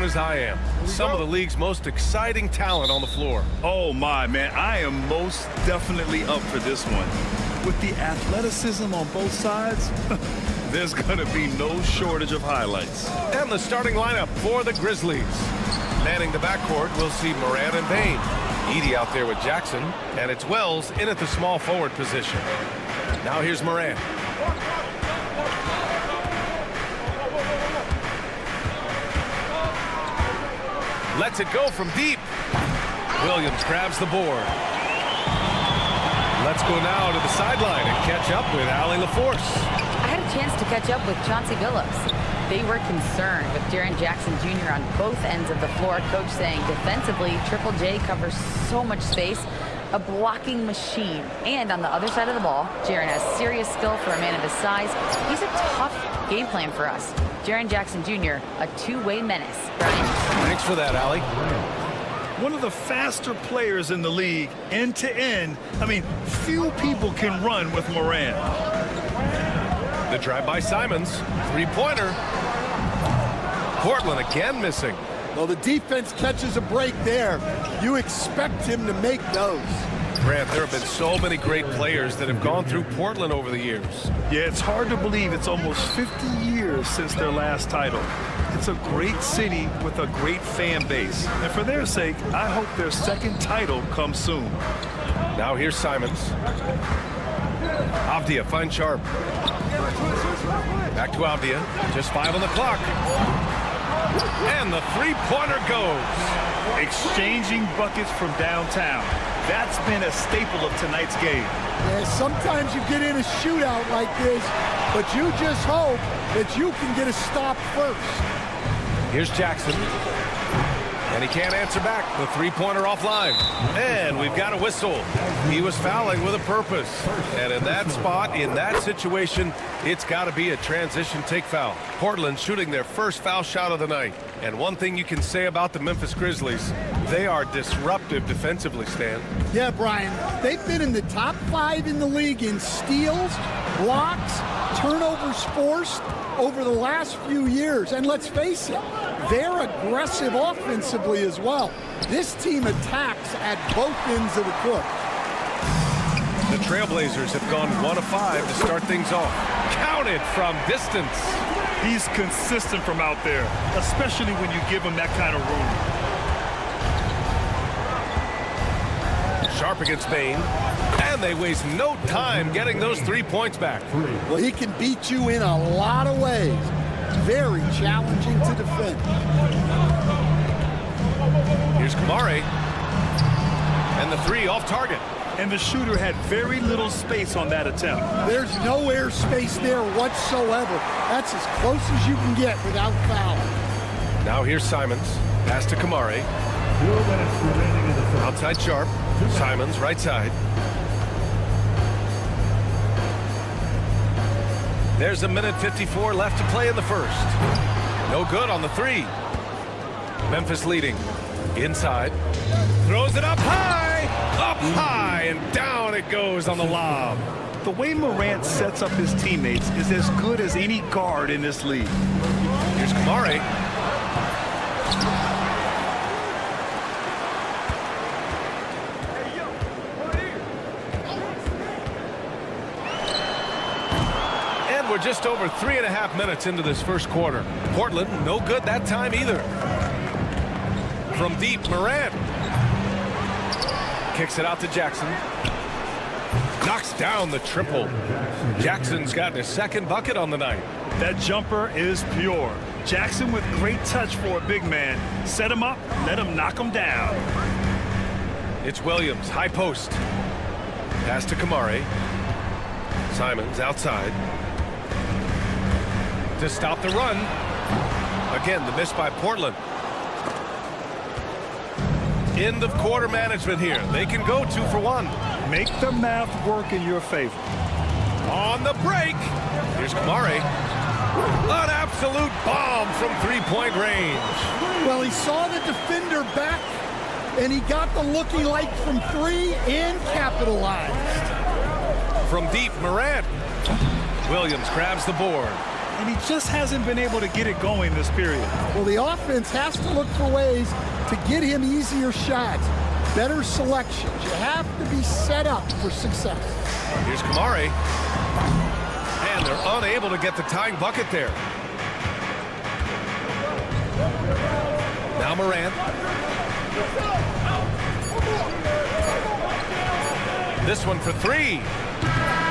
as I am. Some of the league's most exciting talent on the floor. Oh, my, man. I am most definitely up for this one. With the athleticism on both sides, there's going to be no shortage of highlights. And the starting lineup for the Grizzlies. Manning the backcourt, we'll see Moran and Bain. Edey out there with Jackson, and it's Wells in at the small forward position. Now here's Moran. Lets it go from deep. Williams grabs the board. Let's go now to the sideline and catch up with Allie LaForce. I had a chance to catch up with Chauncey Billups. They were concerned with Jaren Jackson Jr. on both ends of the floor. Coach saying defensively, Triple J covers so much space, a blocking machine. And on the other side of the ball, Jaren has serious skill for a man of his size. He's a tough game plan for us. Jaren Jackson Jr., a two-way menace. Brian. Thanks for that, Allie. One of the faster players in the league, end to end. I mean, few people can run with Moran. The drive by Simons. Three-pointer. Portland again missing. Well, the defense catches a break there. You expect him to make those. Grant, there have been so many great players that have gone through Portland over the years. Yeah, it's hard to believe it's almost 50 years since their last title. It's a great city with a great fan base. And for their sake, I hope their second title comes soon. Now here's Simons. Avdia finds Sharp. Back to Avdia. Just 5 on the clock. And the three-pointer goes. Exchanging buckets from downtown. That's been a staple of tonight's game. Yeah, sometimes you get in a shootout like this, but you just hope that you can get a stop first. Here's Jackson. And he can't answer back. The three-pointer offline. And we've got a whistle. He was fouling with a purpose. And in that spot, in that situation, it's got to be a transition take foul. Portland shooting their first foul shot of the night. And one thing you can say about the Memphis Grizzlies, they are disruptive defensively, Stan. Yeah, Brian, they've been in the top 5 in the league in steals, blocks, turnovers forced over the last few years. And let's face it, they're aggressive offensively as well. This team attacks at both ends of the court. The Trailblazers have gone 1 of 5 to start things off. Counted from distance. He's consistent from out there, especially when you give him that kind of room. Sharp against Bain. And they waste no time getting those 3 points back. Well, he can beat you in a lot of ways. Very challenging to defend. Here's Kamari. And the 3 off target. And the shooter had very little space on that attempt. There's no air space there whatsoever. That's as close as you can get without fouling. Now here's Simons. Pass to Kamari. Outside Sharp. Simons right side. There's a minute 54 left to play in the first. No good on the 3. Memphis leading. Inside. Throws it up high, and down it goes on the lob. The way Morant sets up his teammates is as good as any guard in this league. Here's Kamari. And we're just over 3.5 minutes into this first quarter. Portland, no good that time either. From deep, Morant. Kicks it out to Jackson. Knocks down the triple. Jackson's gotten his second bucket on the night. That jumper is pure. Jackson with great touch for a big man. Set him up, let him knock him down. It's Williams, high post. Pass to Kamari. Simons outside. To stop the run. Again, the miss by Portland. End of quarter management here. They can go 2 for 1. Make the math work in your favor. On the break. Here's Kamari. An absolute bomb from three-point range. Well, he saw the defender back, and he got the looky like from 3 and capitalized. From deep, Morant. Williams grabs the board. and he just hasn't been able to get it going this period. Well, the offense has to look for ways to get him easier shots, better selections. You have to be set up for success. Here's Kamari. And they're unable to get the tying bucket there. Now Morant. This one for three.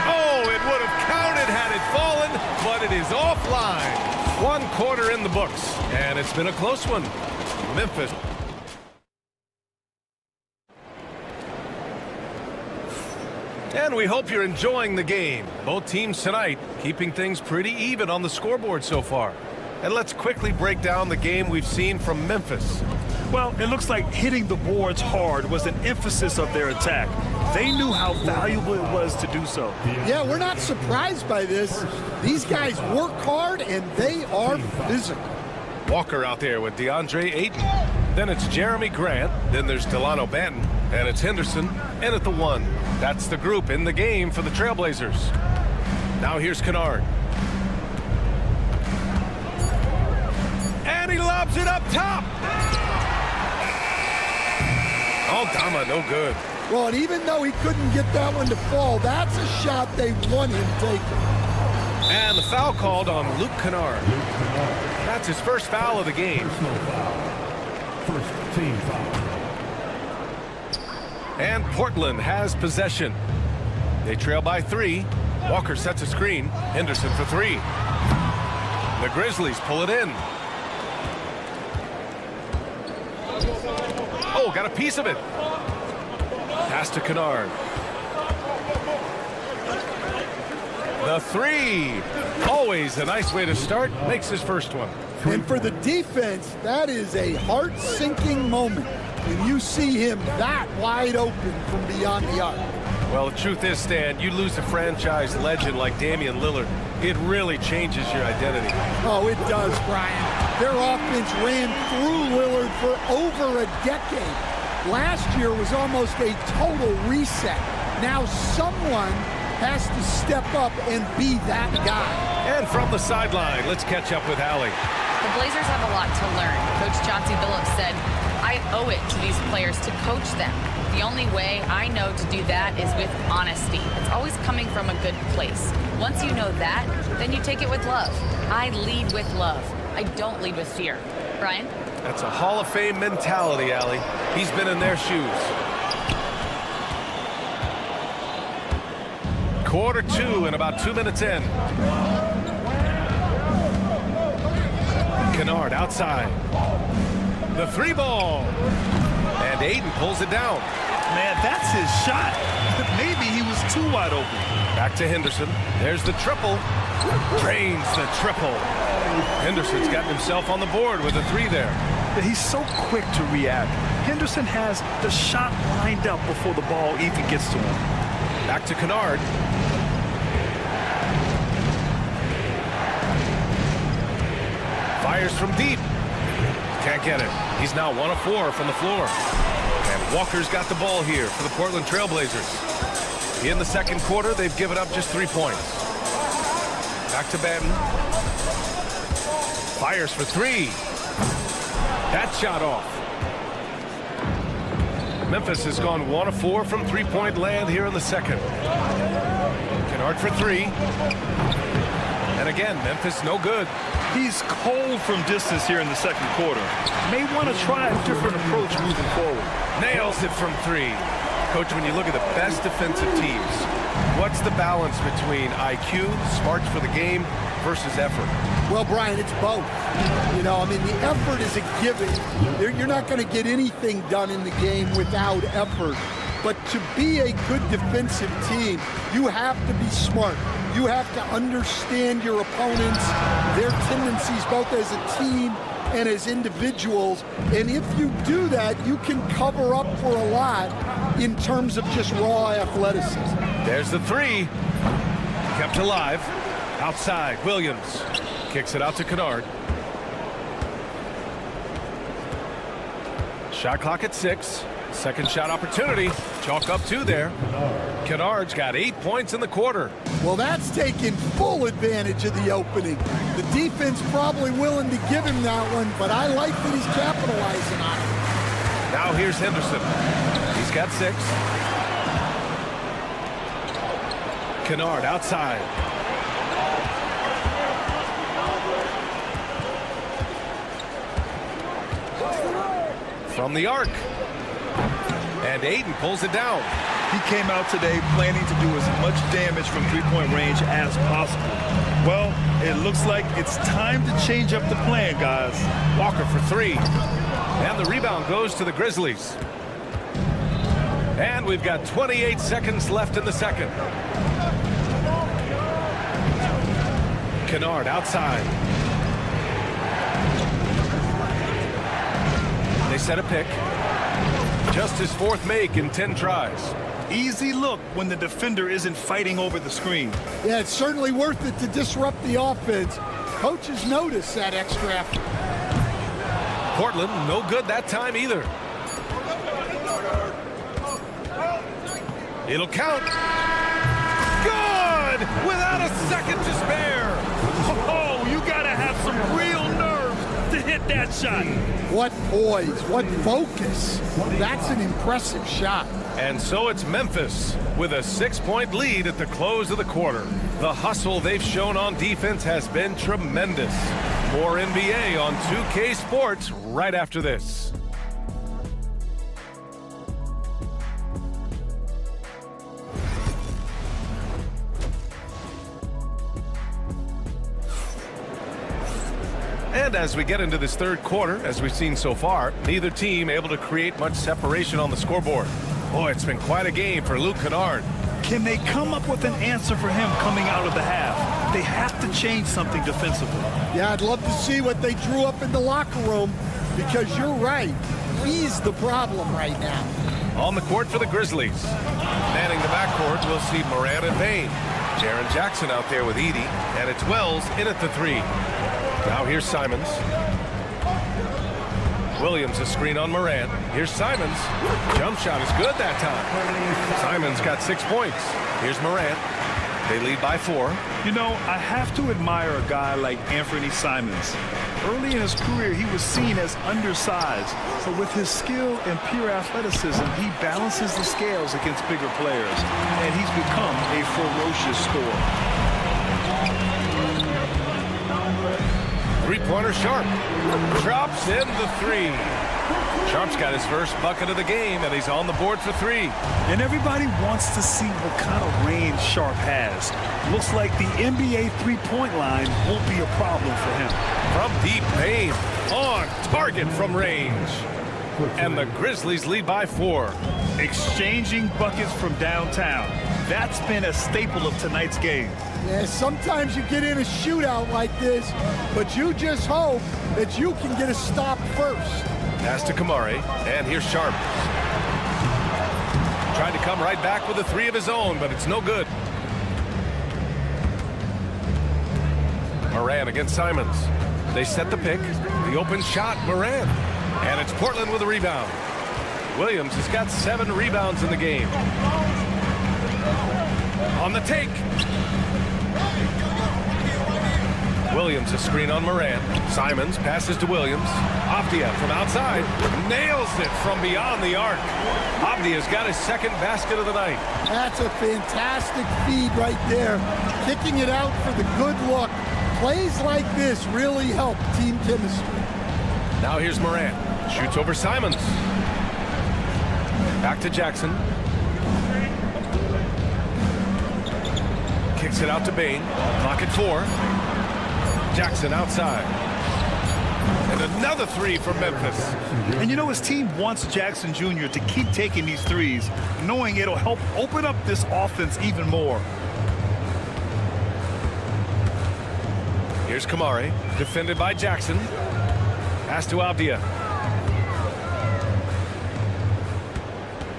Oh, it would have counted had it fallen, but it is offline. 1 quarter in the books, and it's been a close one. Memphis. And we hope you're enjoying the game. Both teams tonight keeping things pretty even on the scoreboard so far. And let's quickly break down the game we've seen from Memphis. Well, it looks like hitting the boards hard was an emphasis of their attack. They knew how valuable it was to do so. Yeah, we're not surprised by this. These guys work hard, and they are physical. Walker out there with DeAndre Ayton. Then it's Jeremy Grant. Then there's Delano Banton. And it's Henderson. And at the 1. That's the group in the game for the Trailblazers. Now here's Kennard. And he lobs it up top. Oh, Dama, no good. Well, and even though he couldn't get that one to fall, that's a shot they want him taking. And the foul called on Luke Kennard. That's his first foul of the game. First team foul. And Portland has possession. They trail by 3. Walker sets a screen. Henderson for 3. The Grizzlies pull it in. Oh, got a piece of it. Pass to Kennard. The 3. Always a nice way to start. Makes his first one. And for the defense, that is a heart-sinking moment when you see him that wide open from beyond the arc. Well, the truth is, Stan, you lose a franchise legend like Damian Lillard, it really changes your identity. Oh, it does, Brian. Their offense ran through Lillard for over a decade. Last year was almost a total reset. Now someone has to step up and be that guy. And from the sideline, let's catch up with Allie. The Blazers have a lot to learn. Coach Chauncey Billups said, I owe it to these players to coach them. The only way I know to do that is with honesty. It's always coming from a good place. Once you know that, then you take it with love. I lead with love. I don't lead with fear. Brian? That's a Hall of Fame mentality, Allie. He's been in their shoes. Quarter 2 and about 2 minutes in. Kennard outside. The 3 ball. And Ayton pulls it down. Man, that's his shot. Maybe he was too wide open. Back to Henderson. There's the triple. Drains the triple. Henderson's gotten himself on the board with a 3 there. He's so quick to react. Henderson has the shot lined up before the ball even gets to him. Back to Kennard. Fires from deep. Can't get it. He's now 1 of 4 from the floor. And Walker's got the ball here for the Portland Trailblazers. In the second quarter, they've given up just 3 points. Back to Banton. Fires for 3. That shot off. Memphis has gone 1 of 4 from 3-point land here in the second. Kennard for 3. And again, Memphis no good. He's cold from distance here in the second quarter. May want to try a different approach moving forward. Nails it from 3. Coach, when you look at the best defensive teams, what's the balance between IQ, smarts for the game, versus effort? Well, Brian, it's both. You know, I mean, the effort is a given. You're not going to get anything done in the game without effort. But to be a good defensive team, you have to be smart. You have to understand your opponents, their tendencies, both as a team and as individuals. And if you do that, you can cover up for a lot in terms of just raw athleticism. There's the 3. Kept alive. Outside, Williams kicks it out to Kennard. Shot clock at 6. Second shot opportunity. Chalk up 2 there. Kennard's got 8 points in the quarter. Well, that's taking full advantage of the opening. The defense probably willing to give him that one, but I like that he's capitalizing on it. Now here's Henderson. He's got 6. Kennard outside. From the arc. And Aiden pulls it down. He came out today planning to do as much damage from three-point range as possible. Well, it looks like it's time to change up the plan, guys. Walker for 3. And the rebound goes to the Grizzlies. And we've got 28 seconds left in the second. Kennard outside. They set a pick. Just his 4th make in 10 tries. Easy look when the defender isn't fighting over the screen. Yeah, it's certainly worth it to disrupt the offense. Coaches notice that extra effort. Portland, no good that time either. It'll count. Good! Without a second to spare. Oh, you gotta have some real nerve to hit that shot. What poise, what focus. That's an impressive shot. And so it's Memphis with a 6-point lead at the close of the quarter. The hustle they've shown on defense has been tremendous. More NBA on 2K Sports right after this. And as we get into this third quarter, as we've seen so far, neither team able to create much separation on the scoreboard. Boy, it's been quite a game for Luke Kennard. Can they come up with an answer for him coming out of the half? They have to change something defensively. Yeah, I'd love to see what they drew up in the locker room, because you're right. He's the problem right now. On the court for the Grizzlies. Manning the backcourt, we'll see Moran and Payne. Jaren Jackson out there with Edey, and it's Wells in at the 3. Now here's Simons. Williams a screen on Moran. Here's Simons. Jump shot is good that time. Simons got 6 points. Here's Moran. They lead by 4. You know, I have to admire a guy like Anthony Simons. Early in his career, he was seen as undersized, but with his skill and pure athleticism, he balances the scales against bigger players, and he's become a ferocious scorer. Three-pointer Sharp. Drops in the 3. Sharp's got his first bucket of the game, and he's on the board for 3. And everybody wants to see what kind of range Sharp has. Looks like the NBA three-point line won't be a problem for him. From deep, Payne on target from range. And the Grizzlies lead by 4. Exchanging buckets from downtown. That's been a staple of tonight's game. Yeah, sometimes you get in a shootout like this, but you just hope that you can get a stop first. Pass to Kamari, and here's Sharp. Tried to come right back with a 3 of his own, but it's no good. Moran against Simons. They set the pick. The open shot, Moran. And it's Portland with a rebound. Williams has got 7 rebounds in the game. On the take. Williams a screen on Moran. Simons passes to Williams. Avdia from outside. Nails it from beyond the arc. Avdia's got his second basket of the night. That's a fantastic feed right there. Kicking it out for the good look. Plays like this really help team chemistry. Now here's Moran. Shoots over Simons. Back to Jackson. Kicks it out to Bain. Clock at 4. Jackson outside. And another 3 for Memphis. And you know, his team wants Jackson Jr. to keep taking these threes, knowing it'll help open up this offense even more. Here's Kamari, defended by Jackson. Pass to Avdia.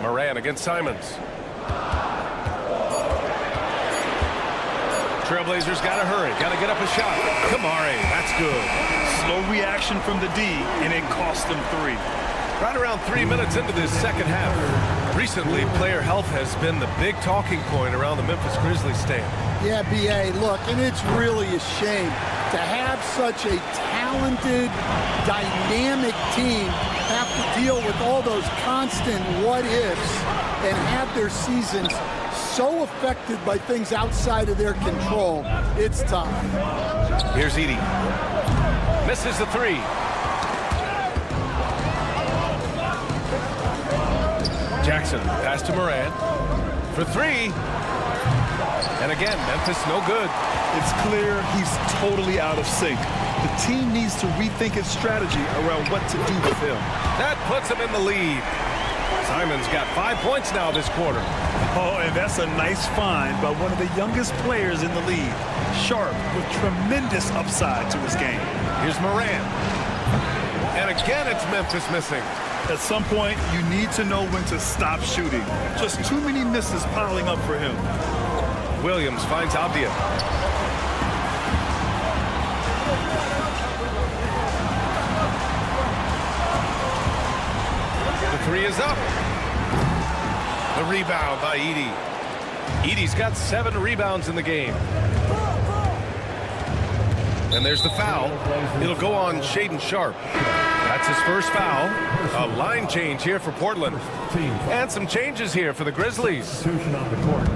Moran against Simons. Trailblazers got to hurry. Got to get up a shot. Kamari, that's good. Slow reaction from the D, and it cost them 3. Right around 3 minutes into this second half. Recently, player health has been the big talking point around the Memphis Grizzlies stand. Yeah, B.A., look, and it's really a shame to have such a talented, dynamic team have to deal with all those constant what-ifs and have their seasons so affected by things outside of their control. It's tough. Here's Edey. Misses the three. Jackson, pass to Morant for three. And again, Memphis no good. It's clear he's totally out of sync. The team needs to rethink its strategy around what to do with him. That puts him in the lead. Simon's got 5 points now this quarter. Oh, and that's a nice find by one of the youngest players in the league. Sharp with tremendous upside to his game. Here's Morant. And again, it's Memphis missing. At some point, you need to know when to stop shooting. Just too many misses piling up for him. Williams finds Avdia. The three is up. The rebound by Edey. Edey's got 7 rebounds in the game. And there's the foul. It'll go on Shaedon Sharpe. That's his first foul. A line change here for Portland. And some changes here for the Grizzlies. Substitution on the court.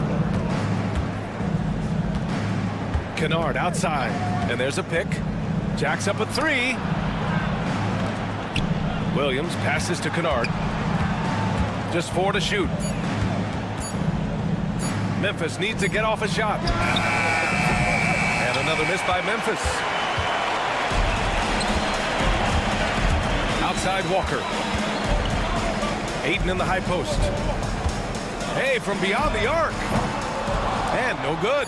Kennard outside. And there's a pick. Jack's up a 3. Williams passes to Kennard. Just 4 to shoot. Memphis needs to get off a shot. And another miss by Memphis. Outside Walker. Ayton in the high post. Hey, from beyond the arc. And no good.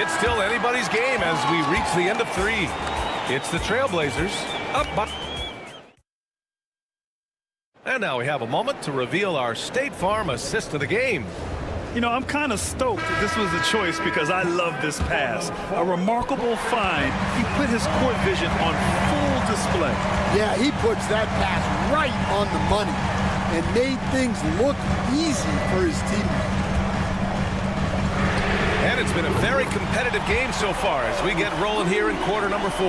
It's still anybody's game as we reach the end of 3. It's the Trailblazers up by. And now we have a moment to reveal our State Farm assist of the game. You know, I'm kind of stoked that this was a choice because I love this pass. A remarkable find. He put his court vision on full display. Yeah, he puts that pass right on the money and made things look easy for his teammates. And it's been a very competitive game so far as we get rolling here in quarter number 4.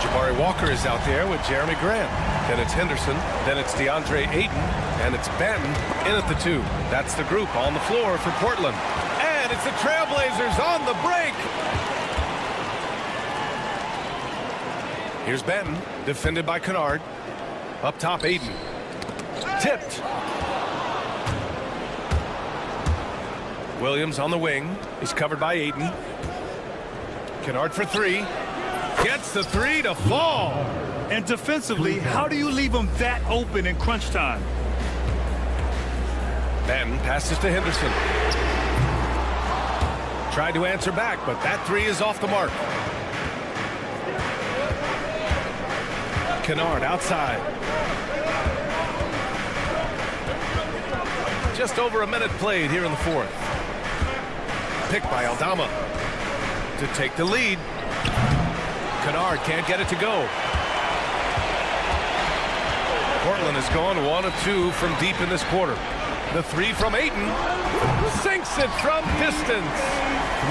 Jabari Walker is out there with Jeremy Grant. Then it's Henderson. Then it's DeAndre Ayton. And it's Benton in at the 2. That's the group on the floor for Portland. And it's the Trailblazers on the break. Here's Benton, defended by Kennard. Up top, Ayton. Tipped. Williams on the wing. He's covered by Ayton. Kennard for 3. Gets the 3 to fall. And defensively, how do you leave him that open in crunch time? Benton passes to Henderson. Tried to answer back, but that 3 is off the mark. Kennard outside. Just over a minute played here in the 4th. Picked by Aldama to take the lead. Kennard can't get it to go. Portland has gone 1 of 2 from deep in this quarter. The 3 from Ayton sinks it from distance.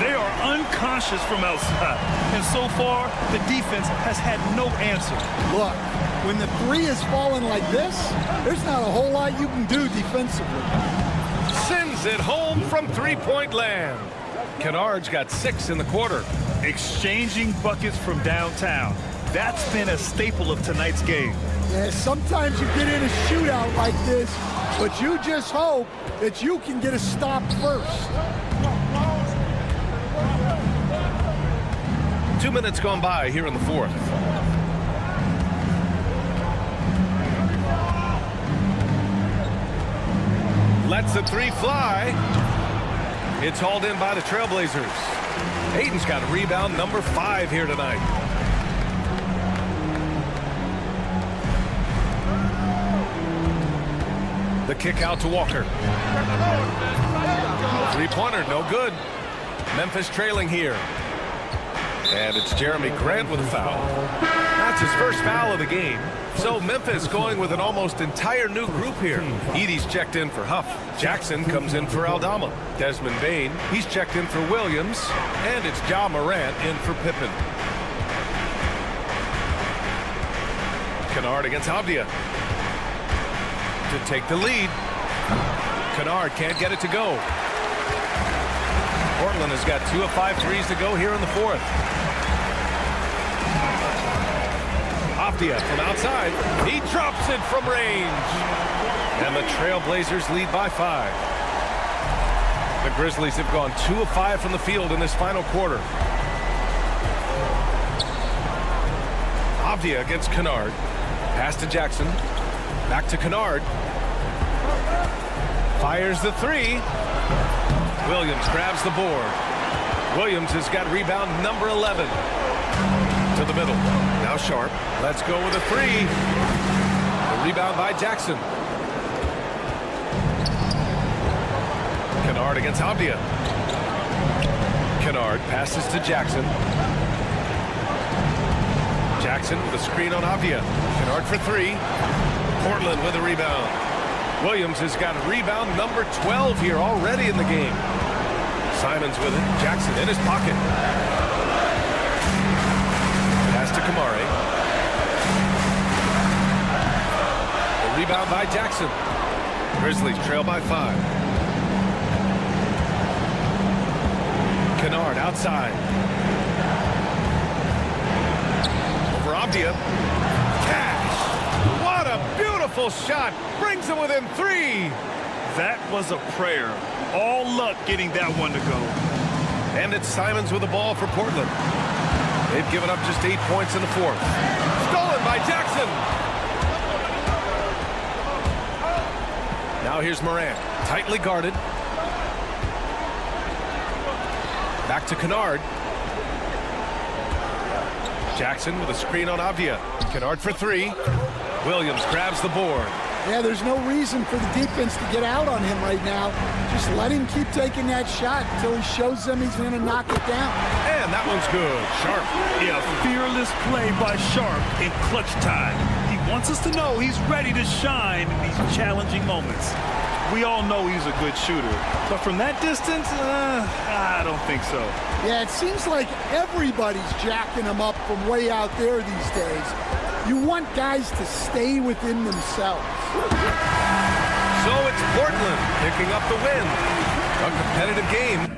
They are unconscious from outside. And so far, the defense has had no answer. Look, when the 3 is falling like this, there's not a whole lot you can do defensively. Sends it home from 3-point land. Kennard's got 6 in the quarter. Exchanging buckets from downtown. That's been a staple of tonight's game. Yeah, sometimes you get in a shootout like this, but you just hope that you can get a stop first. 2 minutes gone by here in the 4th. Lets the 3 fly. It's hauled in by the Trailblazers. Ayton's got rebound number 5 here tonight. The kick out to Walker. 3-pointer, no good. Memphis trailing here. And it's Jeremy Grant with a foul. That's his first foul of the game. So Memphis going with an almost entire new group here. Edey's checked in for Huff. Jackson comes in for Aldama. Desmond Bain, he's checked in for Williams. And it's Ja Morant in for Pippen. Kennard against Avdia to take the lead. Kennard can't get it to go. Portland has got 2 of 5 threes to go here in the fourth. Avdia from outside. He drops it from range. And the Trailblazers lead by 5. The Grizzlies have gone 2 of 5 from the field in this final quarter. Avdia against Kennard. Pass to Jackson. Back to Kennard. Fires the 3. Williams grabs the board. Williams has got rebound number 11. To the middle. Now Sharp. Let's go with a 3. The rebound by Jackson. Kennard against Avdia. Kennard passes to Jackson. Jackson with a screen on Avdia. Kennard for 3. Portland with a rebound. Williams has got rebound number 12 here already in the game. Simons with it. Jackson in his pocket. Pass to Kamari. The rebound by Jackson. Grizzlies trail by 5. Kennard outside. Over Avdia. Cash. What a beautiful shot. Brings him within 3. That was a prayer. All luck getting that one to go. And it's Simons with the ball for Portland. They've given up just 8 points in the fourth. Stolen by Jackson. Now here's Morant. Tightly guarded. Back to Kennard. Jackson with a screen on Avdia. Kennard for 3. Williams grabs the board. Yeah, there's no reason for the defense to get out on him right now. Just let him keep taking that shot until he shows them he's going to knock it down. And that one's good. Sharp. Yeah, fearless play by Sharp in clutch time. He wants us to know he's ready to shine in these challenging moments. We all know he's a good shooter, but from that distance, I don't think so. Yeah, it seems like everybody's jacking him up from way out there these days. You want guys to stay within themselves. So it's Portland picking up the win. A competitive game.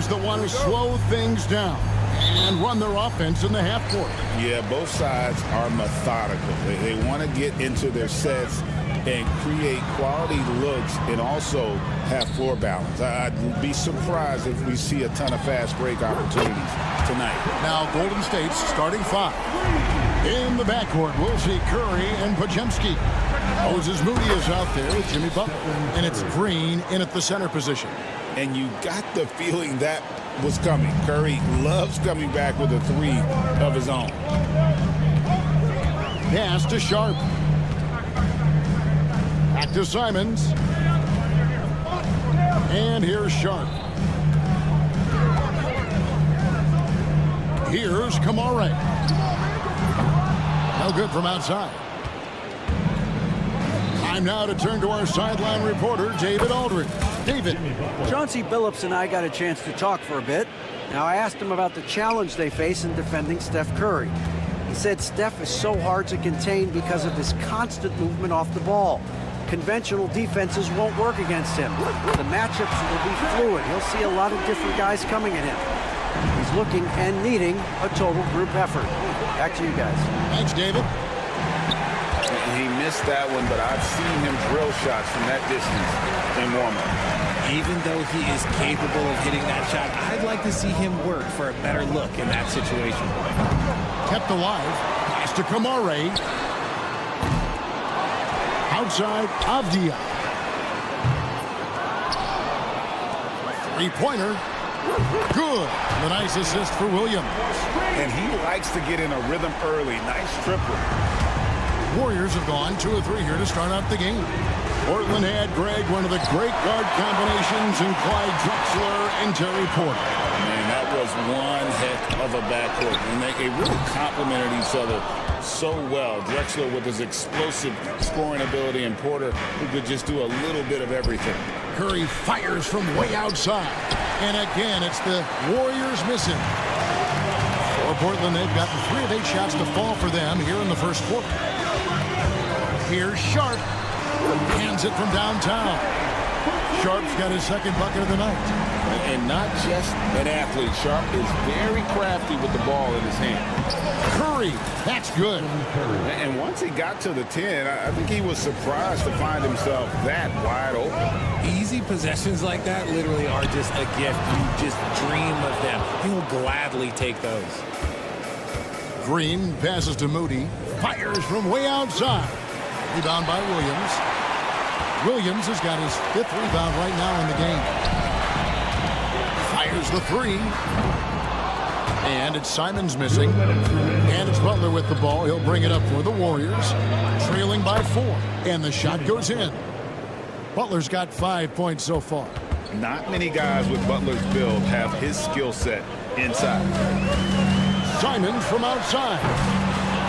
teams that want to slow things down and run their offense in the half court. Yeah, both sides are methodical. They want to get into their sets and create quality looks and also have floor balance. I'd be surprised if we see a ton of fast break opportunities tonight. Now Golden State's starting five. In the backcourt, we'll see Curry and Podziemski. Moses Moody is out there with Jimmy Butler. And it's Green in at the center position. And you got the feeling that was coming. Curry loves coming back with a three of his own. Pass to Sharp. Back to Simons. And here's Sharp. Here's Kamara. No good from outside. Time now to turn to our sideline reporter, David Aldridge. David. Chauncey Billups and I got a chance to talk for a bit. Now, I asked him about the challenge they face in defending Steph Curry. He said Steph is so hard to contain because of his constant movement off the ball. Conventional defenses won't work against him. The matchups will be fluid. He'll see a lot of different guys coming at him. He's looking and needing a total group effort. Back to you guys. Thanks, David. He missed that one, but I've seen him drill shots from that distance in warm-up. Even though he is capable of hitting that shot, I'd like to see him work for a better look in that situation. Kept alive. Pass to Kamara. Outside, Avdia. Three-pointer. Good. A nice assist for Williams. And he likes to get in a rhythm early. Nice triple. Warriors have gone 2 of 3 here to start out the game. Portland had, Greg, one of the great guard combinations in Clyde Drexler and Terry Porter. Man, that was one heck of a backcourt. And they really complemented each other so well. Drexler with his explosive scoring ability and Porter who could just do a little bit of everything. Curry fires from way outside. And again, it's the Warriors missing. For Portland, they've gotten 3 of 8 shots to fall for them here in the first quarter. Here's Sharp. Hands it from downtown. Sharp's got his second bucket of the night. And not just an athlete. Sharp is very crafty with the ball in his hand. Curry, that's good. And once he got to the 10, I think he was surprised to find himself that wide open. Easy possessions like that literally are just a gift. You just dream of them. He'll gladly take those. Green passes to Moody. Fires from way outside. Rebound by Williams. Williams has got his 5th rebound right now in the game. Fires the 3. And it's Simons missing. And it's Butler with the ball. He'll bring it up for the Warriors. Trailing by 4. And the shot goes in. Butler's got 5 points so far. Not many guys with Butler's build have his skill set inside. Simons from outside.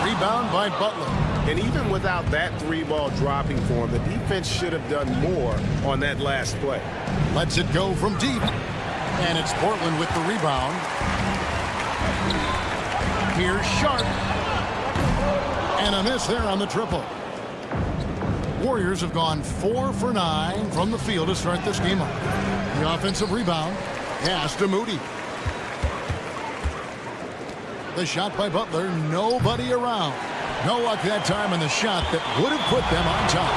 Rebound by Butler. And even without that 3-ball dropping for him, the defense should have done more on that last play. Lets it go from deep. And it's Portland with the rebound. Here's Sharp. And a miss there on the triple. Warriors have gone 4 for 9 from the field to start this game up. The offensive rebound. Pass to Moody. The shot by Butler. Nobody around. No luck that time in the shot that would have put them on top.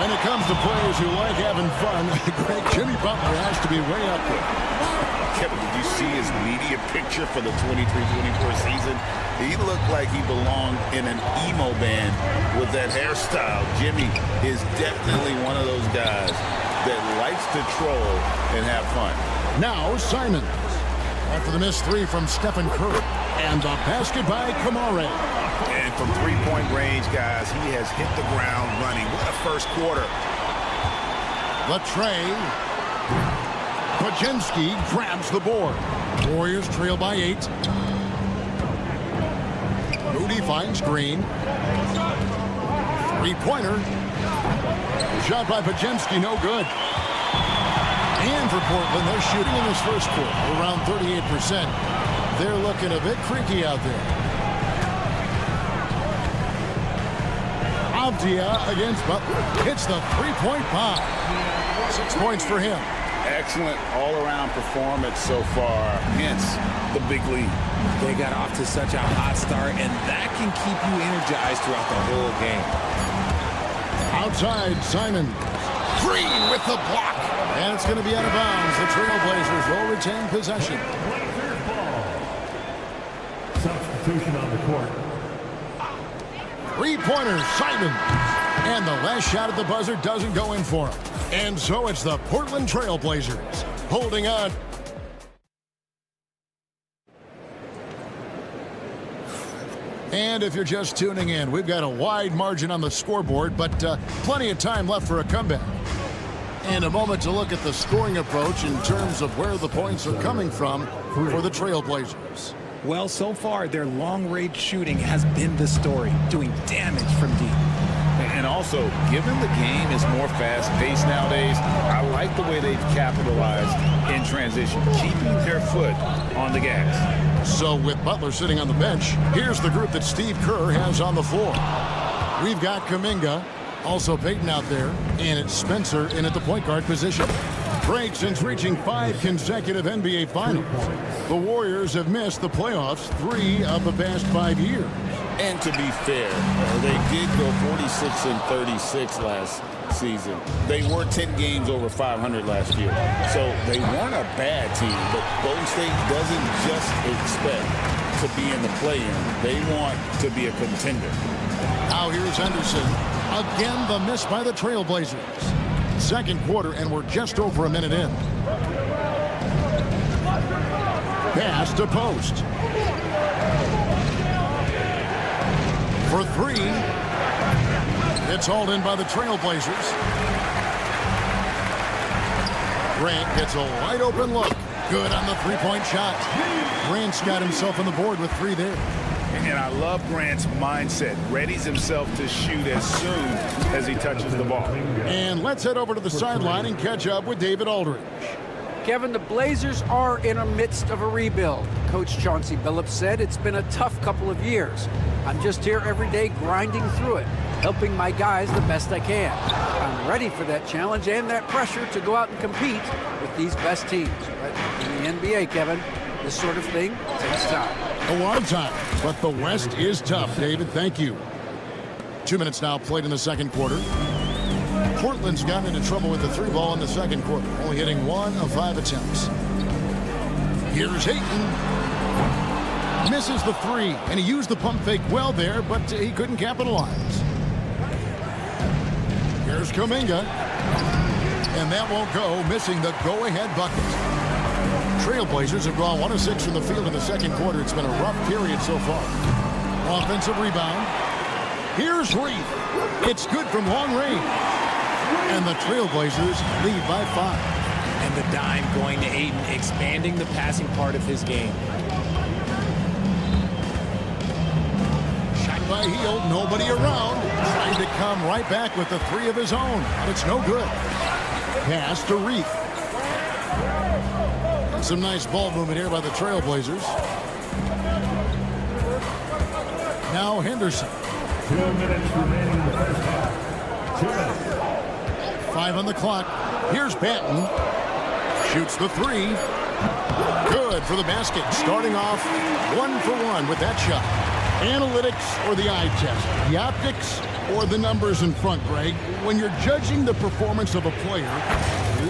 When it comes to players who like having fun, Greg, Jimmy Butler has to be way up there. Kevin, did you see his media picture for the 23-24 season? He looked like he belonged in an emo band with that hairstyle. Jimmy is definitely one of those guys that likes to troll and have fun. Now Simons. After the missed 3 from Stephen Curry. And the basket by Kamara. And from 3-point range, guys, he has hit the ground running. What a first quarter. Latrey. Podziemski grabs the board. Warriors trail by 8. Moody finds Green. 3-pointer. Shot by Podziemski, no good. And for Portland, they're shooting in this first quarter around 38%. They're looking a bit creaky out there. Avdia against Butler. Hits the 3-point bomb. 6 points for him. excellent all-around performance so far, hence the big lead. They got off to such a hot start, and that can keep you energized throughout the whole game. Outside, Simon. Green with the block. And it's going to be out of bounds. The Trailblazers will retain possession. Substitution on the court. Three-pointer, Simon. And the last shot at the buzzer doesn't go in for him. And so it's the Portland Trailblazers holding on. And if you're just tuning in, we've got a wide margin on the scoreboard, but plenty of time left for a comeback. And a moment to look at the scoring approach in terms of where the points are coming from for the Trailblazers. Well, so far, their long-range shooting has been the story, doing damage from deep. And also, given the game is more fast-paced nowadays, I like the way they've capitalized in transition, keeping their foot on the gas. So with Butler sitting on the bench, here's the group that Steve Kerr has on the floor. We've got Kuminga, also Peyton out there, and it's Spencer in at the point guard position. Great since reaching 5 consecutive NBA Finals. The Warriors have missed the playoffs 3 of the past 5 years. And to be fair, they did go 46-36 last season. They were 10 games over 500 last year. So they weren't a bad team, but Golden State doesn't just expect to be in the play-in. They want to be a contender. Now here's Henderson. Again, the miss by the Trailblazers. Second quarter, and we're just over a minute in. Pass to post. For 3. It's hauled in by the Trailblazers. Grant gets a wide open look. Good on the three-point shot. Grant's got himself on the board with 3 there. And I love Grant's mindset. Readies himself to shoot as soon as he touches the ball. And let's head over to the sideline and catch up with David Aldridge. Kevin, the Blazers are in the midst of a rebuild. Coach Chauncey Billups said it's been a tough couple of years. I'm just here every day grinding through it, helping my guys the best I can. I'm ready for that challenge and that pressure to go out and compete with these best teams. But in the NBA, Kevin, this sort of thing takes time. A lot of time, but the West is tough, David. Thank you. 2 minutes now played in the second quarter. Portland's gotten into trouble with the 3 ball in the second quarter, only hitting 1 of 5 attempts. Here's Ayton. Misses the 3, and he used the pump fake well there, but he couldn't capitalize. Here's Kuminga. And that won't go, missing the go-ahead bucket. Trailblazers have gone 1 of 6 from the field in the second quarter. It's been a rough period so far. Offensive rebound. Here's Reed. It's good from long range. And the Trailblazers lead by 5. And the dime going to Ayton, expanding the passing part of his game. Shot by Hield, nobody around. Trying to come right back with the 3 of his own. But it's no good. Pass to Reed. Some nice ball movement here by the Trailblazers. Now Henderson. 2 minutes remaining in the first half. 2 minutes. 5 on the clock. Here's Banton. Shoots the 3. Good for the basket. Starting off 1 for 1 with that shot. Analytics or the eye test? The optics or the numbers in front, Greg? When you're judging the performance of a player,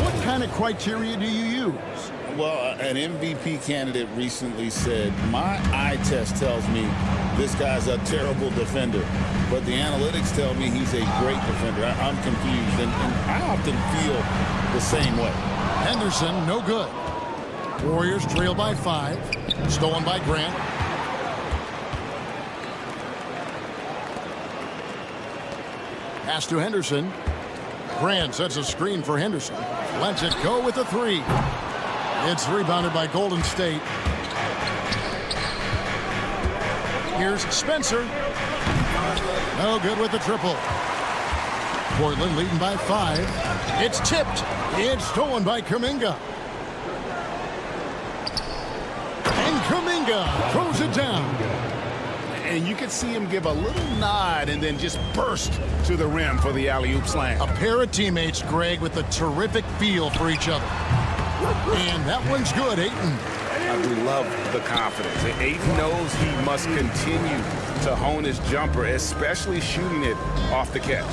what kind of criteria do you use? Well, an MVP candidate recently said, my eye test tells me this guy's a terrible defender, but the analytics tell me he's a great defender. I'm confused, and I often feel the same way. Henderson, no good. Warriors trail by 5. Stolen by Grant. Pass to Henderson. Grant sets a screen for Henderson. Lets it go with the 3. It's rebounded by Golden State. Here's Spencer. No good with the triple. Portland leading by 5. It's tipped. It's stolen by Kuminga. And Kuminga throws it down. And you can see him give a little nod and then just burst to the rim for the alley-oop slam. A pair of teammates, Greg, with a terrific feel for each other. And that one's good, Ayton. I do love the confidence. Ayton knows he must continue to hone his jumper, especially shooting it off the catch.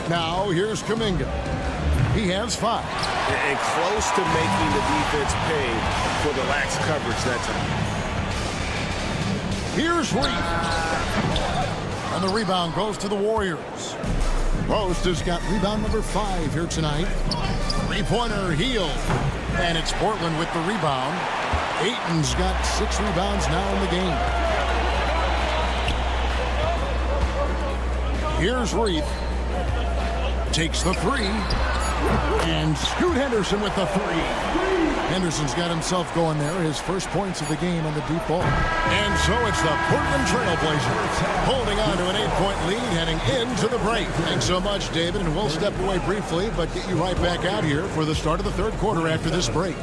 Now, here's Kuminga. He has 5. And close to making the defense pay for the lax coverage that time. Here's Reed. And the rebound goes to the Warriors. Post has got rebound number 5 here tonight. Three-pointer healed. And it's Portland with the rebound. Ayton's got 6 rebounds now in the game. Here's Reed. Takes the 3. And Scoot Henderson with the 3. Henderson's got himself going there. His first points of the game on the deep ball. And so it's the Portland Trailblazers holding on to an 8-point lead heading into the break. Thanks so much, David. And we'll step away briefly, but get you right back out here for the start of the third quarter after this break.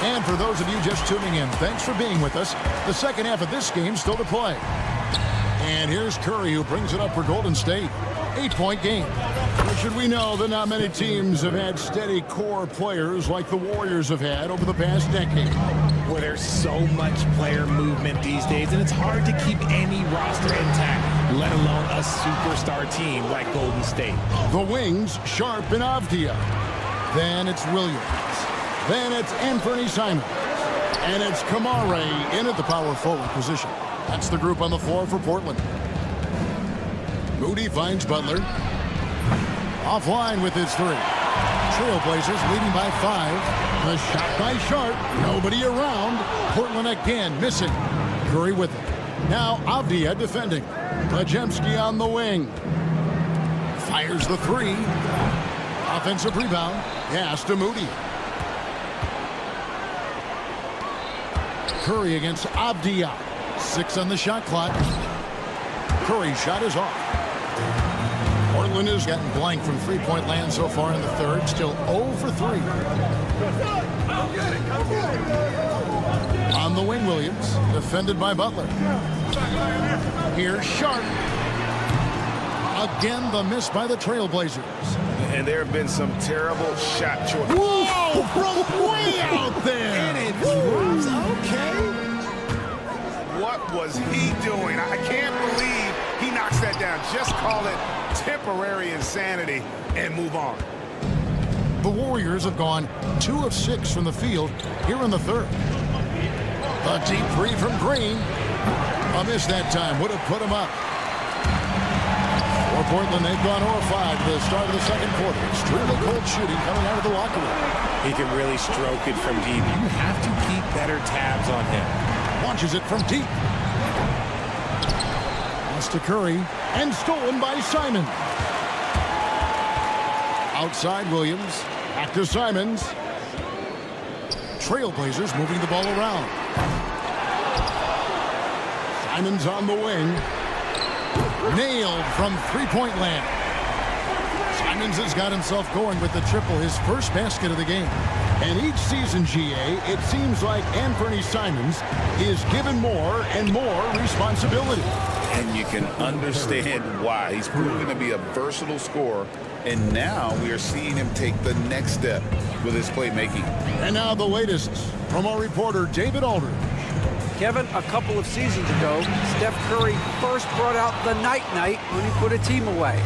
And for those of you just tuning in, thanks for being with us. The second half of this game still to play. And here's Curry, who brings it up for Golden State. 8-point game. Or should we know that not many teams have had steady core players like the Warriors have had over the past decade. Well, there's so much player movement these days, and it's hard to keep any roster intact, let alone a superstar team like Golden State. The wings, Sharp and Avdia. Then it's Williams. Then it's Anthony Simons. And it's Kamare in at the power forward position. That's the group on the floor for Portland. Moody finds Butler. Offline with his 3. Trailblazers leading by 5. The shot by Sharp. Nobody around. Portland again missing. Curry with it. Now Avdia defending. Pajemski on the wing. Fires the 3. Offensive rebound. Pass to Moody. Curry against Avdia. 6 on the shot clock. Curry's shot is off. Portland has gotten blank from three-point land so far in the third. Still 0 for 3. On the wing, Williams. Defended by Butler. Here's Sharp. Again, the miss by the Trailblazers. And there have been some terrible shot choices. Whoa! From way out there! And it drops. Okay. What was he doing? I can't believe he knocks that down. Just call it temporary insanity and move on. The Warriors have gone 2 of 6 from the field here in the third. A deep 3 from Green. A miss that time. Would have put him up. For Portland, they've gone 0 of 5 to the start of the second quarter. Extremely cold shooting coming out of the locker room. He can really stroke it from deep. You have to keep better tabs on him. Launches it from deep. Pass to Curry. And stolen by Simon. Outside Williams. Back to Simons. Trailblazers moving the ball around. Simons on the wing. Nailed from three-point land. Simons has got himself going with the triple, his first basket of the game. And each season, GA, it seems like Anthony Simons is given more and more responsibility. And you can understand why. He's proven to be a versatile scorer. And now we are seeing him take the next step with his playmaking. And now the latest from our reporter, David Aldridge. Kevin, a couple of seasons ago, Steph Curry first brought out the night-night when he put a team away.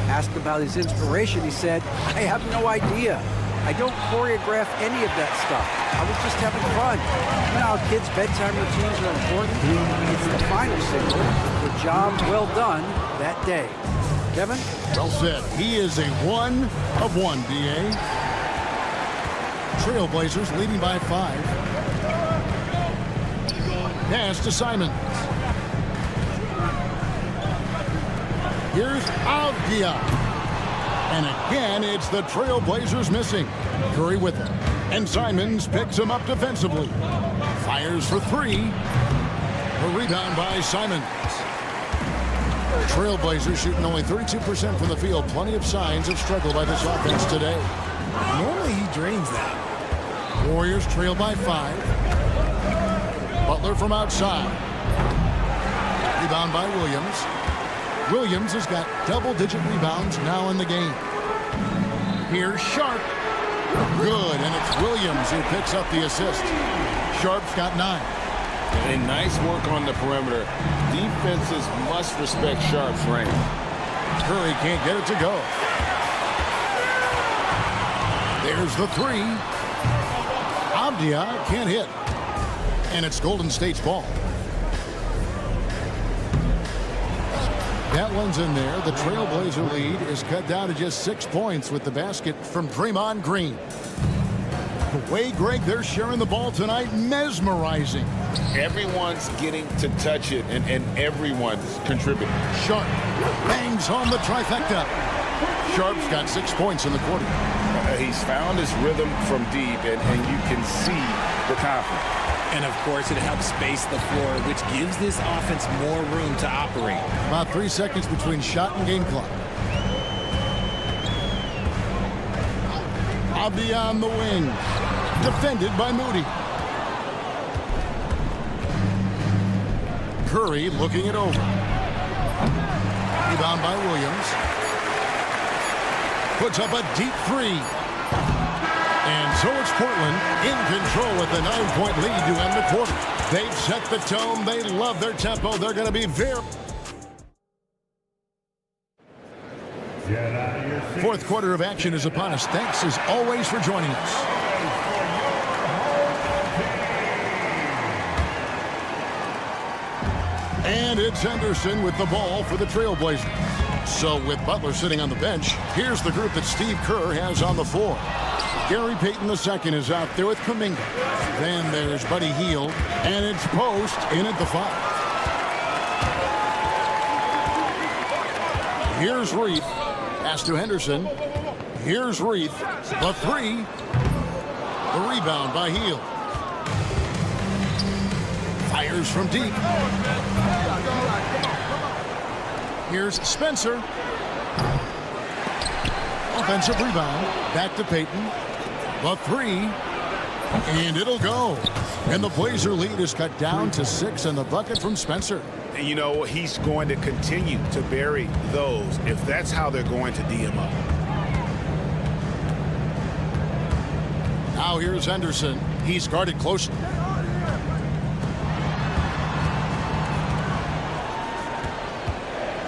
Asked about his inspiration, he said, "I have no idea. I don't choreograph any of that stuff. I was just having fun." You know how kids' bedtime routines are important? It's the final signal for a job well done that day. Kevin? Well said. He is a 1 of 1, DA. Trailblazers leading by 5. Pass to Simons. Here's Avdia. And again, it's the Trailblazers missing. Curry with it. And Simons picks him up defensively. Fires for three. A rebound by Simons. Trailblazers shooting only 32% from the field. Plenty of signs of struggle by this offense today. Normally he drains that. Warriors trail by 5. Butler from outside. Rebound by Williams. Williams has got double-digit rebounds now in the game. Here's Sharp. Good, and it's Williams who picks up the assist. Sharp's got 9. And nice work on the perimeter. Defenses must respect Sharp's range. Curry can't get it to go. There's the 3. Abdia can't hit. And it's Golden State's ball. That one's in there. The Trailblazer lead is cut down to just 6 points with the basket from Draymond Green. The way, Greg, they're sharing the ball tonight, mesmerizing. Everyone's getting to touch it, and everyone's contributing. Sharp bangs home the trifecta. Sharp's got 6 points in the quarter. He's found his rhythm from deep, and you can see the confidence. And of course, it helps space the floor, which gives this offense more room to operate. About 3 seconds between shot and game clock. Abdi on the wing. Defended by Moody. Curry looking it over. Rebound by Williams. Puts up a deep 3. And so it's Portland in control with a 9-point lead to end the quarter. They've set the tone. They love their tempo. They're going to be very... Fourth quarter of action is upon us. Thanks as always for joining us. And it's Henderson with the ball for the Trailblazers. So with Butler sitting on the bench, here's the group that Steve Kerr has on the floor. Gary Payton II is out there with Kuminga. Then there's Buddy Hield, and it's Post in at the 5. Here's Reith. Pass to Henderson. Here's Reith. The 3. The rebound by Hield. Fires from deep. Here's Spencer. Offensive rebound. Back to Payton. The 3. And it'll go. And the Blazer lead is cut down to 6, and the bucket from Spencer. And you know, he's going to continue to bury those if that's how they're going to D him up. Now here's Henderson. He's guarded closely.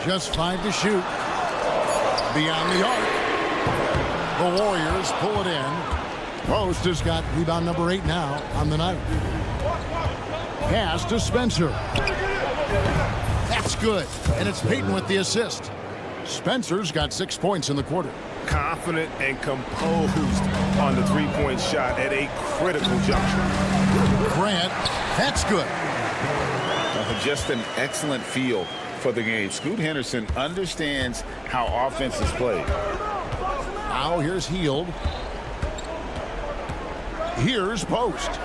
Just 5 to shoot. Beyond the arc. The Warriors pull it in. Post has got rebound number 8 now on the night. Pass to Spencer. That's good. And it's Payton with the assist. Spencer's got 6 points in the quarter. Confident and composed on the three-point shot at a critical juncture. Grant, that's good. Just an excellent feel for the game. Scoot Henderson understands how offense is played. Now here's Hield. Here's Post.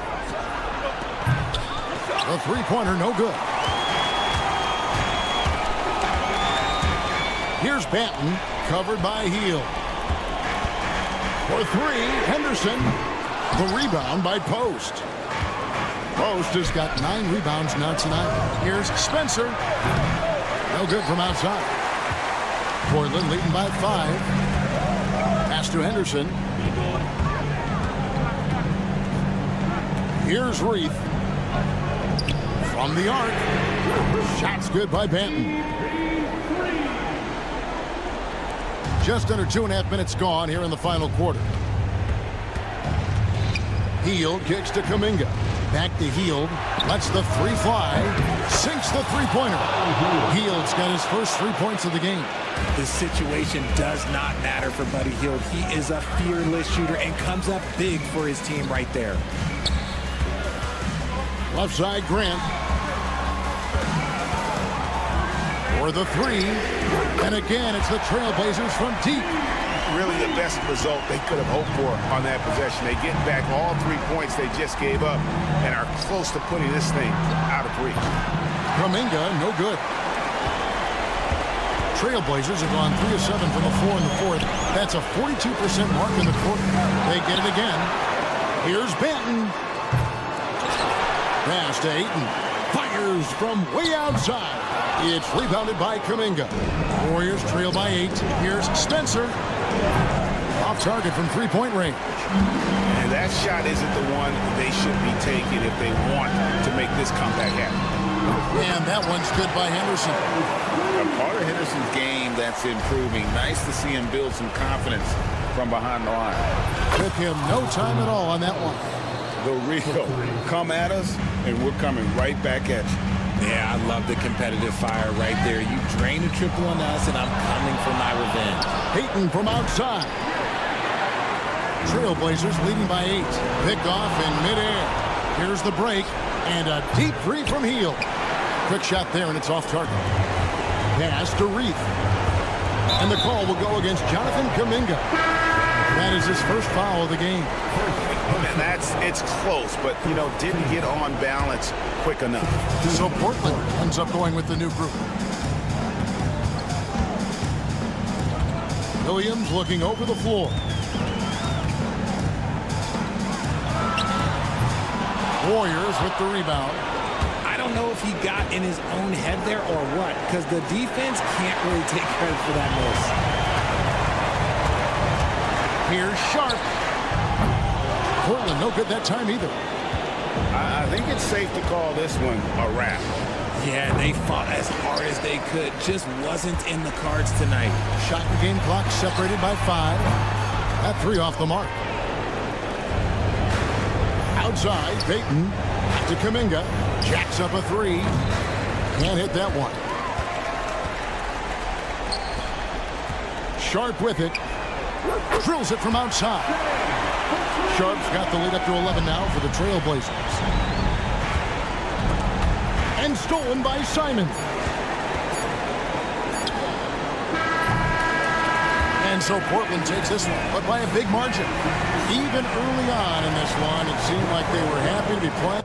The three-pointer, no good. Here's Banton, covered by Hield. For 3, Henderson. The rebound by Post. Post has got 9 rebounds now tonight. Here's Spencer. No good from outside. Portland leading by 5. Pass to Henderson. Here's Reith. From the arc. Shot's good by Banton. Just under 2.5 minutes gone here in the final quarter. Hield kicks to Kuminga. Back to Hield. Lets the 3 fly. Sinks the three-pointer. Hield's got his first 3 points of the game. This situation does not matter for Buddy Hield. He is a fearless shooter and comes up big for his team right there. Left side, Grant. For the 3. And again, it's the Trailblazers from deep. really the best result they could have hoped for on that possession. They get back all 3 points they just gave up and are close to putting this thing out of reach. Kuminga, no good. Trailblazers have gone 3 of 7 from the floor in the fourth. That's a 42% mark in the quarter. They get it again. Here's Benton. Pass to Ayton. Fires from way outside. It's rebounded by Kuminga. Warriors trail by 8. Here's Spencer. Off target from three-point range. And that shot isn't the one they should be taking if they want to make this comeback happen. And that one's good by Henderson. A part of Henderson's game that's improving. Nice to see him build some confidence from behind the line. Took him no time at all on that one. The real. Come at us, and we're coming right back at you. Yeah, I love the competitive fire right there. You drain a triple on us, and I'm coming for my revenge. Payton from outside. Trailblazers leading by 8. Picked off in midair. Here's the break, and a deep three from Heel. Quick shot there, and it's off target. Pass to Reith. And the call will go against Jonathan Kuminga. That is his first foul of the game. And it's close, but, didn't get on balance quick enough. So Portland ends up going with the new group. Williams looking over the floor. Warriors with the rebound. I don't know if he got in his own head there or what, because the defense can't really take credit for that miss. Here's Sharp. Portland no good that time either. I think it's safe to call this one a wrap. Yeah, they fought as hard as they could. Just wasn't in the cards tonight. Shot and game clock separated by 5. That 3 off the mark. Outside, Payton to Kuminga. Jacks up a 3. Can't hit that one. Sharp with it. Drills it from outside. Sharp's got the lead up to 11 now for the Trailblazers. And stolen by Simon. And so Portland takes this one, but by a big margin. Even early on in this one, it seemed like they were happy to be playing.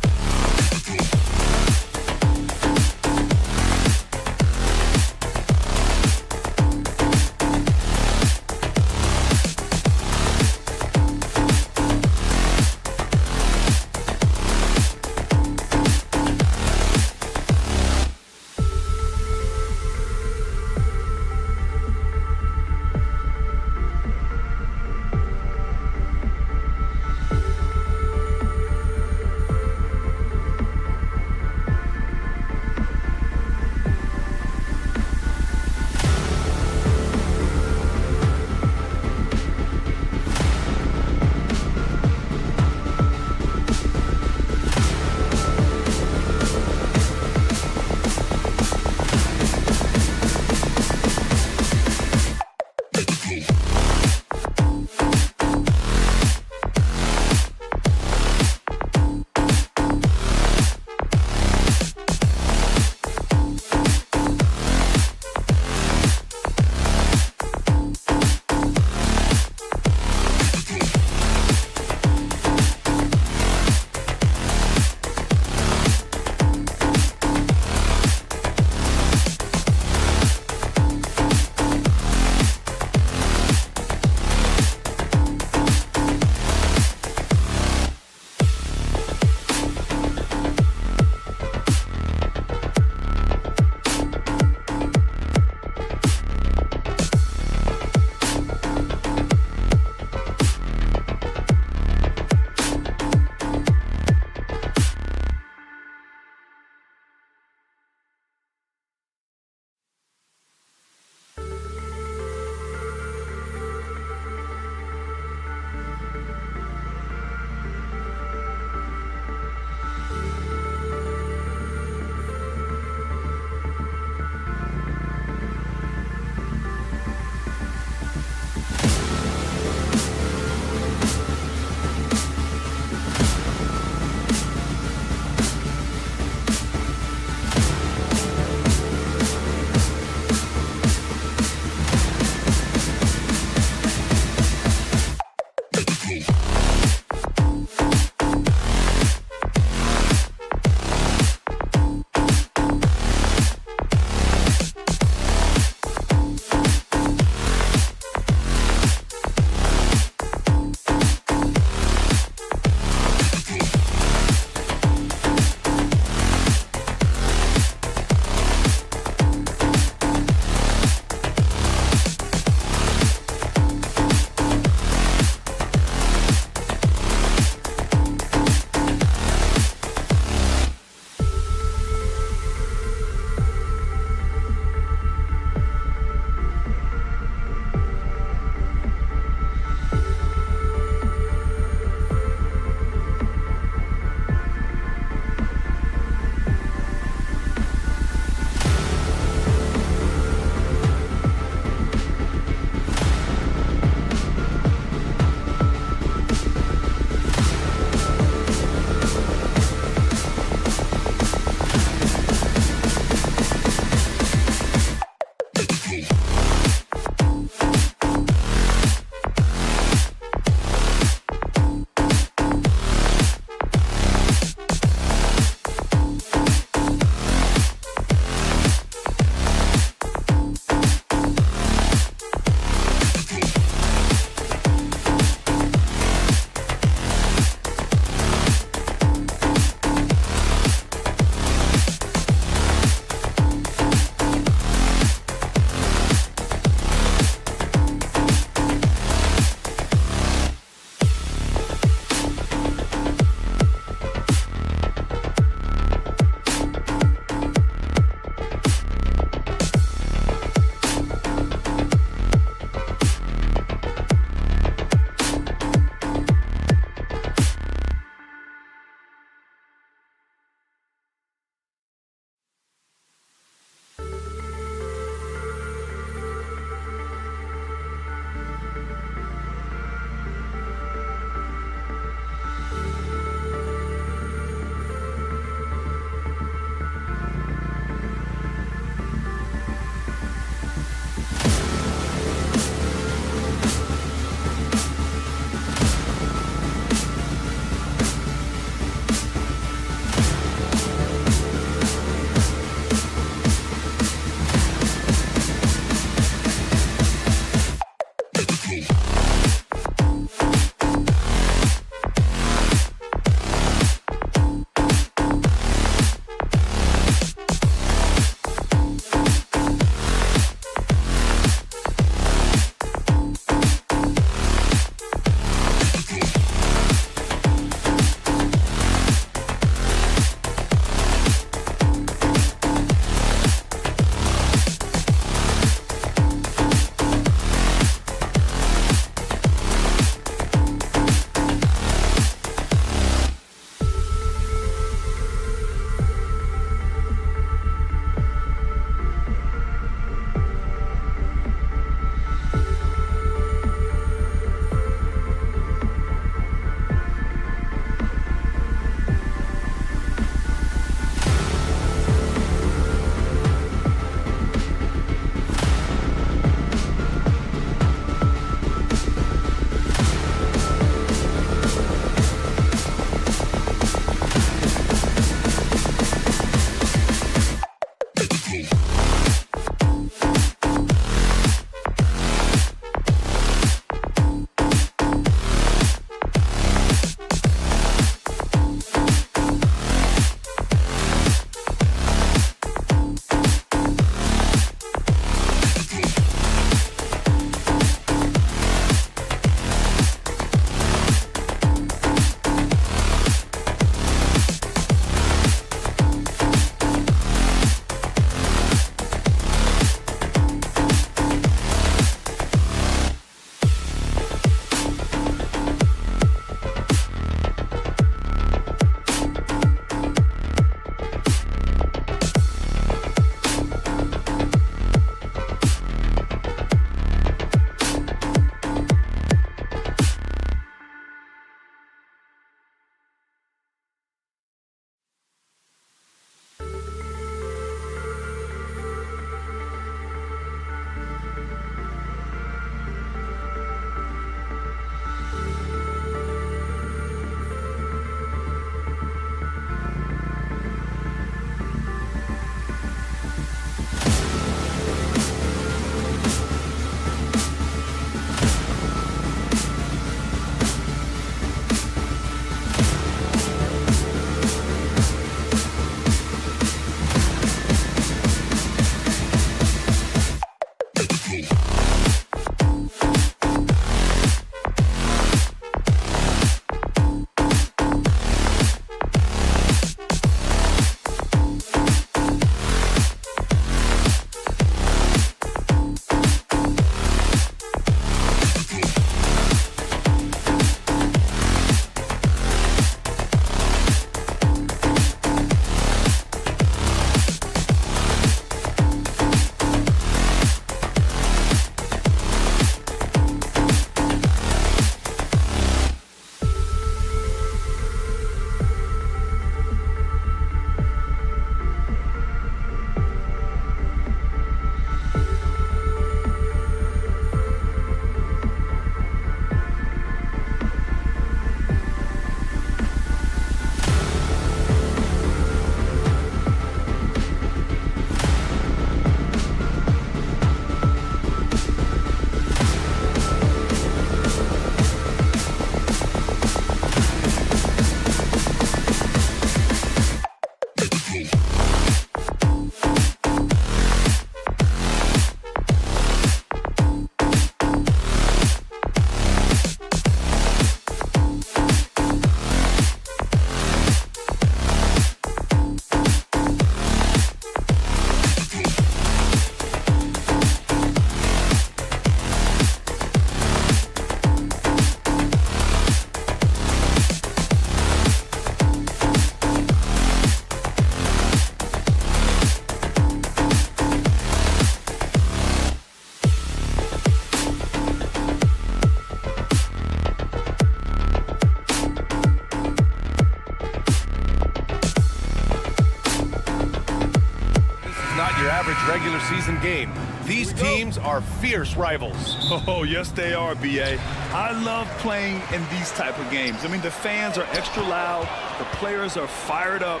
average regular season game. These teams are fierce rivals. Oh, yes, they are, B.A. I love playing in these type of games. I mean, the fans are extra loud. The players are fired up.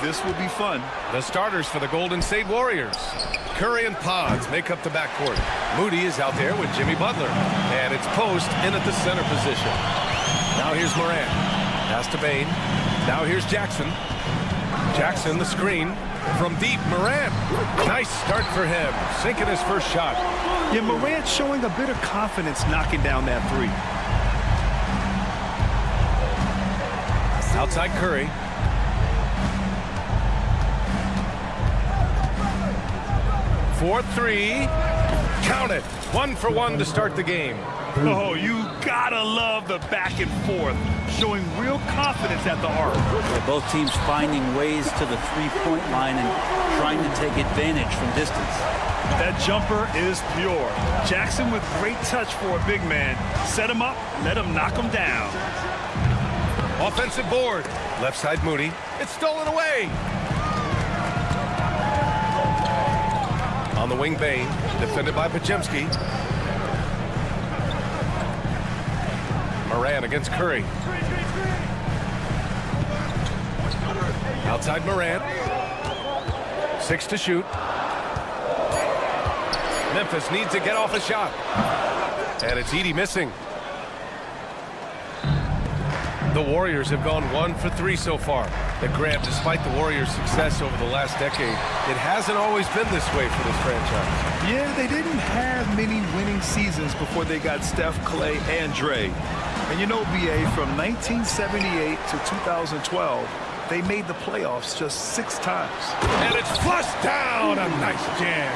This will be fun. The starters for the Golden State Warriors. Curry and Pods make up the backcourt. Moody is out there with Jimmy Butler. And it's Post in at the center position. Now here's Morant. Pass to Bane. Now here's Jackson. Jackson, the screen. From deep, Morant. Nice start for him. Sinking his first shot. Yeah, Morant showing a bit of confidence knocking down that three. Outside Curry. For three. Count it. 1 for 1 to start the game. Oh, you gotta love the back and forth, showing real confidence at the arc. Yeah, both teams finding ways to the three-point line and trying to take advantage from distance. That jumper is pure. Jackson with great touch for a big man. Set him up, let him knock him down. Offensive board. Left side Moody. It's stolen away. On the wing, Bane. Defended by Pajemski. Morant against Curry. Outside Morant. 6 to shoot. Memphis needs to get off a shot. And it's Edey missing. The Warriors have gone 1 for 3 so far. The Grant, despite the Warriors' success over the last decade, it hasn't always been this way for this franchise. Yeah, they didn't have many winning seasons before they got Steph, Clay, and Dre. And you know, B.A., from 1978 to 2012, they made the playoffs just 6 times. And it's flushed down. A nice jam.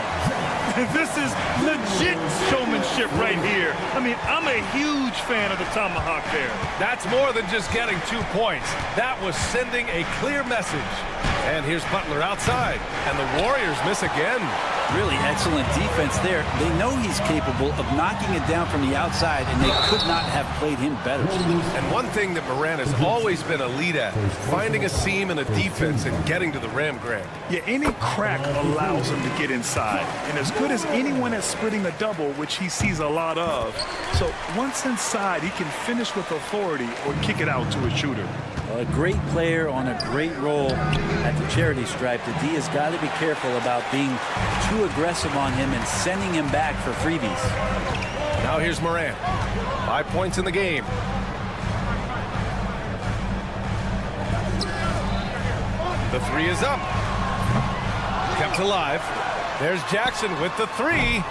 This is legit showmanship right here. I mean, I'm a huge fan of the tomahawk there. That's more than just getting 2 points. That was sending a clear message. And here's Butler outside. And the Warriors miss again. Really excellent defense there. They know he's capable of knocking it down from the outside, and they could not have played him better. And one thing that Morant has always been elite at, finding a seam in a defense and getting to the rim, Grant. Yeah, any crack allows him to get inside. And as good as anyone at splitting a double, which he sees a lot of. So once inside, he can finish with authority or kick it out to a shooter. A great player on a great role at the charity stripe. The D has got to be careful about being too aggressive on him and sending him back for freebies. Now here's Morant. 5 points in the game. The three is up. Kept alive. There's Jackson with the three.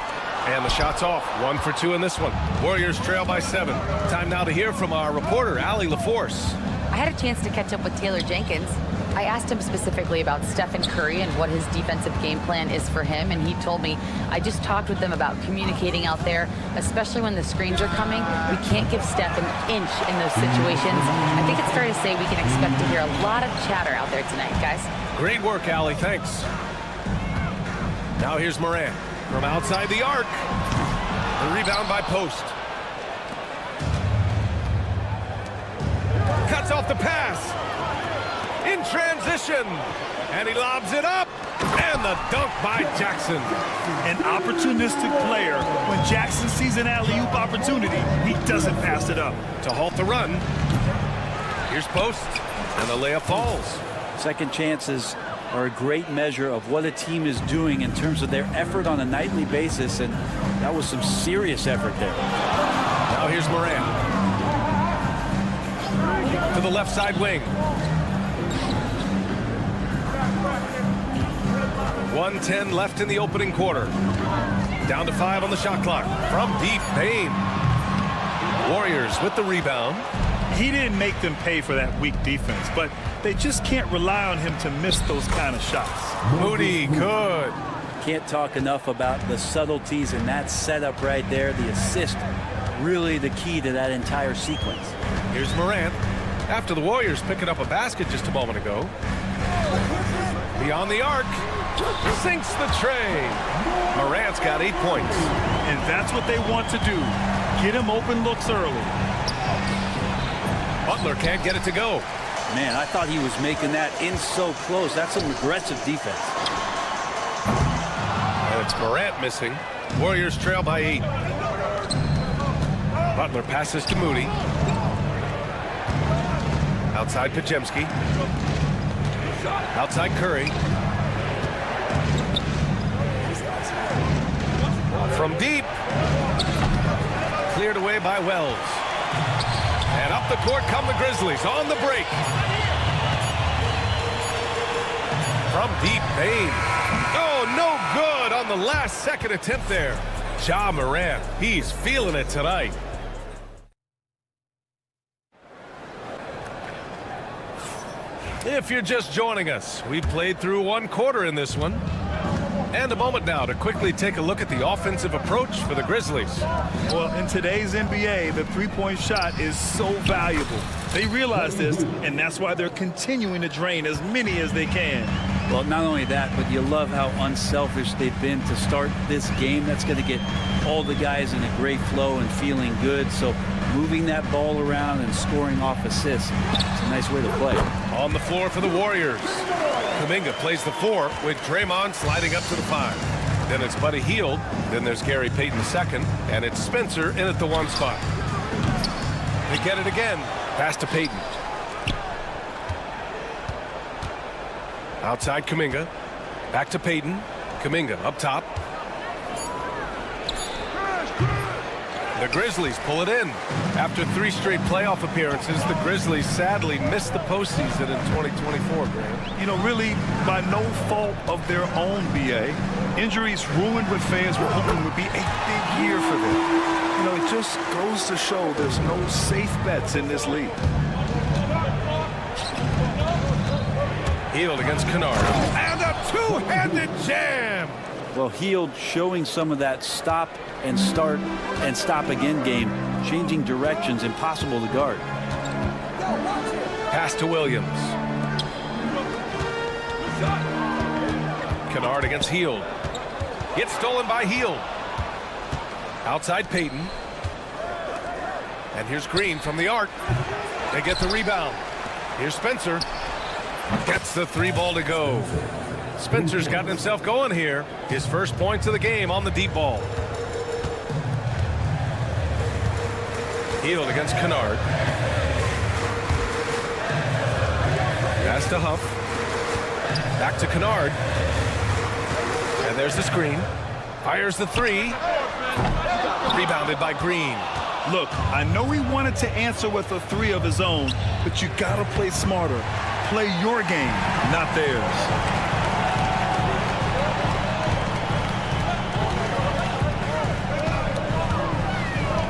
And the shot's off. 1 for 2 in this one. Warriors trail by 7. Time now to hear from our reporter, Allie LaForce. I had a chance to catch up with Taylor Jenkins. I asked him specifically about Stephen Curry and what his defensive game plan is for him, and he told me, I just talked with them about communicating out there, especially when the screens are coming. We can't give Steph an inch in those situations. I think it's fair to say we can expect to hear a lot of chatter out there tonight, guys. Great work, Allie. Thanks. Now here's Morant from outside the arc. The rebound by Post. Cuts off the pass. In transition. And he lobs it up. And the dunk by Jackson. An opportunistic player. When Jackson sees an alley-oop opportunity, he doesn't pass it up. To halt the run. Here's Post. And the layup falls. Second chances are a great measure of what a team is doing in terms of their effort on a nightly basis, and that was some serious effort there. Now here's Morant. To the left side wing. 1:10 left in the opening quarter. Down to 5 on the shot clock. From deep, Bane. Warriors with the rebound. He didn't make them pay for that weak defense, but they just can't rely on him to miss those kind of shots. Moody, good. Can't talk enough about the subtleties in that setup right there. The assist, really the key to that entire sequence. Here's Morant. After the Warriors picking up a basket just a moment ago. Beyond the arc. Sinks the tray. Morant's got 8 points. And that's what they want to do. Get him open looks early. Butler can't get it to go. Man, I thought he was making that in so close. That's some aggressive defense. It's Morant missing. Warriors trail by 8. Butler passes to Moody. Outside Pajemski. Outside Curry. From deep. Cleared away by Wells. And up the court come the Grizzlies on the break. From deep, Payne. Oh, no good on the last second attempt there. Ja Morant, he's feeling it tonight. If you're just joining us, we played through 1 quarter in this one. And a moment now to quickly take a look at the offensive approach for the Grizzlies. Well, in today's NBA, the three-point shot is so valuable. They realize this, and that's why they're continuing to drain as many as they can. Well, not only that, but you love how unselfish they've been to start this game. That's going to get all the guys in a great flow and feeling good. So moving that ball around and scoring off assists, it's a nice way to play. On the floor for the Warriors. Kuminga plays the 4 with Draymond sliding up to the 5. Then it's Buddy Hield. Then there's Gary Payton II. And it's Spencer in at the 1 spot. They get it again. Pass to Payton. Outside Kuminga. Back to Payton. Kuminga up top. The Grizzlies pull it in. After 3 straight playoff appearances, the Grizzlies sadly missed the postseason in 2024, Grant. You know, really by no fault of their own, BA. Injuries ruined what fans were hoping would be a big year for them. You know, it just goes to show there's no safe bets in this league. Hield against Kennard. And a 2-handed jam! Well, Hield showing some of that stop and start and stop again game, changing directions, impossible to guard. Pass to Williams. Kennard against Hield. Gets stolen by Hield. Outside Payton. And here's Green from the arc. They get the rebound. Here's Spencer. Gets the 3 ball to go. Spencer's gotten himself going here. His first points of the game on the deep ball. Hield against Kennard. Pass to Huff. Back to Kennard. And there's the screen. Fires the 3. Rebounded by Green. Look, I know he wanted to answer with a 3 of his own, but you gotta play smarter. Play your game, not theirs.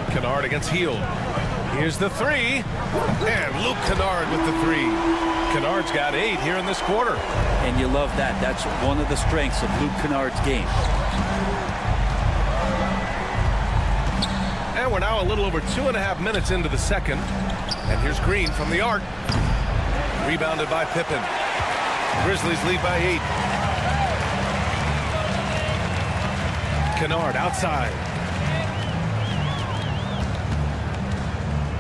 Kennard against Hield. Here's the 3. And Luke Kennard with the 3. Kennard's got 8 here in this quarter. And you love that. That's one of the strengths of Luke Kennard's game. And we're now a little over 2.5 minutes into the second. And here's Green from the arc. Rebounded by Pippen. Grizzlies lead by 8. Kennard outside.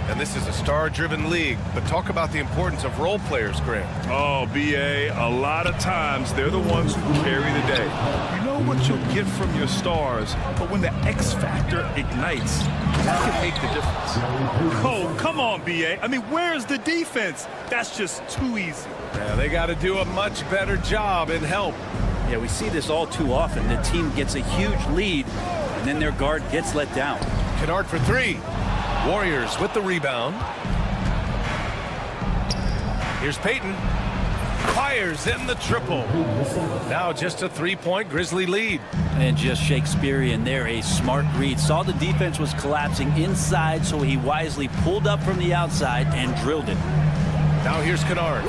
And this is a star-driven league, but talk about the importance of role players, Grant. Oh, BA, a lot of times they're the ones who carry the day. You know what you'll get from your stars, but when the X factor ignites, that can make the difference. Oh, come on, BA. I mean, where's the defense? That's just too easy. Yeah, they got to do a much better job in help. Yeah, we see this all too often. The team gets a huge lead, and then their guard gets let down. Kennard for 3. Warriors with the rebound. Here's Payton. Fires in the triple. Now just a 3-point Grizzly lead. And just Shakespearean there, a smart read. Saw the defense was collapsing inside, so he wisely pulled up from the outside and drilled it. Now here's Kennard.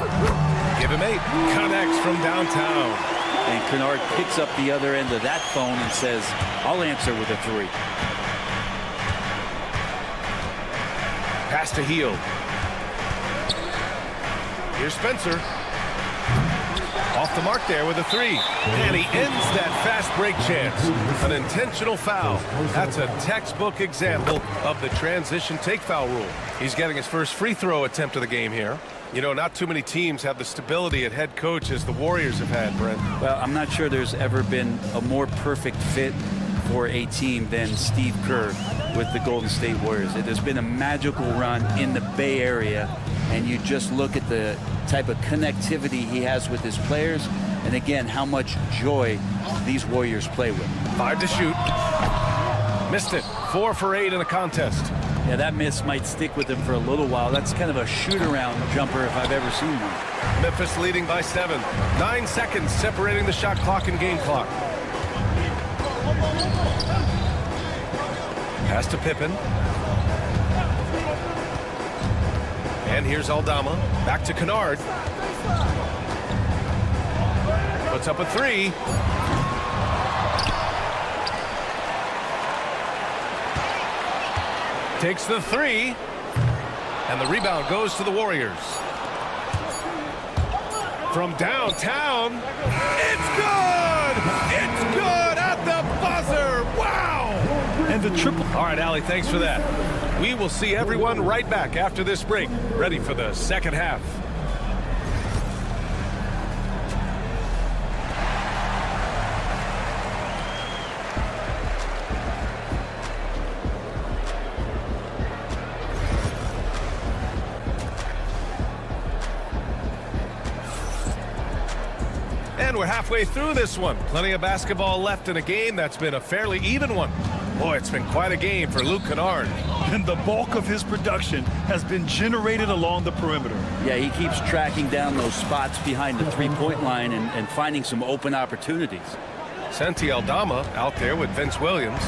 Give him 8. Connects from downtown. And Kennard picks up the other end of that phone and says, I'll answer with a 3. Pass to Hield. Here's Spencer. Off the mark there with a 3. And he ends that fast break chance. An intentional foul. That's a textbook example of the transition take foul rule. He's getting his first free throw attempt of the game here. You know, not too many teams have the stability at head coach as the Warriors have had, Brent. Well, I'm not sure there's ever been a more perfect fit for a team than Steve Kerr with the Golden State Warriors. It has been a magical run in the Bay Area, and you just look at the type of connectivity he has with his players, and again, how much joy these Warriors play with. 5 to shoot. Missed it. 4 for 8 in the contest. Yeah, that miss might stick with him for a little while. That's kind of a shoot-around jumper if I've ever seen one. Memphis leading by 7. 9 seconds separating the shot clock and game clock. Pass to Pippen. And here's Aldama. Back to Kennard. Puts up a 3. Takes the 3. And the rebound goes to the Warriors. From downtown. It's good! It's good at the buzzer! Wow! And the triple. All right, Allie, thanks for that. We will see everyone right back after this break. Ready for the second half. And we're halfway through this one. Plenty of basketball left in a game that's been a fairly even one. Boy, it's been quite a game for Luke Kennard. And the bulk of his production has been generated along the perimeter. Yeah, he keeps tracking down those spots behind the three-point line and finding some open opportunities. Santi Aldama out there with Vince Williams.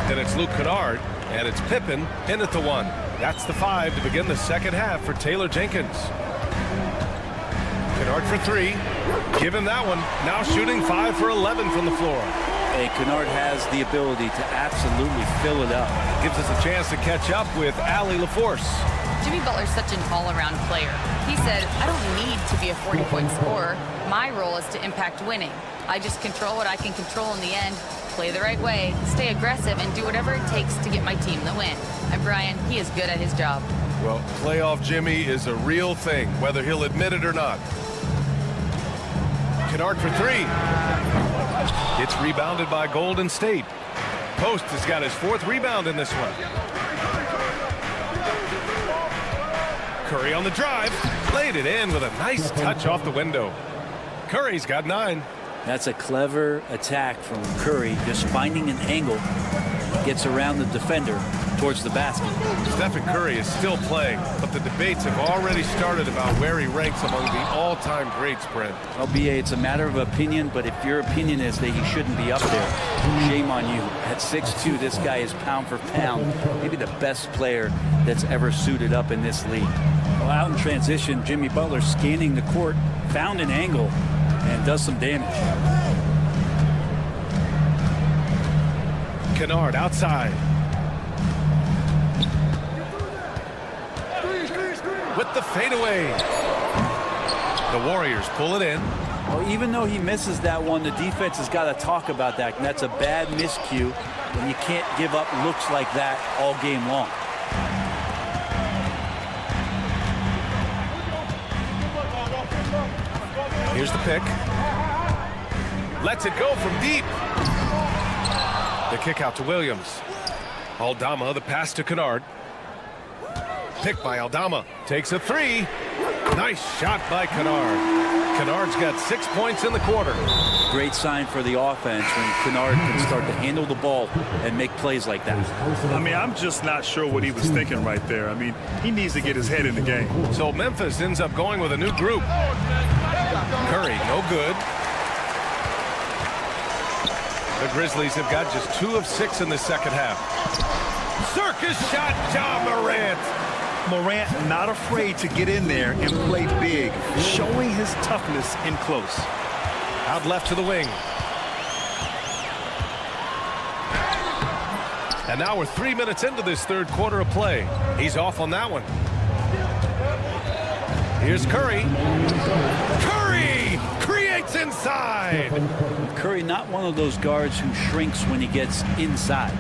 Then it's Luke Kennard, and it's Pippen in at the 1. That's the 5 to begin the second half for Taylor Jenkins. Kennard for 3. Give him that one. Now shooting 5 for 11 from the floor. Hey, Kennard has the ability to absolutely fill it up. Gives us a chance to catch up with Allie LaForce. Jimmy Butler's such an all-around player. He said, I don't need to be a 40-point scorer. My role is to impact winning. I just control what I can control in the end, play the right way, stay aggressive, and do whatever it takes to get my team the win. And Brian, he is good at his job. Well, playoff Jimmy is a real thing, whether he'll admit it or not. Kennard for 3. It's rebounded by Golden State. Post has got his 4th rebound in this one. Curry on the drive. Laid it in with a nice touch off the window. Curry's got 9. That's a clever attack from Curry, just finding an angle. Gets around the defender towards the basket. Stephen Curry is still playing, but the debates have already started about where he ranks among the all-time greats, Brent. Well, BA, it's a matter of opinion, but if your opinion is that he shouldn't be up there, shame on you. At 6'2", this guy is pound for pound, maybe the best player that's ever suited up in this league. Well, out in transition, Jimmy Butler scanning the court, found an angle, and does some damage. Kennard outside. With the fadeaway. The Warriors pull it in. Well, even though he misses that one, the defense has got to talk about that. And that's a bad miscue, and you can't give up looks like that all game long. Here's the pick. Lets it go from deep. The kick out to Williams. Aldama, the pass to Kennard. Picked by Aldama. Takes a 3. Nice shot by Kennard. Kennard's got 6 points in the quarter. Great sign for the offense when Kennard can start to handle the ball and make plays like that. I mean, I'm just not sure what he was thinking right there. I mean, he needs to get his head in the game. So Memphis ends up going with a new group. Curry, no good. The Grizzlies have got just 2 of 6 in the second half. Circus shot, Ja Morant. Morant not afraid to get in there and play big, showing his toughness in close. Out left to the wing. And now we're 3 minutes into this third quarter of play. He's off on that one. Here's Curry. Curry creates inside. Curry, not one of those guards who shrinks when he gets inside.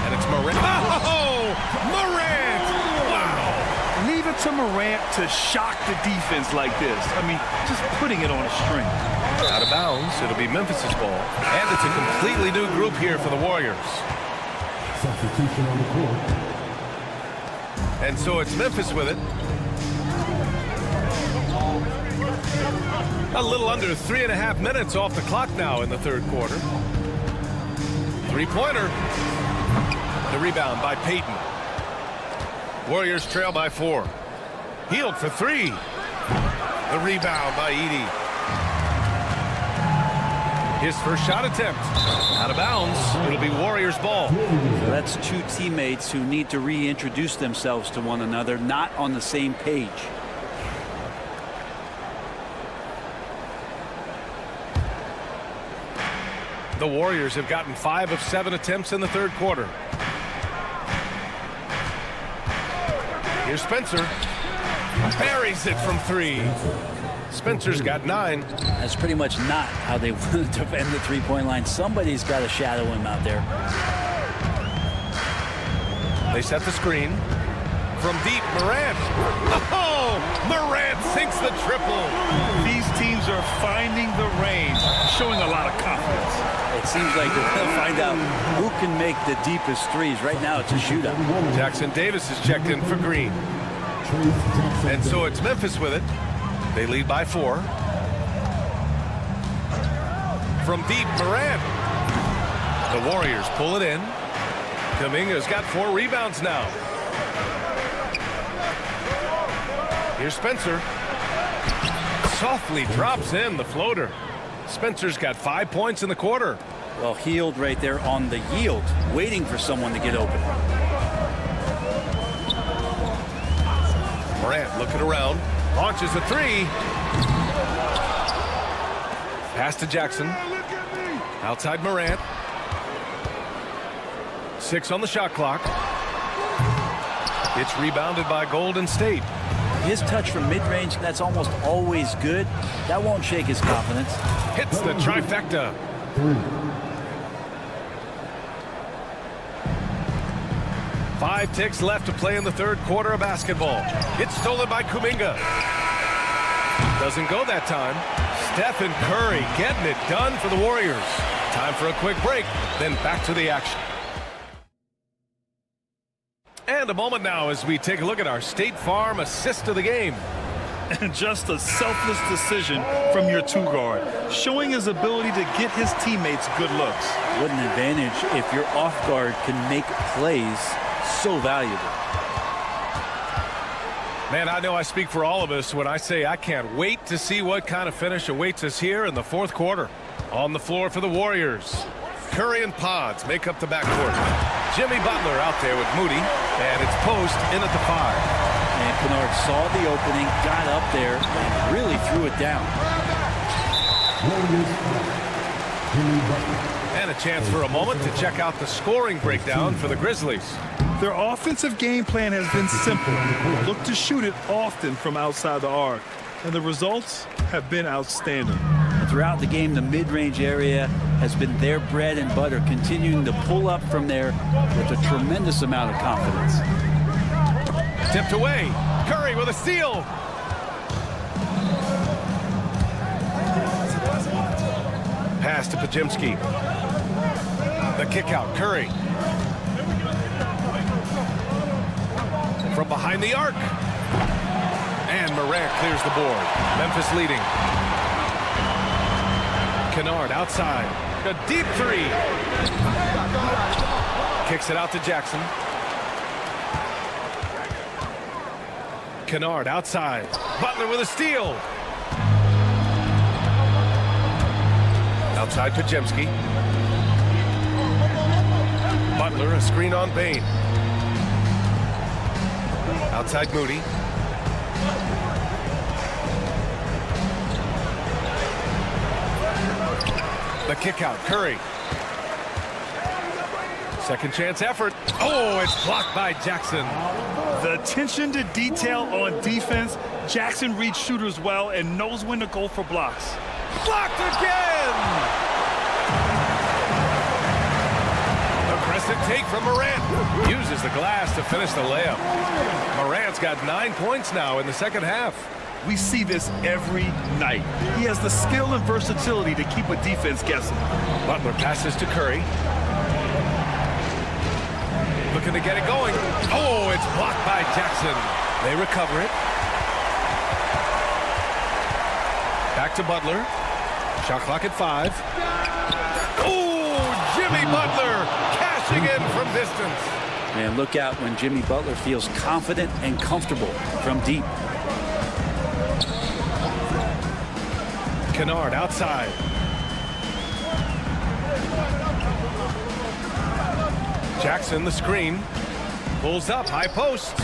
And it's Morant. Oh! Morant! Wow! Leave it to Morant to shock the defense like this. I mean, just putting it on a string. Out of bounds. It'll be Memphis's ball. And it's a completely new group here for the Warriors. Substitution on the court. And so it's Memphis with it. A little under 3.5 minutes off the clock now in the third quarter. Three-pointer. The rebound by Payton. Warriors trail by 4. Healed for 3. The rebound by Edey. His first shot attempt. Out of bounds. It'll be Warriors ball. That's two teammates who need to reintroduce themselves to one another, not on the same page. The Warriors have gotten 5 of 7 attempts in the third quarter. Here's Spencer. Buries it from 3. Spencer's got 9. That's pretty much not how they want to defend the three-point line. Somebody's got to shadow him out there. They set the screen. From deep, Morant. Oh! Morant sinks the triple. These teams are finding the range, showing a lot of confidence. It seems like they're going to find out who can make the deepest threes. Right now, it's a shootout. Jackson Davis is checked in for Green. And so it's Memphis with it. They lead by 4. From deep, Morant. The Warriors pull it in. Kuminga's got 4 rebounds now. Here's Spencer. Softly drops in the floater. Spencer's got 5 points in the quarter. Well, Hield right there on the yield, waiting for someone to get open. Morant looking around. Launches a 3. Pass to Jackson. Outside Morant. 6 on the shot clock. It's rebounded by Golden State. His touch from mid-range, that's almost always good. That won't shake his confidence. Hits the trifecta. 5 ticks left to play in the third quarter of basketball. It's stolen by Kuminga. Doesn't go that time. Stephen Curry getting it done for the Warriors. Time for a quick break, then back to the action. And a moment now as we take a look at our State Farm assist of the game. And just a selfless decision from your 2-guard, showing his ability to get his teammates good looks. What an advantage if your off guard can make plays so valuable. Man, I know I speak for all of us when I say I can't wait to see what kind of finish awaits us here in the fourth quarter. On the floor for the Warriors, Curry and Pods make up the backcourt. Jimmy Butler out there with Moody, and it's Post in at the 5. And Kennard saw the opening, got up there, and really threw it down. And a chance for a moment to check out the scoring breakdown for the Grizzlies. Their offensive game plan has been simple. Look to shoot it often from outside the arc. And the results have been outstanding. And throughout the game, the mid-range area has been their bread and butter, continuing to pull up from there with a tremendous amount of confidence. Tipped away. Curry with a steal. Pass to Pajemski. The kick out. Curry. From behind the arc. And Morant clears the board. Memphis leading. Kennard outside. A deep 3. Kicks it out to Jackson. Kennard outside. Butler with a steal. Outside Pajemski. Butler a screen on Bain. Outside Moody. The kick out, Curry. Second chance effort. Oh, it's blocked by Jackson. The attention to detail on defense. Jackson reads shooters well and knows when to go for blocks. Blocked again! Aggressive take from Morant. Uses the glass to finish the layup. Morant's got 9 points now in the second half. We see this every night. He has the skill and versatility to keep a defense guessing. Butler passes to Curry. Looking to get it going. Oh, it's blocked by Jackson. They recover it. Back to Butler. Shot clock at 5. Oh, Jimmy Butler cashing in from distance. Man, look out when Jimmy Butler feels confident and comfortable from deep. Kennard outside. Jackson the screen. Pulls up, high post.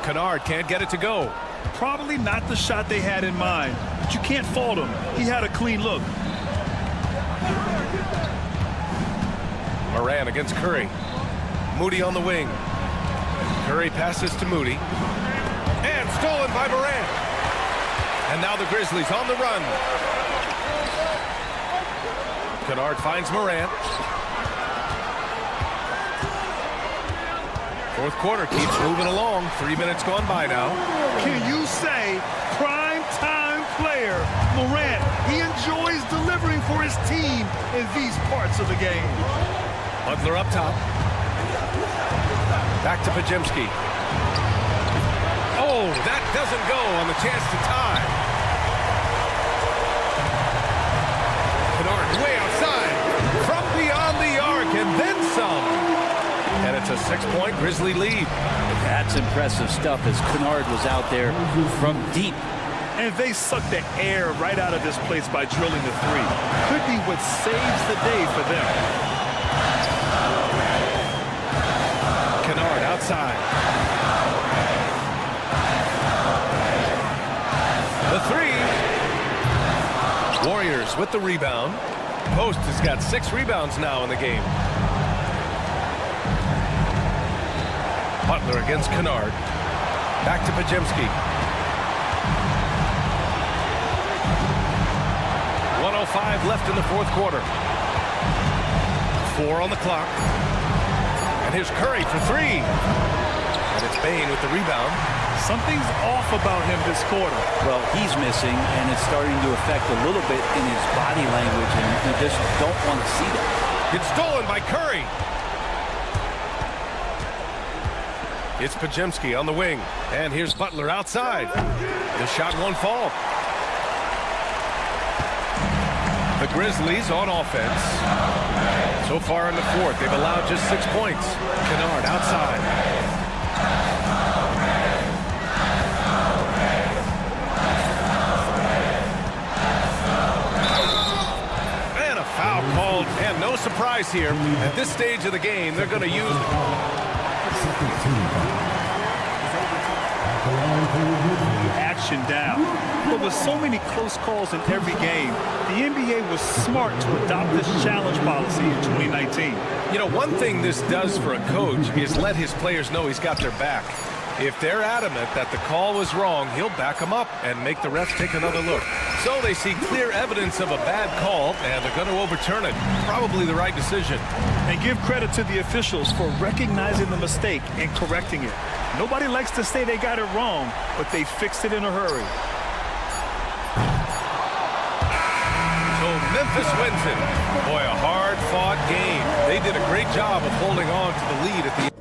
Kennard can't get it to go. Probably not the shot they had in mind, but you can't fault him. He had a clean look. Morant against Curry. Moody on the wing. Curry passes to Moody. And stolen by Morant. And now the Grizzlies on the run. Kennard finds Morant. Fourth quarter keeps moving along. 3 minutes gone by now. Can you say prime time player Morant? He enjoys delivering for his team in these parts of the game. Butler up top. Back to Pajemski. Oh, that doesn't go on the chance to tie. Kennard way outside. From beyond the arc and then some. And it's a 6-point Grizzly lead. That's impressive stuff as Kennard was out there from deep. And they sucked the air right out of this place by drilling the three. Could be what saves the day for them. Kennard outside. The three. Warriors with the rebound. Post has got 6 rebounds now in the game. Butler against Kennard. Back to Pajemski. 1:05 left in the fourth quarter. 4 on the clock. And here's Curry for 3. And it's Bane with the rebound. Something's off about him this quarter. Well, he's missing, and it's starting to affect a little bit in his body language, and you just don't want to see that. It's stolen by Curry. It's Pajemski on the wing. And here's Butler outside. The shot won't fall. The Grizzlies on offense. So far in the fourth, they've allowed just 6 points. Kennard outside. And a foul called. And no surprise here. At this stage of the game, they're going to use action down. But with so many close calls in every game, the NBA was smart to adopt this challenge policy in 2019. You know, one thing this does for a coach is let his players know he's got their back. If they're adamant that the call was wrong, he'll back them up and make the refs take another look. So they see clear evidence of a bad call, and they're going to overturn it. Probably the right decision. And give credit to the officials for recognizing the mistake and correcting it. Nobody likes to say they got it wrong, but they fixed it in a hurry. So Memphis wins it. Boy, a hard-fought game. They did a great job of holding on to the lead at the end.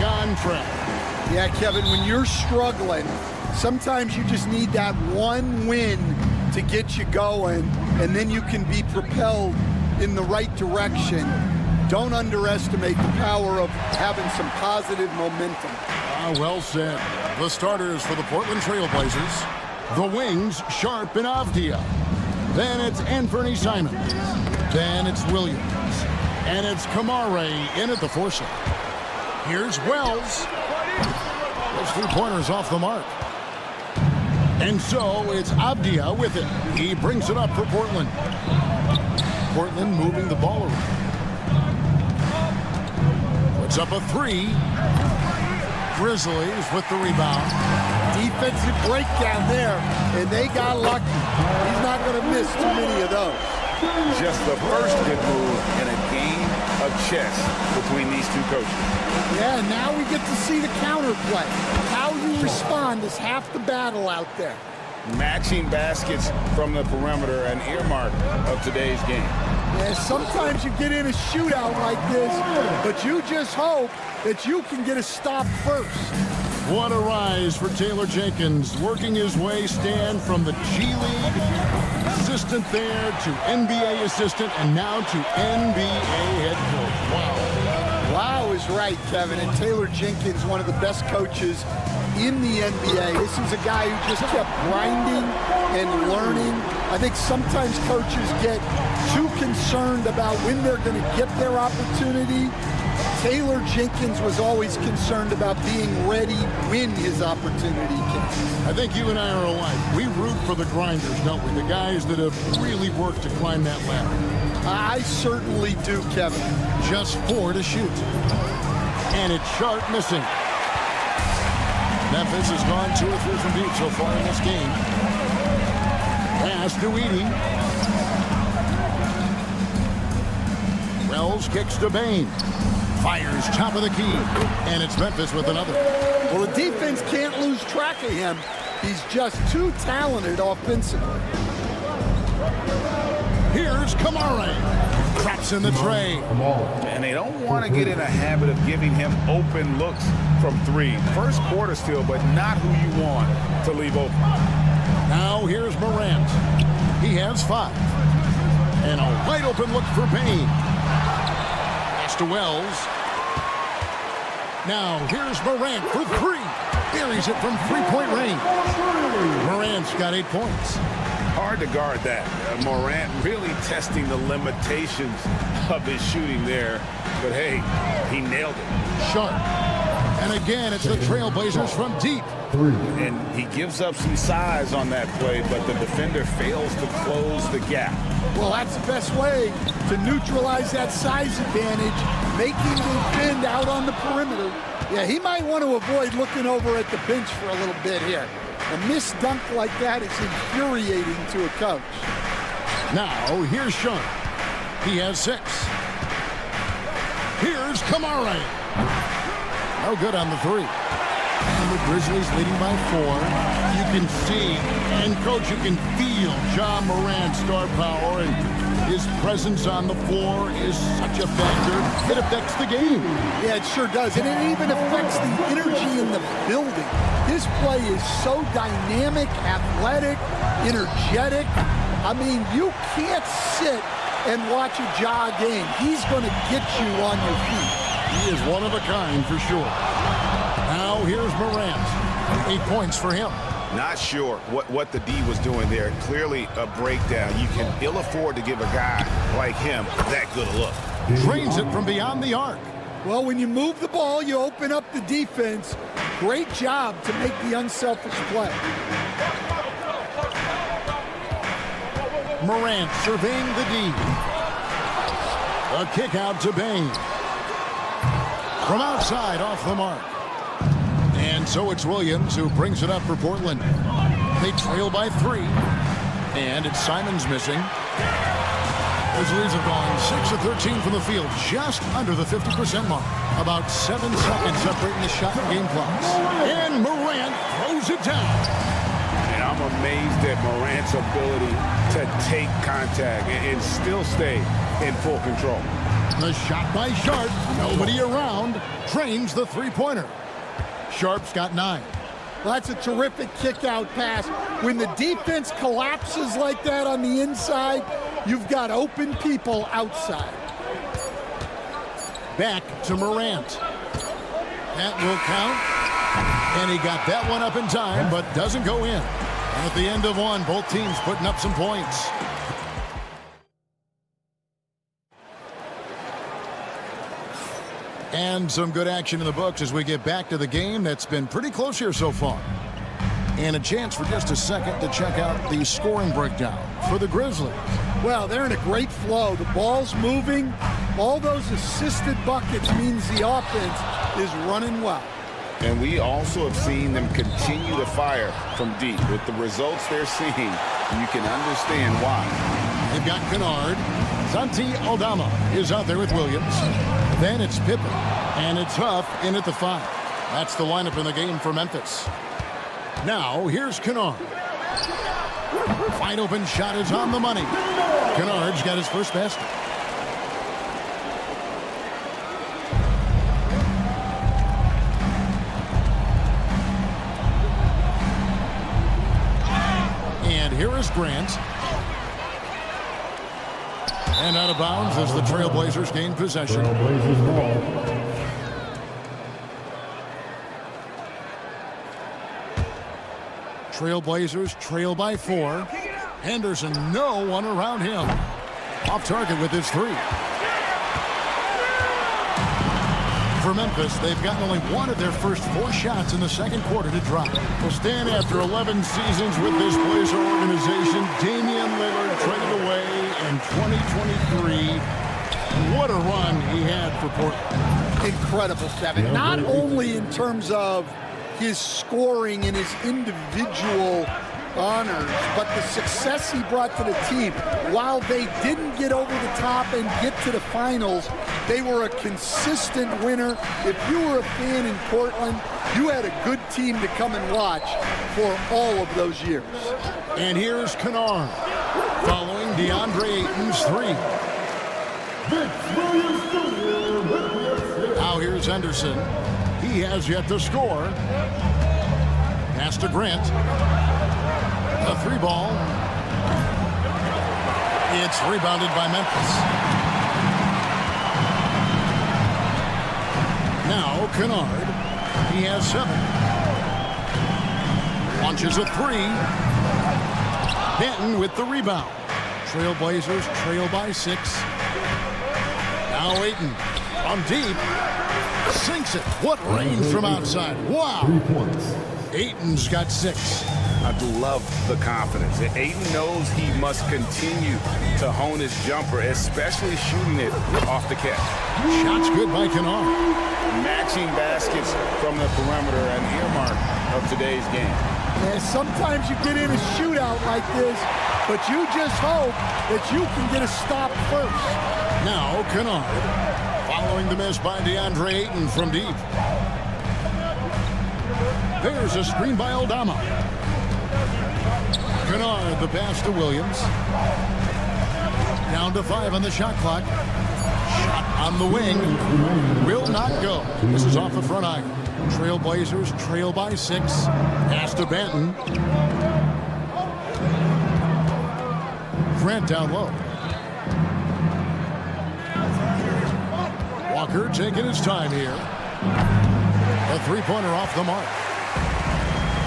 on track. Yeah, Kevin, when you're struggling, sometimes you just need that one win to get you going, and then you can be propelled in the right direction. Don't underestimate the power of having some positive momentum. Well said. The starters for the Portland Trailblazers. The wings, Sharp and Avdia. Then it's Anthony Simons. Then it's Williams. And it's Kamare in at the 4 slot. Here's Wells. Those 3-pointers off the mark. And so it's Avdia with it. He brings it up for Portland. Portland moving the ball around. Puts up a 3. Grizzlies with the rebound. Defensive breakdown there, and they got lucky. He's not going to miss too many of those. Just the first good move in a game of chess between these two coaches. Yeah, now we get to see the counterplay. How you respond is half the battle out there. Matching baskets from the perimeter, an earmark of today's game. Yeah, sometimes you get in a shootout like this, but you just hope that you can get a stop first. What a rise for Taylor Jenkins, working his way, Stan, from the G League assistant there to NBA assistant and now to NBA head coach. Wow. Wow is right, Kevin. And Taylor Jenkins, one of the best coaches in the NBA. This is a guy who just kept grinding and learning. I think sometimes coaches get too concerned about when they're going to get their opportunity. Taylor Jenkins was always concerned about being ready when his opportunity came. I think you and I are alike. We root for the grinders, don't we? The guys that have really worked to climb that ladder. I certainly do, Kevin. Just 4 to shoot. And it's Sharp missing. Memphis has gone 2 or 3 from deep so far in this game. Pass to Edey. Wells kicks to Bain. Fires top of the key. And it's Memphis with another. Well, the defense can't lose track of him. He's just too talented offensively. Here's Kamare. Traps in the tray. And they don't want to get in a habit of giving him open looks from 3. First quarter still, but not who you want to leave open. Now here's Morant. He has 5. And a wide open look for Bain. Pass to Wells. Now here's Morant for 3. Buries it from 3-point range. Morant's got 8 points. Hard to guard that. Morant really testing the limitations of his shooting there. But hey, he nailed it. Sharp. And again, it's the Trailblazers from deep. And he gives up some size on that play, but the defender fails to close the gap. Well, that's the best way to neutralize that size advantage, making the defend out on the perimeter. Yeah, he might want to avoid looking over at the bench for a little bit here. A missed dunk like that is infuriating to a coach. Now, here's Sharp. He has 6. Here's Kamare. No good on the 3. And the Grizzlies leading by 4. You can see, and coach, you can feel Ja Morant's star power, and his presence on the floor is such a factor. It affects the game. Yeah, it sure does. And it even affects the energy in the building. His play is so dynamic, athletic, energetic. I mean, you can't sit and watch a Ja game. He's going to get you on your feet. He is one of a kind for sure. Now here's Morant. 8 points for him. Not sure what the D was doing there. Clearly a breakdown. You can ill afford to give a guy like him that good a look. Drains it from beyond the arc. Well, when you move the ball, you open up the defense. Great job to make the unselfish play. Morant surveying the D. A kick out to Bain. From outside, off the mark. And so it's Williams who brings it up for Portland. They trail by 3. And it's Simons missing. Grizzlies have gone 6 of 13 from the field, just under the 50% mark. About 7 seconds separating the shot and game clocks. And Morant throws it down. And I'm amazed at Morant's ability to take contact and still stay in full control. The shot by Sharp. Nobody around. Drains the three-pointer. Sharp's got 9. Well, that's a terrific kick-out pass. When the defense collapses like that on the inside, you've got open people outside. Back to Morant. That will count. And he got that one up in time, but doesn't go in. And at the end of one, both teams putting up some points. And some good action in the books as we get back to the game that's been pretty close here so far. And a chance for just a second to check out the scoring breakdown for the Grizzlies. Well, they're in a great flow. The ball's moving. All those assisted buckets means the offense is running well. And we also have seen them continue to fire from deep. With the results they're seeing, you can understand why. They've got Kennard. Santi Aldama is out there with Williams. Then it's Pippen. And it's Huff in at the 5. That's the lineup in the game for Memphis. Now, here's Kennard. Wide open shot is on the money. Kennard's got his first basket. And here is Grant. And out of bounds as the Trailblazers gain possession. Trailblazers ball. Trailblazers trail by 4. Henderson, no one around him. Off target with his 3. For Memphis, they've gotten only one of their first 4 shots in the second quarter to drop. Will stand after 11 seasons with this Blazer organization. Damian Lillard traded away in 2023. What a run he had for Portland. Incredible, Kevin. Not only in terms of his scoring and his individual honors, but the success he brought to the team. While they didn't get over the top and get to the finals, they were a consistent winner. If you were a fan in Portland, you had a good team to come and watch for all of those years. And here's Kennard following DeAndre Ayton's 3. Now here's Henderson. He has yet to score. Pass to Grant. A 3 ball. It's rebounded by Memphis. Now Kennard. He has 7. Launches a 3. Benton with the rebound. Trailblazers trail by 6. Now Ayton on deep. Sinks it. What range from outside. Wow. 3 points. Ayton's got 6. I love the confidence. Ayton knows he must continue to hone his jumper, especially shooting it off the catch. Shots good by Kennard. Matching baskets from the perimeter, an earmark of today's game. And sometimes you get in a shootout like this, but you just hope that you can get a stop first. Now Kennard. Following the miss by DeAndre Ayton from deep. There's a screen by Aldama. Kennard, the pass to Williams. Down to 5 on the shot clock. Shot on the wing. Will not go. This is off the front iron. Trailblazers trail by 6. Pass to Benton. Grant down low. Walker taking his time here. A 3-pointer off the mark.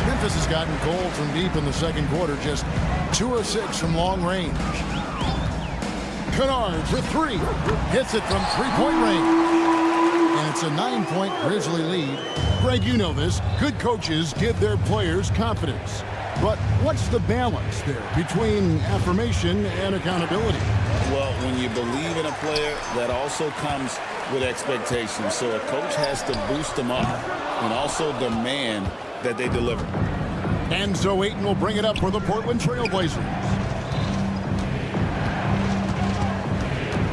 Memphis has gotten cold from deep in the second quarter, just 2 of 6 from long range. Kennard for 3. Hits it from 3-point range. And it's a 9-point Grizzly lead. Greg, you know this. Good coaches give their players confidence. But what's the balance there between affirmation and accountability? Well, when you believe in a player, that also comes with expectations. So a coach has to boost them up and also demand that they deliver. And so Ayton will bring it up for the Portland Trailblazers.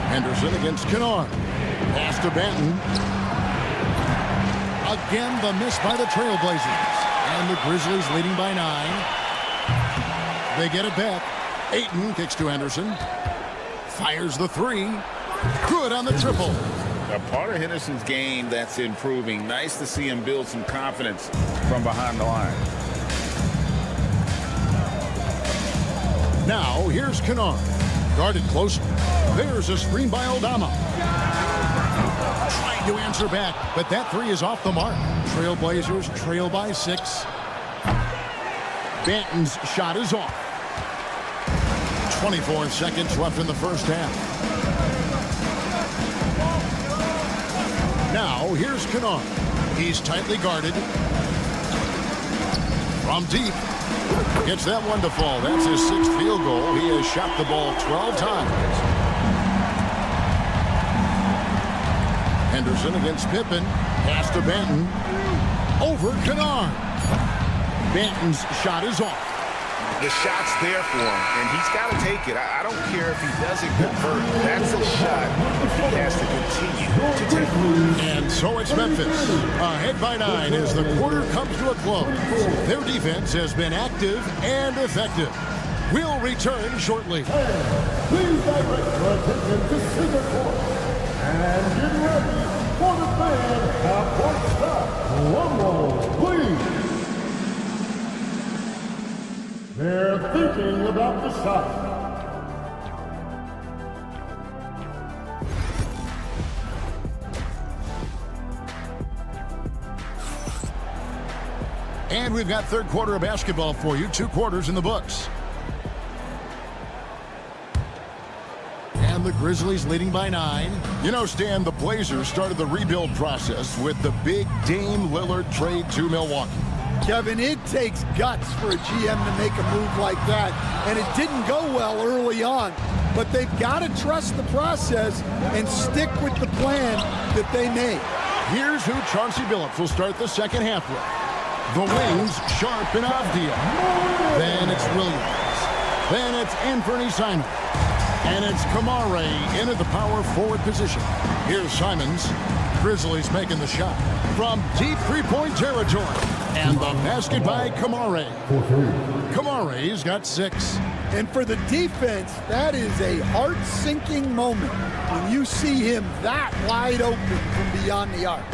Henderson against Kennard. Pass to Benton. Again, the miss by the Trailblazers. And the Grizzlies leading by 9. They get it back. Ayton kicks to Henderson. Fires the 3. Good on the triple. A part of Henderson's game that's improving. Nice to see him build some confidence from behind the line. Now, here's Kennard. Guarded close. There's a screen by Aldama. Trying to answer back, but that three is off the mark. Trailblazers trail by 6. Banton's shot is off. 24 seconds left in the first half. Now, here's Kennard. He's tightly guarded. From deep. Gets that one to fall. That's his 6th field goal. He has shot the ball 12 times. Henderson against Pippen. Pass to Banton. Over Kennard. Banton's shot is off. The shot's there for him, and he's got to take it. I don't care if he doesn't convert. That's a shot he has to continue to take. And so it's Memphis. Ahead by 9 as the quarter comes to a close. Their defense has been active and effective. We'll return shortly. Please direct your attention to center court. And get ready for the band half-court stop. Drum roll, please. They're thinking about the shot. And we've got third quarter of basketball for you. 2 quarters in the books. And the Grizzlies leading by 9. You know, Stan, the Blazers started the rebuild process with the big Dame Lillard trade to Milwaukee. Kevin, it takes guts for a GM to make a move like that, and it didn't go well early on. But they've got to trust the process and stick with the plan that they made. Here's who Chauncey Billups will start the second half with. The wings, Sharp and Avdia. Then it's Williams. Then it's Anthony Simons. And it's Kamare into the power forward position. Here's Simons. Grizzlies making the shot from deep three-point territory. And the basket by Kamare. Kamare's got 6. And for the defense, that is a heart-sinking moment when you see him that wide open from beyond the arc.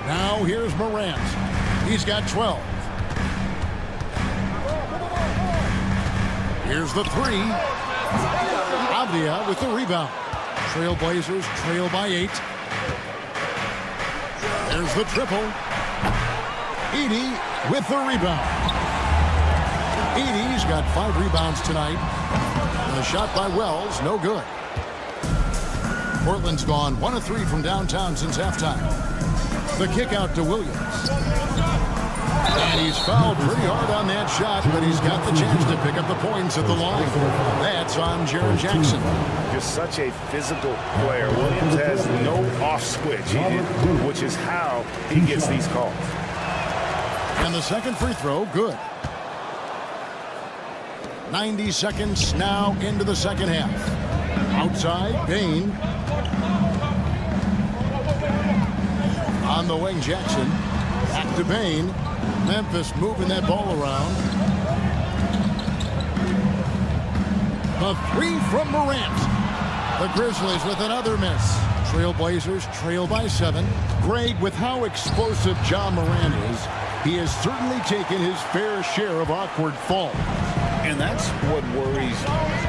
Now here's Morant. He's got 12. Here's the 3. Avdia with the rebound. Trailblazers trail by 8. There's the triple. Edey with the rebound. Edey's got 5 rebounds tonight. And the shot by Wells, no good. Portland's gone 1 of 3 from downtown since halftime. The kick out to Williams. And he's fouled pretty hard on that shot, but he's got the chance to pick up the points at the line. That's on Jaren Jackson. Just such a physical player. Williams has no off switch, which is how he gets these calls. And the second free throw, good. 90 seconds now into the second half. Outside, Bain. On the wing, Jackson. Back to Bain. Memphis moving that ball around. The 3 from Morant. The Grizzlies with another miss. Trailblazers trail by 7. Greg, with how explosive John Morant is, he has certainly taken his fair share of awkward falls. And that's what worries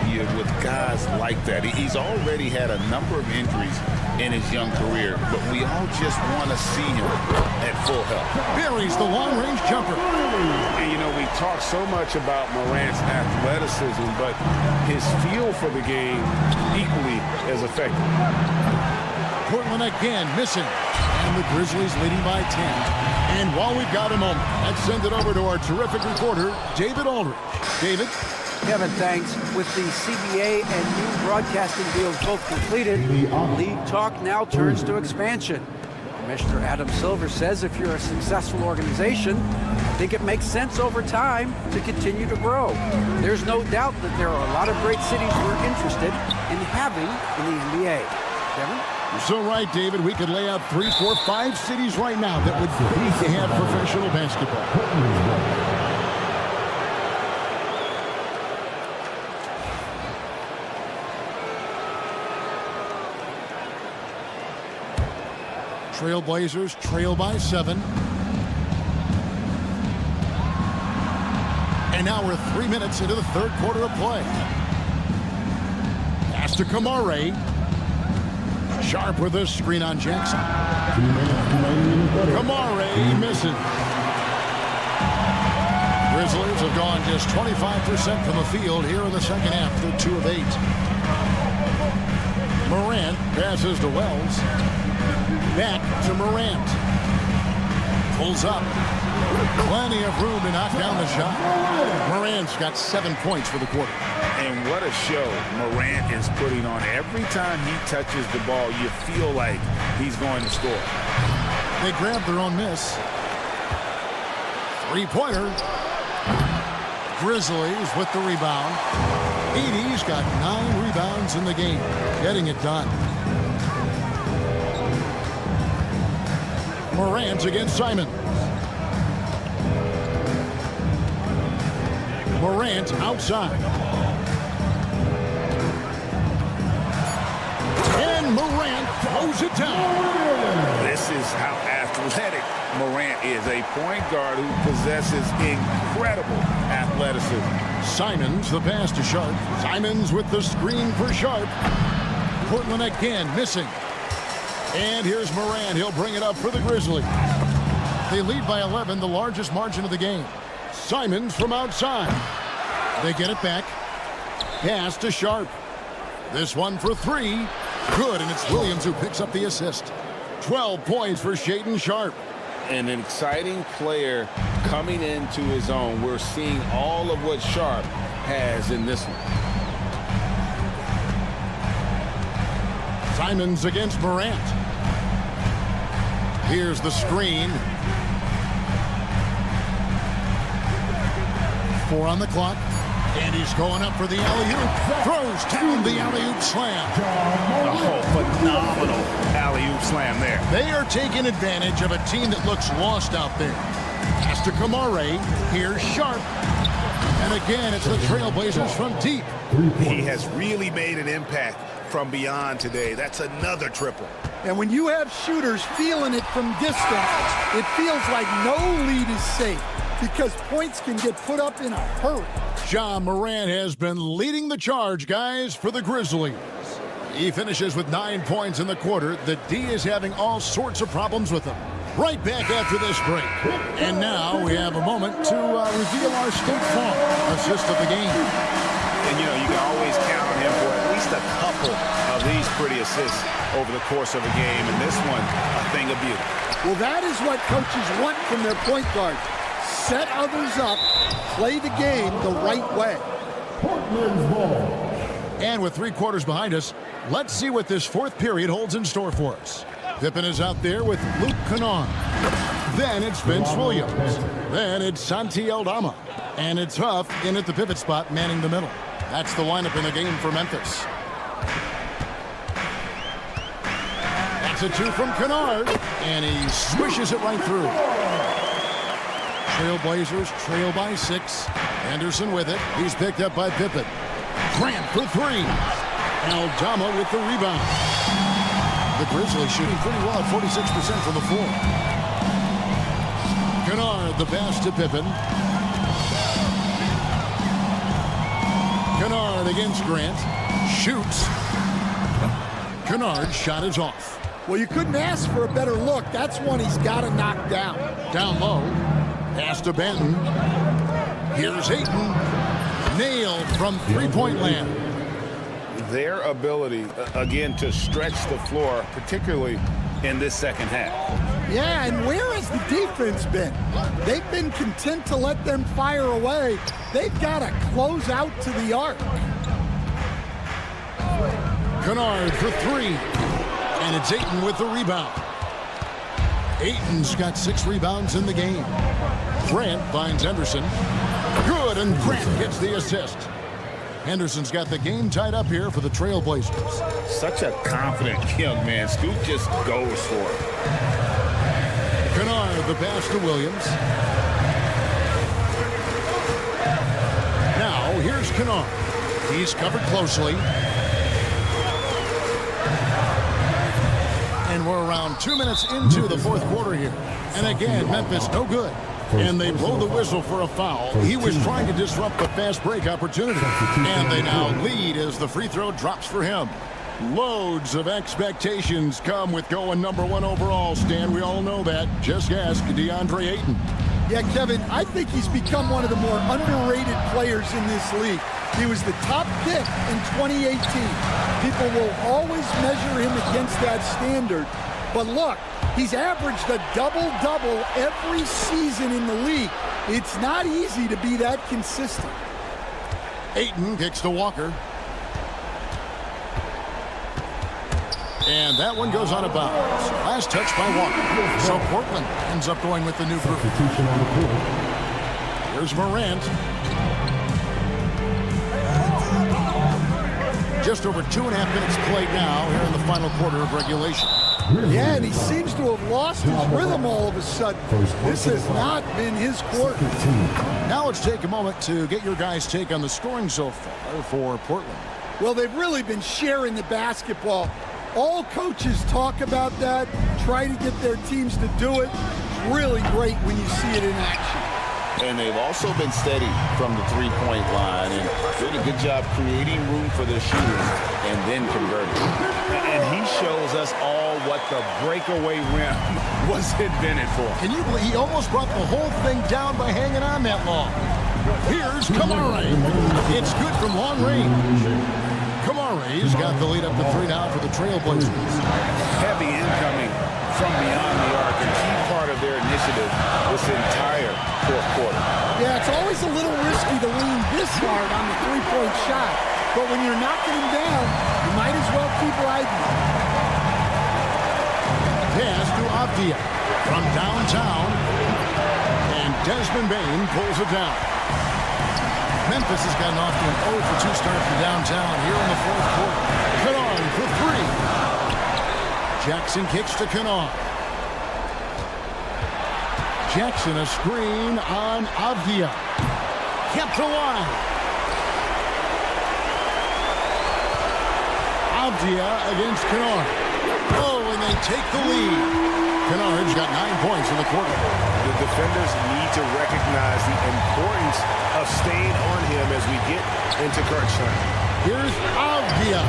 you with guys like that. He's already had a number of injuries in his young career, but we all just want to see him at full health. Buries the long-range jumper. And, you know, we talk so much about Morant's athleticism, but his feel for the game equally as effective. Portland again missing. And the Grizzlies leading by 10. And while we've got a moment, let's send it over to our terrific reporter, David Aldridge. David? Kevin, thanks. With the CBA and new broadcasting deals both completed, league talk now turns to expansion. Commissioner Adam Silver says if you're a successful organization, I think it makes sense over time to continue to grow. There's no doubt that there are a lot of great cities who are interested in having in the NBA. Kevin? You're so right, David. We could lay out 3, 4, 5 cities right now that would need to have professional basketball. Trailblazers trail by 7. And now we're 3 minutes into the third quarter of play. Pass to Kamare. Sharp with a screen on Jackson. Kamare misses. Grizzlies have gone just 25% from the field here in the second half. They're 2 of 8. Morant passes to Wells. Back to Morant. Pulls up. Plenty of room to knock down the shot. Morant's got 7 points for the quarter. And what a show Morant is putting on. Every time he touches the ball, you feel like he's going to score. They grab their own miss. 3-pointer. Grizzlies with the rebound. Edey's got 9 rebounds in the game. Getting it done. Morant against Simon. Morant outside. And Morant throws it down. This is how athletic Morant is. A point guard who possesses incredible athleticism. Simons the pass to Sharp. Simons with the screen for Sharp. Portland again missing. And here's Morant. He'll bring it up for the Grizzlies. They lead by 11, the largest margin of the game. Simons from outside. They get it back. Pass to Sharp. This one for 3. Good, and it's Williams who picks up the assist. 12 points for Shaedon Sharp. An exciting player coming into his own. We're seeing all of what Sharp has in this one. Simons against Morant. Here's the screen. 4 on the clock. And he's going up for the alley-oop. Throws down the alley-oop slam. Oh, phenomenal alley-oop slam there. They are taking advantage of a team that looks lost out there. Pass to Kamare. Here's Sharp. And again, it's the Trailblazers from deep. He has really made an impact from beyond today. That's another triple. And when you have shooters feeling it from distance, it feels like no lead is safe because points can get put up in a hurry. Ja Morant has been leading the charge, guys, for the Grizzlies. He finishes with 9 points in the quarter. The D is having all sorts of problems with him. Right back after this break. And now we have a moment to reveal our State Farm assist of the game. And, you know, you can always count on him for at least a couple of these pretty assists over the course of a game. And this one, a thing of beauty. Well, that is what coaches want from their point guard. Set others up, play the game the right way. Portland's ball. And with 3 quarters behind us, let's see what this fourth period holds in store for us. Pippen is out there with Luke Kennard. Then it's Vince Williams. Then it's Santi Aldama. And it's Huff in at the pivot spot, manning the middle. That's the lineup in the game for Memphis. That's a 2 from Kennard. And he swishes it right through. Trailblazers trail by 6. Anderson with it. He's picked up by Pippen. Grant for 3. Aldama with the rebound. The Grizzlies shooting pretty well at 46% from the floor. Kennard the pass to Pippen. Kennard against Grant. Shoots. Kennard's shot is off. Well, you couldn't ask for a better look. That's one he's got to knock down. Down low. Pass to Benton. Here's Ayton. Nailed from three-point land. Their ability, again, to stretch the floor, particularly in this second half. Yeah, and where has the defense been? They've been content to let them fire away. They've got to close out to the arc. Kennard for 3. And it's Ayton with the rebound. Ayton's got 6 rebounds in the game. Grant finds Henderson. Good, and Grant gets the assist. Henderson's got the game tied up here for the Trailblazers. Such a confident young man. Scoot just goes for it. Kennard, the pass to Williams. Now, here's Kennard. He's covered closely. And And we're around 2 minutes into the fourth quarter here. And again, Memphis no good. And they blow the whistle for a foul. He was trying to disrupt the fast break opportunity. And they now lead as the free throw drops for him. Loads of expectations come with going number 1 overall, Stan. We all know that. Just ask DeAndre Ayton. Yeah, Kevin, I think he's become one of the more underrated players in this league. He was the top pick in 2018. People will always measure him against that standard. But look, he's averaged a double-double every season in the league. It's not easy to be that consistent. Ayton kicks to Walker. And that one goes out of bounds. Last touch by Walker. So Portland ends up going with the new group. Here's Morant. Just over 2.5 minutes played now here in the final quarter of regulation. Yeah, and he seems to have lost his rhythm all of a sudden. This has not been his quarter. Now let's take a moment to get your guys' take on the scoring so far for Portland. Well, they've really been sharing the basketball. All coaches talk about that, try to get their teams to do it. It's really great when you see it in action. And they've also been steady from the three-point line and doing a good job creating room for their shooters and then converting. And he shows us all what the breakaway rim was invented for. Can you believe he almost brought the whole thing down by hanging on that long? Here's Kamara. It's good from long range. Kamara's got the lead up to 3 now for the Trailblazers. Heavy incoming from beyond the arc, a key part of their initiative this entire fourth quarter. Yeah, it's always a little risky to lean this hard on the three-point shot. But when you're knocking him down, you might as well keep riding. Pass to Avdia from downtown. And Desmond Bain pulls it down. Memphis has gotten off to an 0-for-2 start from downtown here in the fourth quarter. Kennard for 3. Jackson kicks to Kennard. Jackson a screen on Avdia. Kept alive. Avdia against Kennard. Oh, and they take the lead. Kennard's got 9 points in the quarter. The defenders need to recognize the importance of staying on him as we get into crunch time. Here's Avdia.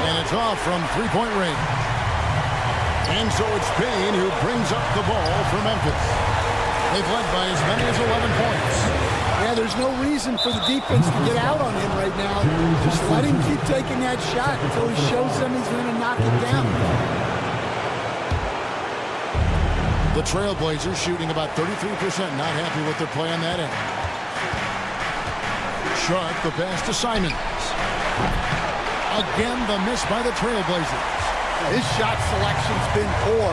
And it's off from three-point range. And so it's Payne who brings up the ball for Memphis. They've led by as many as 11 points. Yeah, there's no reason for the defense to get out on him right now. Just let him keep taking that shot until he shows them he's going to knock it down. The Trailblazers shooting about 33%. Not happy with their play on that end. Sharp, the pass to Simons. Again, the miss by the Trailblazers. His shot selection's been poor.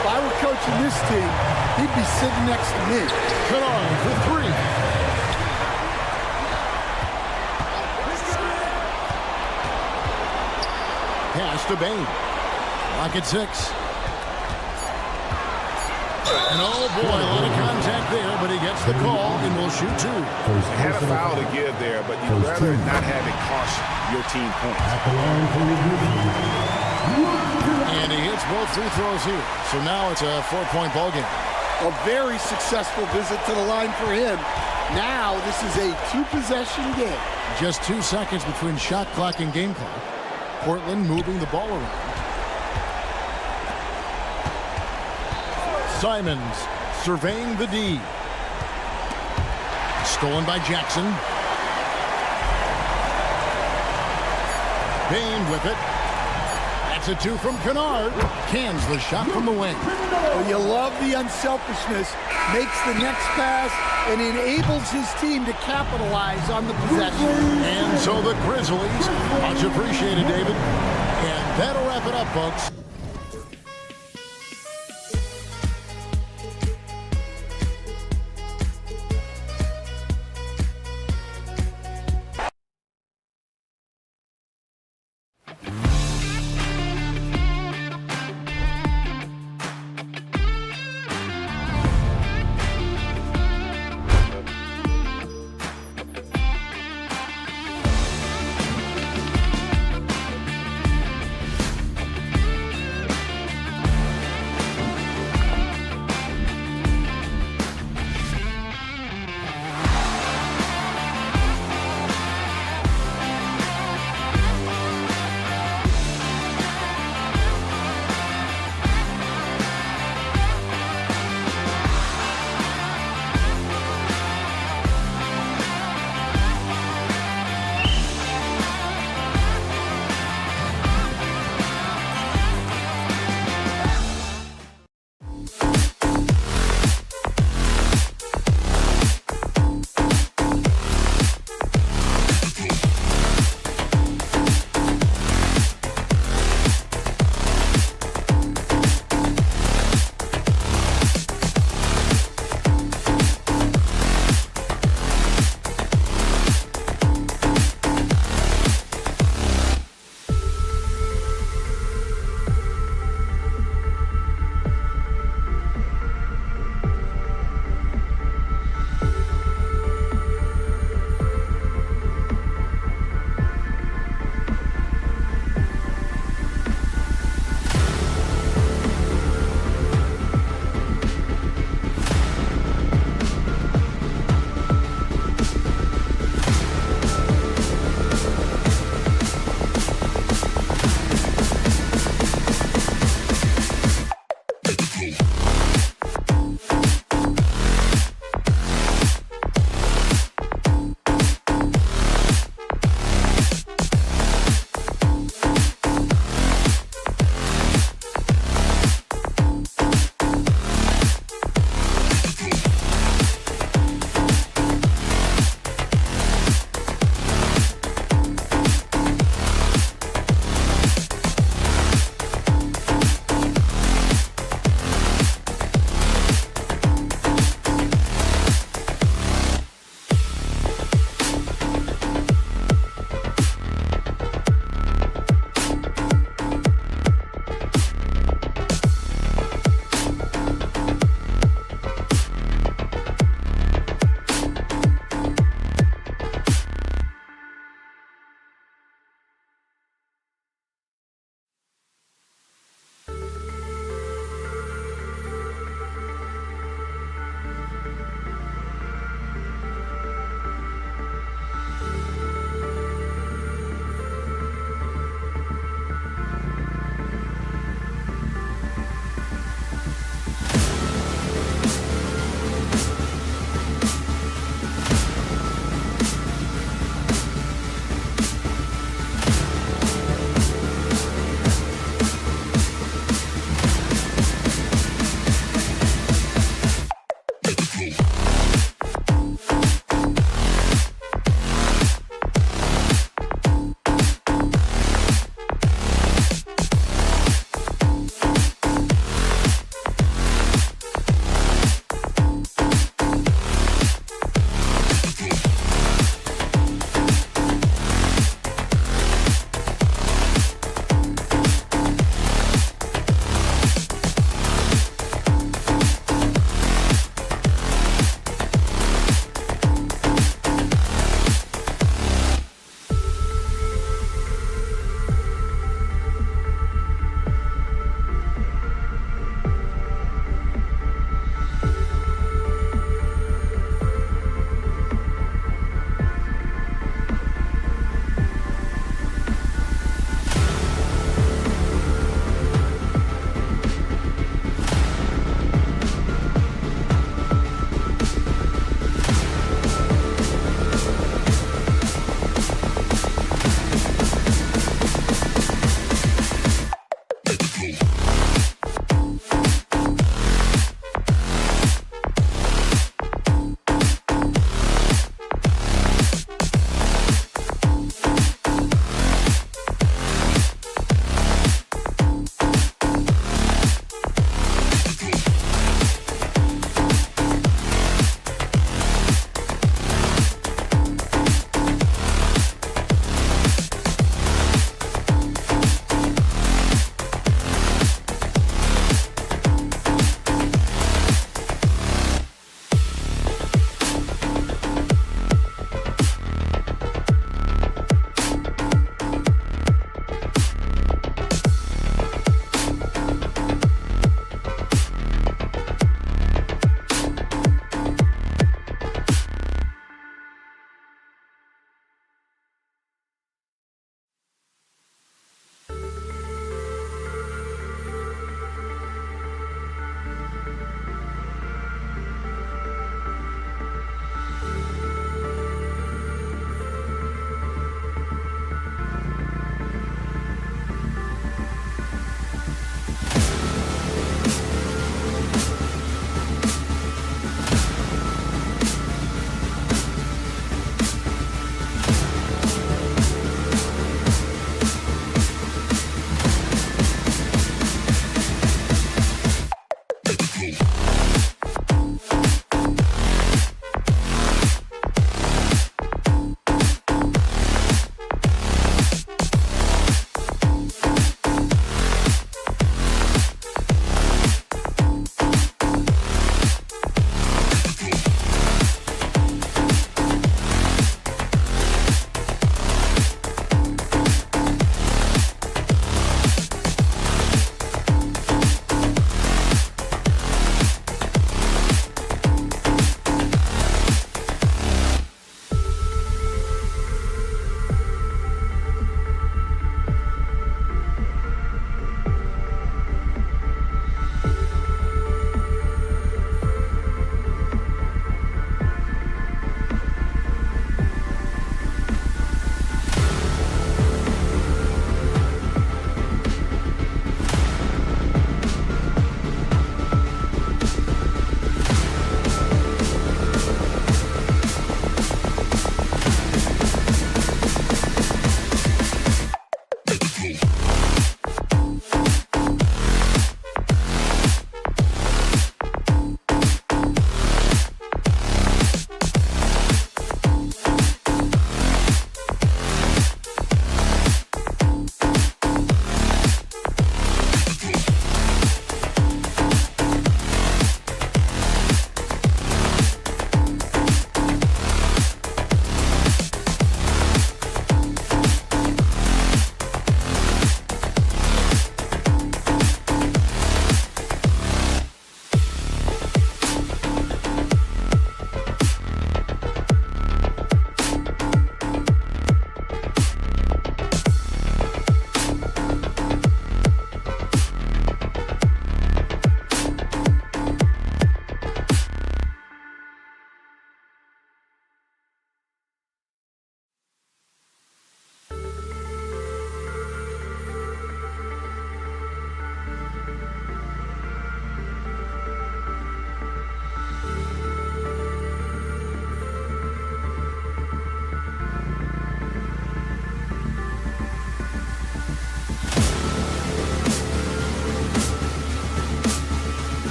If I were coaching this team, he'd be sitting next to me. Kennard for 3. Pass to Bain. Lock at 6. And oh boy, a lot of contact there, but he gets the call and will shoot 2. Had a foul to give there, but you'd rather not have it cost your team points. And he hits both free throws here. So now it's a 4-point ball game. A very successful visit to the line for him. Now this is a 2-possession game. Just 2 seconds between shot clock and game clock. Portland moving the ball around. Simons surveying the D. Stolen by Jackson. Bain with it. That's a 2 from Kennard. Cans the shot from the wing. Oh, you love the unselfishness. Makes the next pass and enables his team to capitalize on the possession. And so the Grizzlies, much appreciated, David. And that'll wrap it up, folks.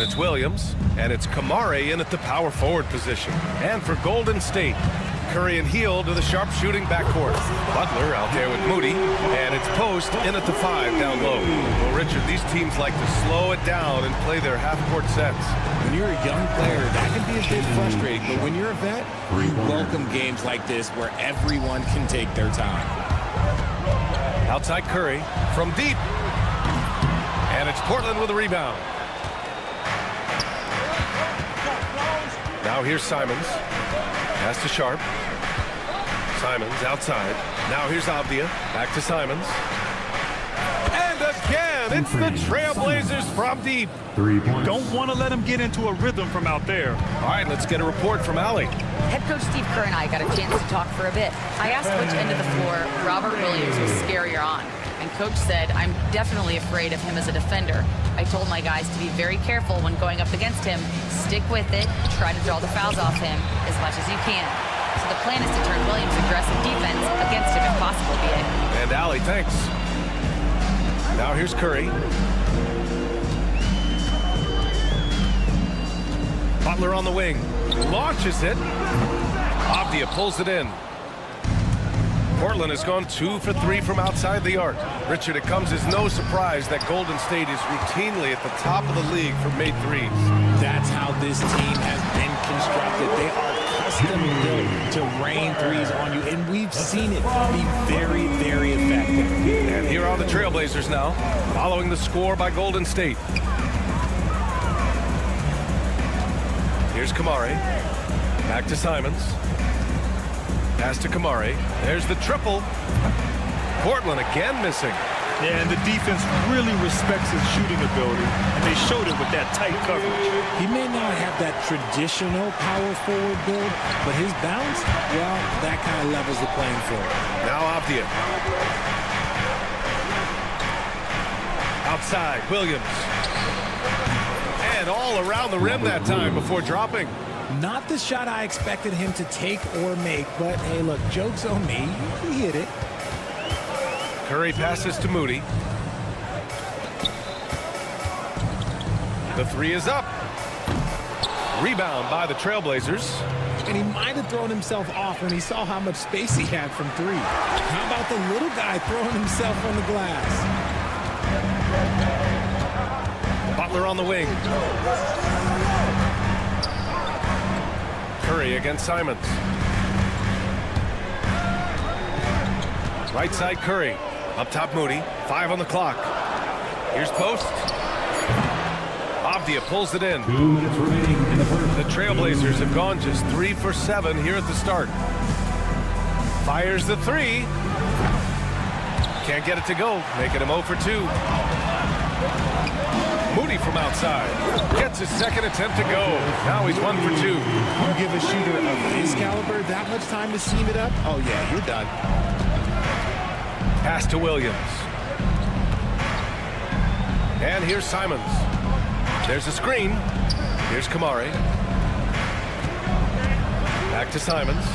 And it's Williams, and it's Kamare in at the power forward position. And for Golden State, Curry and Heel to the sharpshooting backcourt. Butler out there with Moody, and it's Post in at the 5 down low. Well, Richard, these teams like to slow it down and play their half-court sets. When you're a young player, that can be a bit frustrating, but when you're a vet, you welcome games like this where everyone can take their time. Outside Curry from deep. And it's Portland with a rebound. Now here's Simons. Pass to Sharp. Simons outside. Now here's Avdia. Back to Simons. And again, it's the Trailblazers from deep. Don't want to let him get into a rhythm from out there. All right, let's get a report from Allie. Head coach Steve Kerr and I got a chance to talk for a bit. I asked which end of the floor Robert Williams was scarier on. And coach said, I'm definitely afraid of him as a defender. I told my guys to be very careful when going up against him. Stick with it. Try to draw the fouls off him as much as you can. So the plan is to turn Williams' aggressive defense against him if possible, B.A. And Allie, thanks. Now here's Curry. Butler on the wing. Launches it. Avdia pulls it in. Portland has gone 2 for 3 from outside the arc. Richard, it comes as no surprise that Golden State is routinely at the top of the league for made threes. That's how this team has been constructed. They are custom built to rain threes on you, and we've seen it be very, very effective. And here are the Trailblazers now, following the score by Golden State. Here's Kamare. Back to Simons. Pass to Kamare. There's the triple. Portland again missing. Yeah, and the defense really respects his shooting ability, and they showed it with that tight coverage. He may not have that traditional power forward build, but his bounce, well, that kind of levels the playing field. Now Avdia. Outside, Williams. And all around the rim that time before dropping. Not the shot I expected him to take or make, but hey, look, joke's on me. He hit it. Curry passes to Moody. The 3 is up. Rebound by the Trailblazers. And he might have thrown himself off when he saw how much space he had from 3. How about the little guy throwing himself on the glass? Butler on the wing. Curry against Simons. Right side Curry. Up top Moody. 5 on the clock. Here's Post. Avdia pulls it in. 2 minutes remaining in the first. The Trailblazers have gone just 3 for 7 here at the start. Fires the 3. Can't get it to go. Making him 0 for 2. Moody from outside. Gets his second attempt to go. Now he's 1 for 2. You give a shooter of his caliber that much time to seam it up? Oh, yeah, you're done. Pass to Williams. And here's Simons. There's a screen. Here's Kamare. Back to Simons.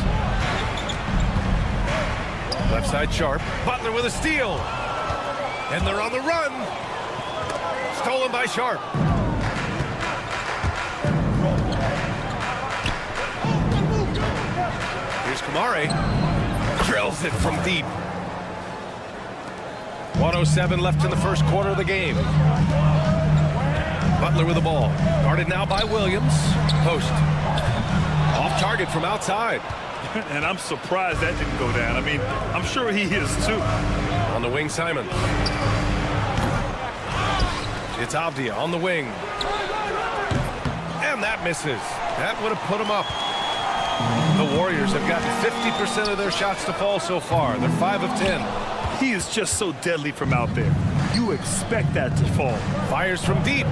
Left side Sharp. Butler with a steal. And they're on the run. Stolen by Sharp. Here's Kamare. Drills it from deep. 1:07 left in the first quarter of the game. Butler with the ball. Guarded now by Williams. Post. Off target from outside. And I'm surprised that didn't go down. I mean, I'm sure he is too. On the wing, Simons. It's Avdia on the wing. And that misses. That would have put him up. The Warriors have gotten 50% of their shots to fall so far. They're 5 of 10. He is just so deadly from out there. You expect that to fall. Fires from deep.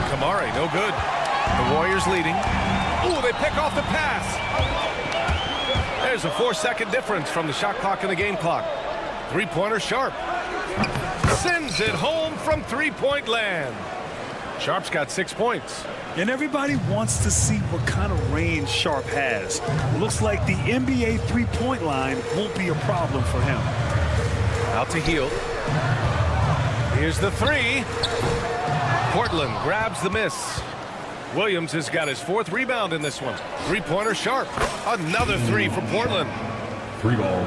Kamare, no good. The Warriors leading. Ooh, they pick off the pass. There's a 4-second difference from the shot clock and the game clock. 3-pointer Sharp. Sends it home from 3-point land. Sharp's got 6 points. And everybody wants to see what kind of range Sharp has. Looks like the NBA three-point line won't be a problem for him. Out to Heel. Here's the 3. Portland grabs the miss. Williams has got his 4th rebound in this one. Three-pointer sharp. Another 3 for Portland. 3 ball.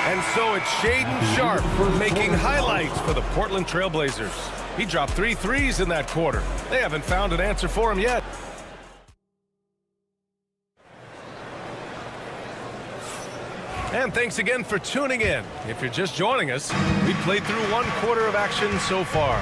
And so it's Shaedon Sharpe making highlights for the Portland Trailblazers. He dropped 3 threes in that quarter. They haven't found an answer for him yet. And thanks again for tuning in. If you're just joining us, we played through 1 quarter of action so far.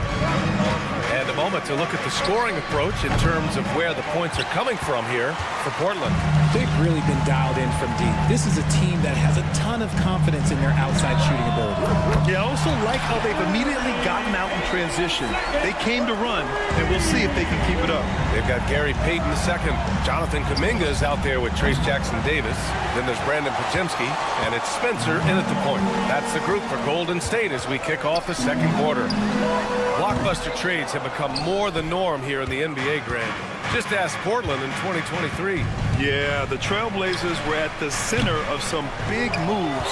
And a moment to look at the scoring approach in terms of where the points are coming from here for Portland. They've really been dialed in from deep. This is a team that has a ton of confidence in their outside shooting ability. Yeah, I also like how they've immediately gotten out in transition. They came to run, and we'll see if they can keep it up. They've got Gary Payton II. Jonathan Kuminga is out there with Trace Jackson-Davis. Then there's Brandon Podziemski, and it's Spencer in at the point. That's the group for Golden State as we kick off the 2nd quarter. Blockbuster trades have become more the norm here in the NBA, Grant. Just ask Portland in 2023. Yeah, the Trailblazers were at the center of some big moves,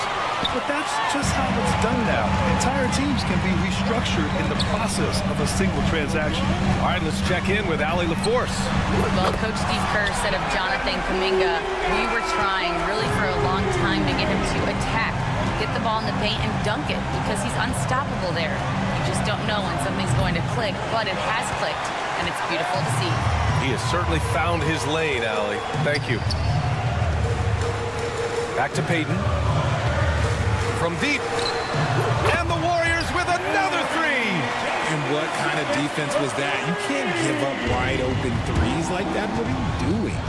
but that's just how it's done now. Entire teams can be restructured in the process of a single transaction. All right, let's check in with Allie LaForce. Well, Coach Steve Kerr said of Jonathan Kuminga, we were trying really for a long time to get him to attack, get the ball in the paint and dunk it because he's unstoppable there. You just don't know when something's going to click, but it has clicked, and it's beautiful to see. He has certainly found his lane, Allie. Thank you. Back to Payton. From deep. And the Warriors with another 3. And what kind of defense was that? You can't give up wide open threes like that. What are you doing?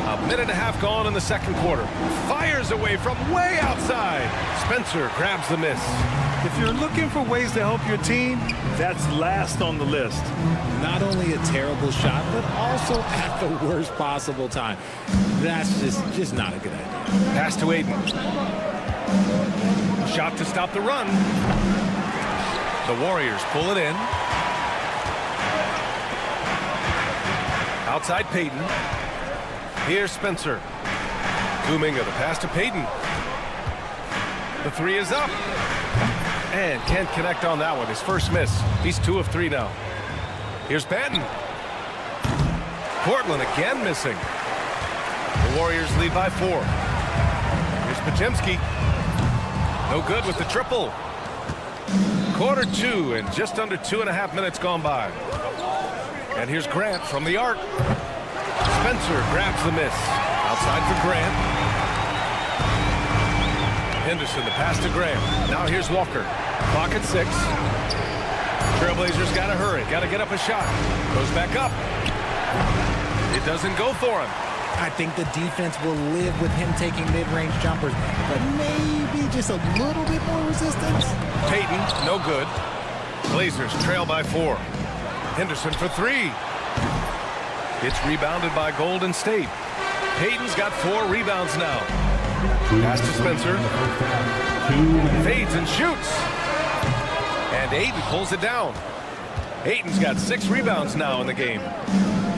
A minute and a half gone in the 2nd quarter. Fires away from way outside. Spencer grabs the miss. If you're looking for ways to help your team, that's last on the list. Not only a terrible shot, but also at the worst possible time. That's just not a good idea. Pass to Aiden. Shot to stop the run. The Warriors pull it in. Outside Payton. Here's Spencer. Kuminga, the pass to Payton. The 3 is up. And can't connect on that one. His first miss. He's 2 of 3 now. Here's Banton. Portland again missing. The Warriors lead by 4. Here's Podziemski. No good with the triple. Quarter 2 and just under 2.5 minutes gone by. And here's Grant from the arc. Spencer grabs the miss. Outside for Grant. Henderson, the pass to Graham. Now here's Walker. Clock at 6. Trailblazers got to hurry. Got to get up a shot. Goes back up. It doesn't go for him. I think the defense will live with him taking mid-range jumpers, but maybe just a little bit more resistance. Payton, no good. Blazers trail by 4. Henderson for 3. It's rebounded by Golden State. Payton's got 4 rebounds now. Pass to Spencer. Fades and shoots. And Ayton pulls it down. Ayton's got 6 rebounds now in the game.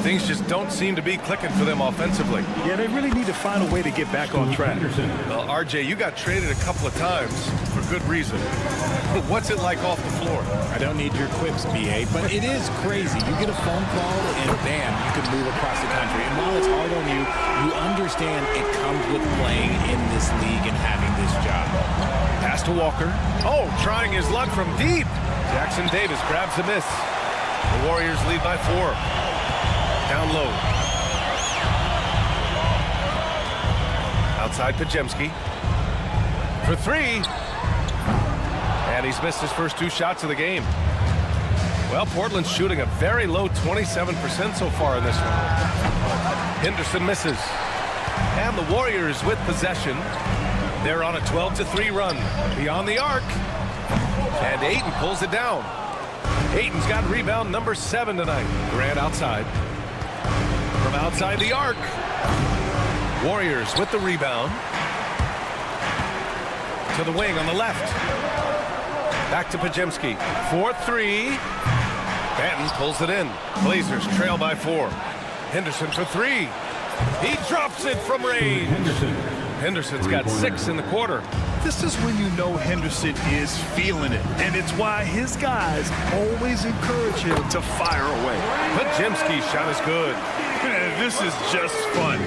Things just don't seem to be clicking for them offensively. Yeah, they really need to find a way to get back on track. Well, RJ, you got traded a couple of times for good reason. What's it like off the floor? I don't need your quips, BA, but it is crazy. You get a phone call and bam, you can move across the country. And while it's hard on you, you understand it comes with playing in this league and having this job. Pass to Walker. Oh, trying his luck from deep. Jackson-Davis grabs the miss. The Warriors lead by 4. Down low. Outside Podziemski. For 3. And he's missed his first 2 shots of the game. Well, Portland's shooting a very low 27% so far in this one. Henderson misses. And the Warriors with possession. They're on a 12-3 run. Beyond the arc. And Ayton pulls it down. Ayton's got rebound number 7 tonight. Grant outside. From outside the arc. Warriors with the rebound. To the wing on the left. Back to Podziemski. 4-3. Banton pulls it in. Blazers trail by 4. Henderson for 3. He drops it from range. Henderson's got 6 in the quarter. This is when you know Henderson is feeling it, and it's why his guys always encourage him to fire away. Pajemski's shot is good. This is just fun.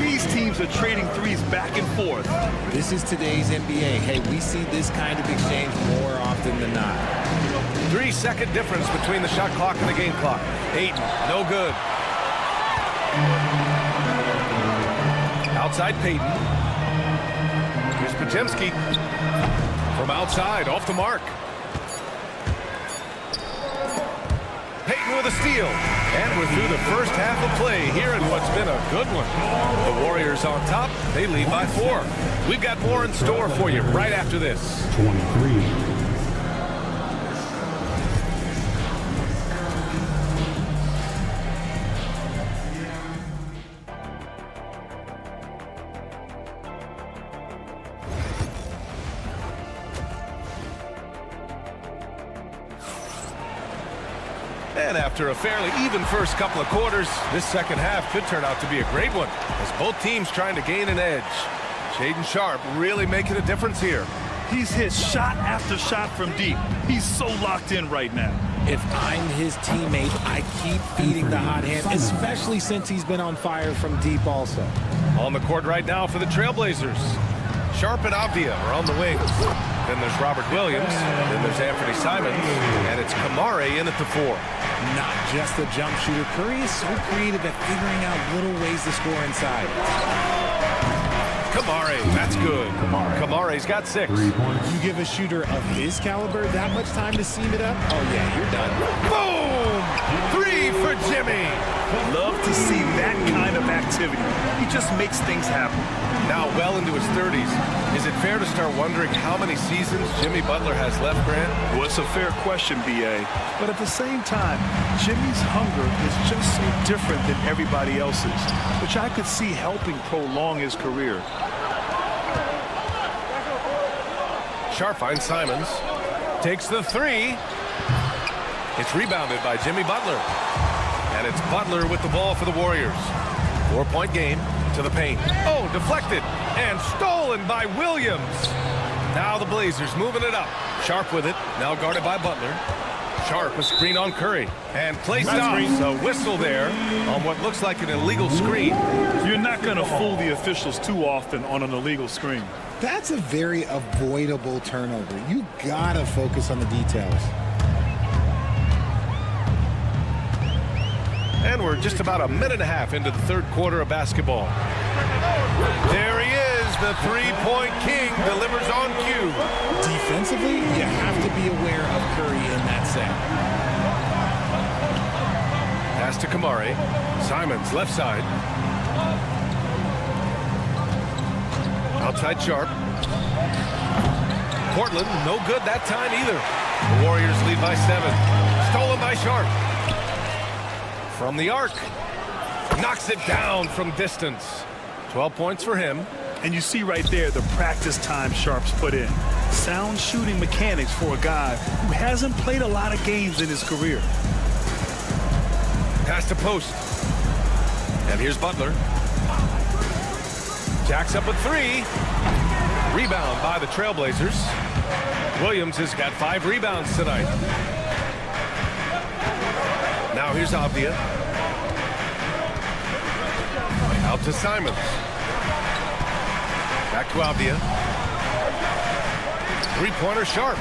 These teams are trading threes back and forth. This is today's NBA. Hey, we see this kind of exchange more often than not. 3-second difference between the shot clock and the game clock. Ayton, no good. Outside Payton. Here's Pajemski. From outside, off the mark. Payton with a steal. And we're through the first half of play here in what's been a good one. The Warriors on top. They lead by 4. We've got more in store for you right after this. 23. And after a fairly even first couple of quarters, this second half could turn out to be a great one as both teams trying to gain an edge. Shaedon Sharpe really making a difference here. He's hit shot after shot from deep. He's so locked in right now. If I'm his teammate, I keep feeding the hot hand, especially since he's been on fire from deep also. On the court right now for the Trailblazers. Sharpe and Avdia are on the wings. Then there's Robert Williams. Then there's Anthony Simons. And it's Kamare in at the 4. Not just a jump shooter. Curry is so creative at figuring out little ways to score inside. Kamare, that's good. Kamare's got 6. You give a shooter of his caliber that much time to seam it up? Oh, yeah, you're done. Boom! 3 for Jimmy. Love to see that kind of activity. He just makes things happen. Now well into his 30s. Is it fair to start wondering how many seasons Jimmy Butler has left, Grant? Well, it's a fair question, B.A. But at the same time, Jimmy's hunger is just so different than everybody else's, which I could see helping prolong his career. Sharpe finds Simons. Takes the 3. It's rebounded by Jimmy Butler. And it's Butler with the ball for the Warriors. 4-point game to the paint. Oh, deflected and stolen by Williams. Now the Blazers moving it up. Sharpe with it. Now guarded by Butler. Sharpe a screen on Curry. And play stops. A whistle there on what looks like an illegal screen. You're not going to fool the officials too often on an illegal screen. That's a very avoidable turnover. You gotta focus on the details. And we're just about a minute and a half into the third quarter of basketball. There he is, the three-point king, delivers on cue. Defensively, you have to be aware of Curry in that set. Pass to Kamare. Simons, left side. Outside Sharpe. Portland, no good that time either. The Warriors lead by 7. Stolen by Sharpe. From the arc. Knocks it down from distance. 12 points for him. And you see right there the practice time Sharpe's put in. Sound shooting mechanics for a guy who hasn't played a lot of games in his career. Pass to post. And here's Butler. Jacks up a 3. Rebound by the Trailblazers. Williams has got 5 rebounds tonight. Now here's Avdia. Out to Simons. Back to Avdia. Three-pointer Sharpe.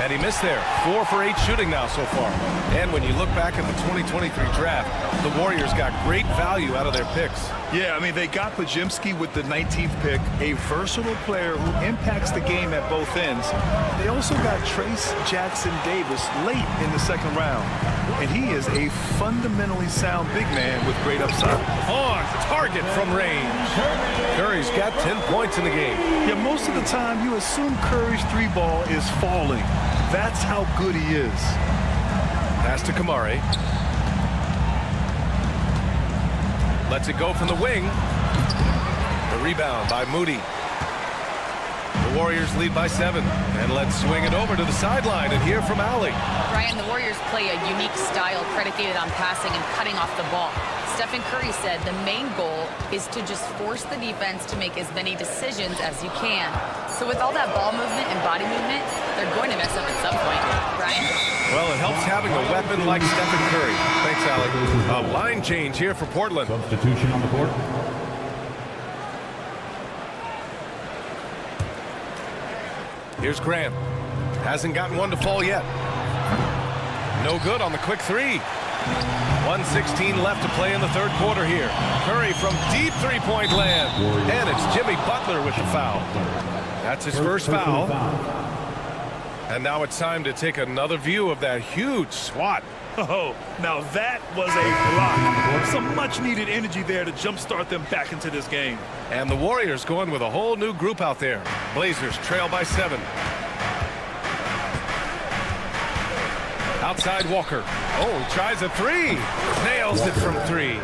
And he missed there. 4 for 8 shooting now so far. And when you look back at the 2023 draft, the Warriors got great value out of their picks. Yeah, I mean, they got Pajemski with the 19th pick, a versatile player who impacts the game at both ends. They also got Trace Jackson Davis late in the second round. And he is a fundamentally sound big man with great upside. On target from range. Curry's got 10 points in the game. Yeah, most of the time you assume Curry's 3-ball is falling. That's how good he is. Pass to Kamare. Lets it go from the wing. The rebound by Moody. The Warriors lead by 7. And let's swing it over to the sideline and hear from Allie. Ryan, the Warriors play a unique style predicated on passing and cutting off the ball. Stephen Curry said the main goal is to just force the defense to make as many decisions as you can. So with all that ball movement and body movement, they're going to mess up at some point. Brian? Well, it helps having a weapon like Stephen Curry. Thanks, Alec. A line change here for Portland. Substitution on the court. Here's Grant. Hasn't gotten one to fall yet. No good on the quick three. 1:16 left to play in the third quarter here. Curry from deep three-point land. And it's Jimmy Butler with the foul. That's his first foul. And now it's time to take another view of that huge swat. Oh, now that was a block. Some much-needed energy there to jumpstart them back into this game. And the Warriors going with a whole new group out there. Blazers trail by 7. Outside Walker. Oh, he tries a three. Nails it from 3.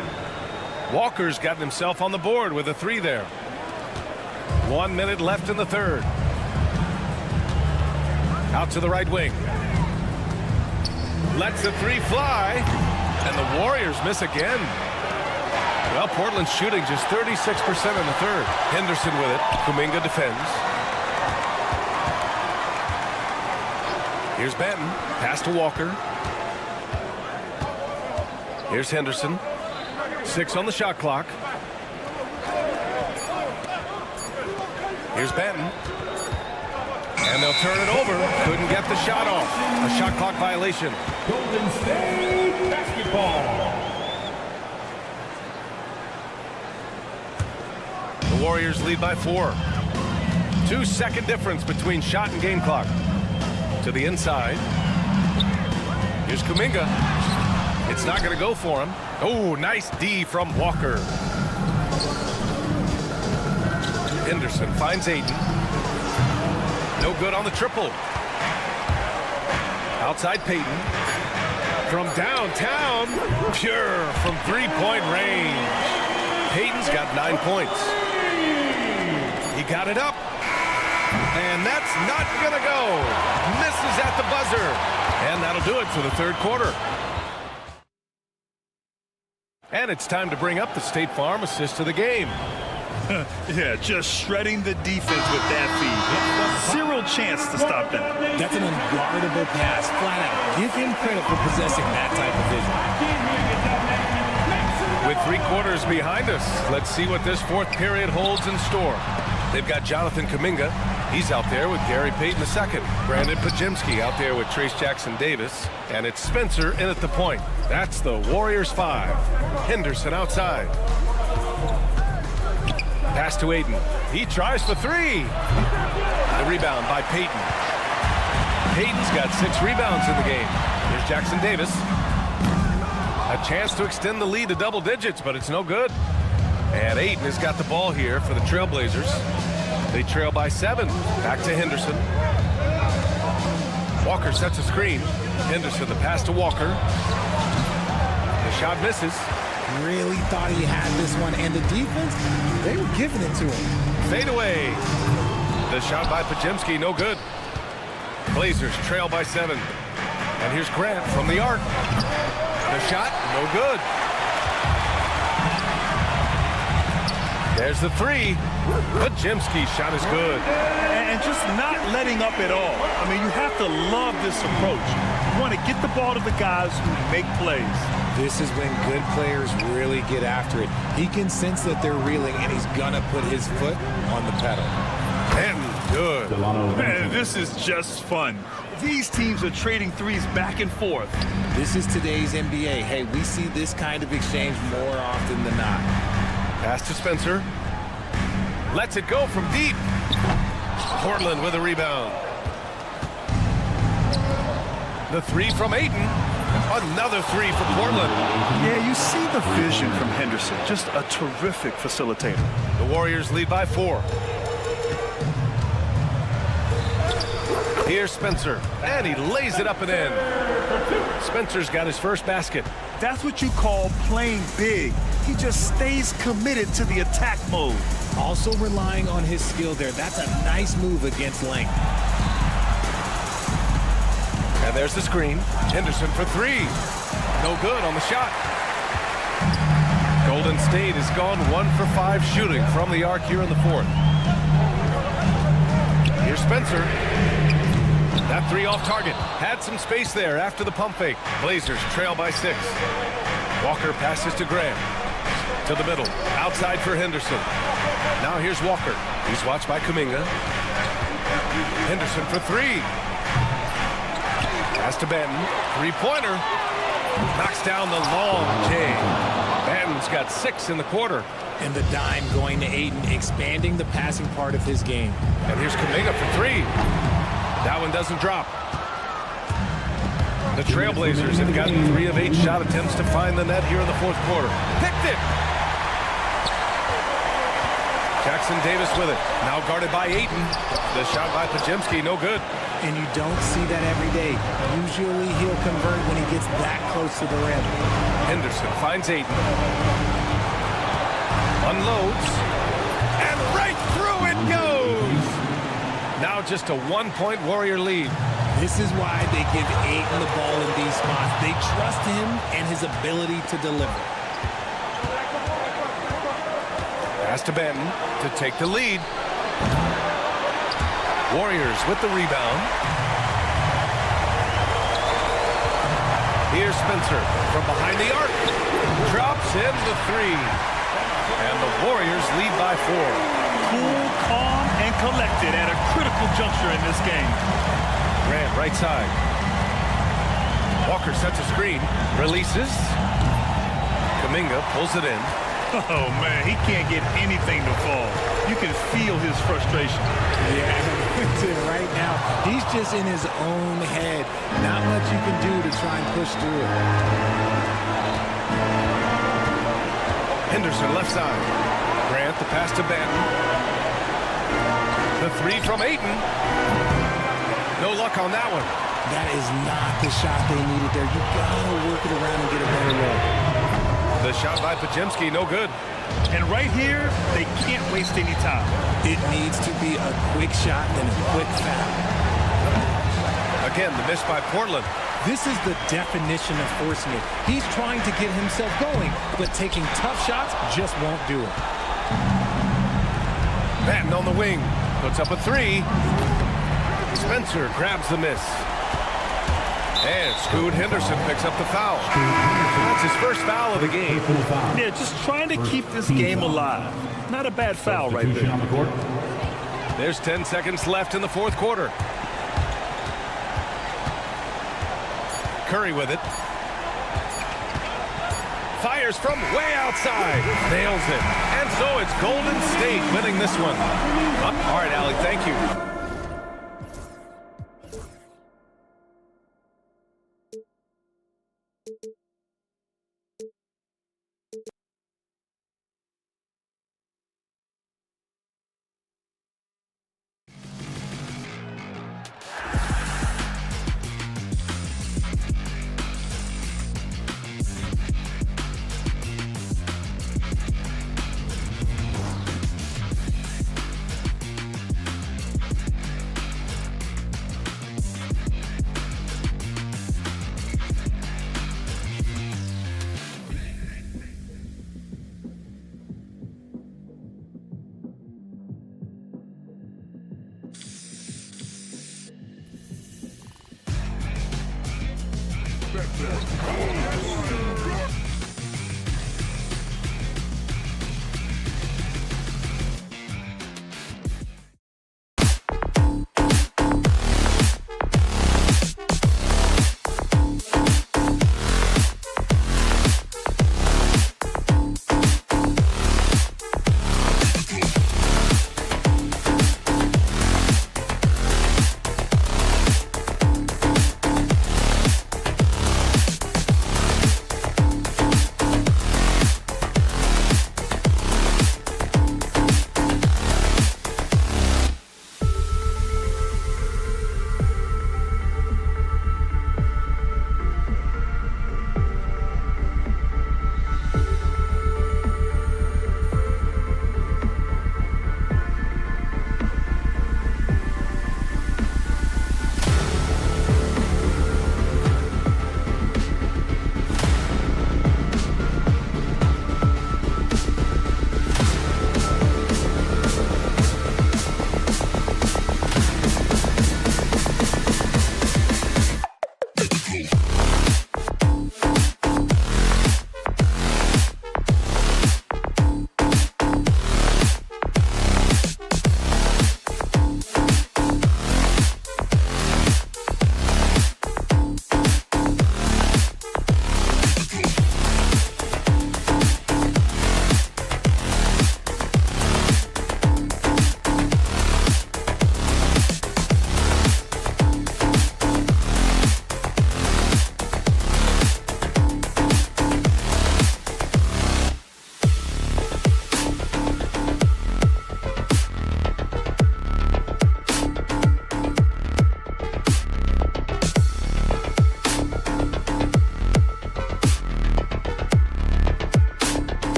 Walker's gotten himself on the board with a 3 there. 1 minute left in the third. Out to the right wing. Lets the 3 fly. And the Warriors miss again. Well, Portland's shooting just 36% in the third. Henderson with it. Kuminga defends. Here's Benton. Pass to Walker. Here's Henderson. 6 on the shot clock. Here's Benton. And they'll turn it over. Couldn't get the shot off. A shot clock violation. Golden State basketball. The Warriors lead by 4. 2-second difference between shot and game clock. To the inside. Here's Kuminga. It's not going to go for him. Oh, nice D from Walker. Henderson finds Ayton. No good on the triple. Outside Payton. From downtown. Pure from three-point range. Payton's got 9 points. He got it up. And that's not going to go. Misses at the buzzer. And that'll do it for the third quarter. And it's time to bring up the State Farm assist of the game. Yeah, just shredding the defense with that feed. Zero chance to stop that. That's an unguardable pass. Flat out. Give him credit for possessing that type of vision. With 3 quarters behind us, let's see what this fourth period holds in store. They've got Jonathan Kuminga. He's out there with Gary Payton II. Brandon Pajemski out there with Trace Jackson Davis. And it's Spencer in at the point. That's the Warriors 5. Henderson outside. Pass to Ayton. He tries for 3. The rebound by Payton. Payton's got 6 rebounds in the game. Here's Jackson Davis. A chance to extend the lead to double digits, but it's no good. And Ayton has got the ball here for the Trailblazers. They trail by 7. Back to Henderson. Walker sets a screen. Henderson, the pass to Walker. The shot misses. Really thought he had this one, and the defense, they were giving it to him. Fade away. The shot by Pajemski, no good. Blazers trail by 7. And here's Grant from the arc. The shot, no good. There's the 3. Pajemski's shot is good. And just not letting up at all. I mean, you have to love this approach. You want to get the ball to the guys who make plays. This is when good players really get after it. He can sense that they're reeling, and he's going to put his foot on the pedal. And good. Man, this is just fun. These teams are trading threes back and forth. This is today's NBA. Hey, we see this kind of exchange more often than not. Pass to Spencer. Lets it go from deep. Portland with a rebound. The 3 from Ayton. Another 3 for Portland. Yeah, you see the vision from Henderson. Just a terrific facilitator. The Warriors lead by 4. Here's Spencer. And he lays it up and in. Spencer's got his first basket. That's what you call playing big. He just stays committed to the attack mode. Also relying on his skill there. That's a nice move against length. And there's the screen. Henderson for 3. No good on the shot. Golden State has gone 1 for 5 shooting from the arc here in the fourth. Here's Spencer. That three off target. Had some space there after the pump fake. Blazers trail by 6. Walker passes to Graham. To the middle. Outside for Henderson. Now here's Walker. He's watched by Kuminga. Henderson for 3. Pass to Benton. Three-pointer. Knocks down the long J. Benton's got 6 in the quarter. And the dime going to Ayton, expanding the passing part of his game. And here's Kuminga for 3. That one doesn't drop. The Trailblazers have gotten 3 of 8 shot attempts to find the net here in the fourth quarter. Picked it! Jackson Davis with it. Now guarded by Ayton. The shot by Podziemski, no good. And you don't see that every day. Usually he'll convert when he gets that close to the rim. Henderson finds Ayton. Unloads. And right through it goes! Now just a 1-point Warrior lead. This is why they give Ayton the ball in these spots. They trust him and his ability to deliver. Pass to Benton to take the lead. Warriors with the rebound. Here's Spencer from behind the arc. Drops in the 3. And the Warriors lead by 4. Cool, calm, and collected at a critical juncture in this game. Grant right side. Walker sets a screen. Releases. Kuminga pulls it in. Oh, man, he can't get anything to fall. You can feel his frustration. Yeah, right now, he's just in his own head. Not much you can do to try and push through it. Henderson left side. Grant the pass to Benton. The 3 from Ayton. No luck on that one. That is not the shot they needed there. You gotta work it around and get a better look. The shot by Podziemski, no good. And right here, they can't waste any time. It needs to be a quick shot and a quick foul. Again, the miss by Portland. This is the definition of forcing it. He's trying to get himself going, but taking tough shots just won't do it. Benton on the wing. Puts up a 3. Spencer grabs the miss. And Scoot Henderson picks up the foul. That's his first foul of the game. Yeah, just trying to keep this game alive. Not a bad foul right there. There's 10 seconds left in the fourth quarter. Curry with it. Fires from way outside. Nails it. And so it's Golden State winning this one. All right, Allie, thank you.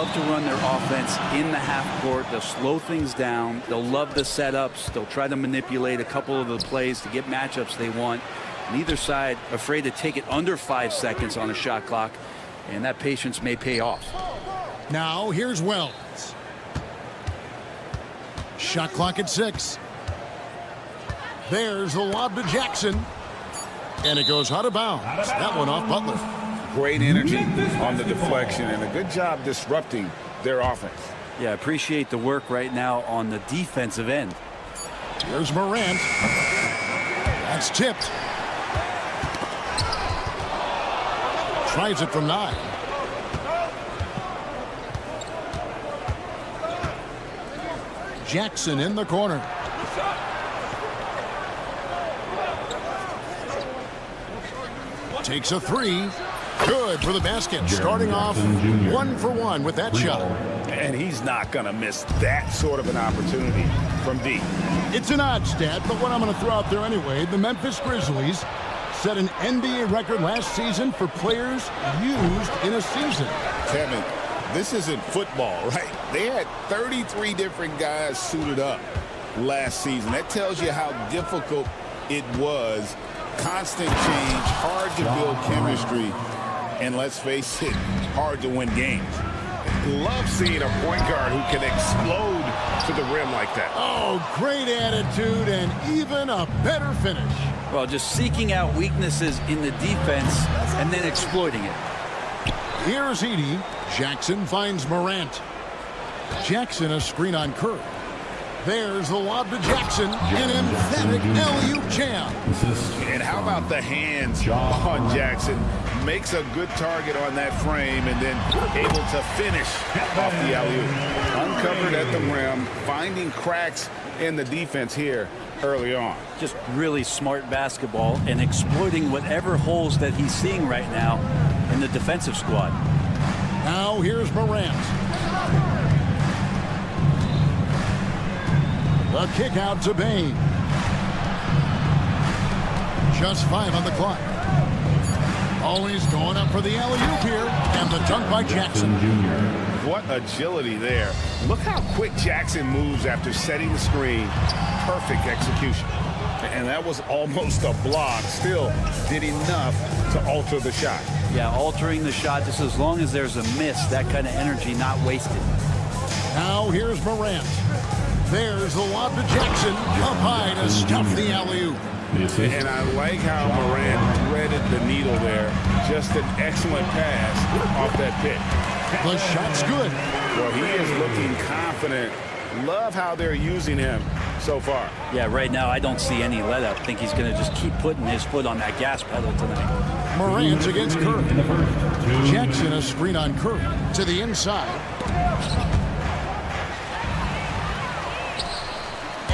love to run their offense in the half court. They'll slow things down. They'll love the setups. They'll try to manipulate a couple of the plays to get matchups they want. Neither side afraid to take it under 5 seconds on a shot clock, and that patience may pay off. Now here's Wells. Shot clock at 6. There's the lob to Jackson. And it goes out of bounds. That one off Butler. Great energy on the deflection and a good job disrupting their offense. Yeah, appreciate the work right now on the defensive end. Here's Morant. That's tipped. Tries it from 9. Jackson in the corner. Takes a 3. Good for the basket. Starting off 1 for 1 with that shot. And he's not going to miss that sort of an opportunity from deep. It's an odd stat, but what I'm going to throw out there anyway. The Memphis Grizzlies set an NBA record last season for players used in a season. Kevin, this isn't football, right? They had 33 different guys suited up last season. That tells you how difficult it was. Constant change, hard to build chemistry, and let's face it, hard to win games. Love seeing a point guard who can explode to the rim like that. Oh, great attitude and even a better finish. Well, just seeking out weaknesses in the defense and then exploiting it. Here's Edey. Jackson finds Morant. Jackson a screen on Curry. There's the lob to Jackson. An emphatic alley-oop jam. And how about the hands on Jackson? Makes a good target on that frame and then able to finish off the alley-oop. Uncovered at the rim, finding cracks in the defense here early on. Just really smart basketball and exploiting whatever holes that he's seeing right now in the defensive squad. Now here's Morant. The kick out to Bain. Just 5 on the clock. Always going up for the alley-oop here. And the dunk by Jackson. What agility there. Look how quick Jackson moves after setting the screen. Perfect execution. And that was almost a block. Still did enough to alter the shot. Yeah, altering the shot just as long as there's a miss. That kind of energy not wasted. Now here's Morant. There's the lob to Jackson. Up high to stuff the alley-oop. And I like how Morant threaded the needle there. Just an excellent pass off that pick. The shot's good. Well, he is looking confident. Love how they're using him so far. Yeah, right now I don't see any let up. I think he's going to just keep putting his foot on that gas pedal tonight. Morant against Curry. Jackson a screen on Curry to the inside.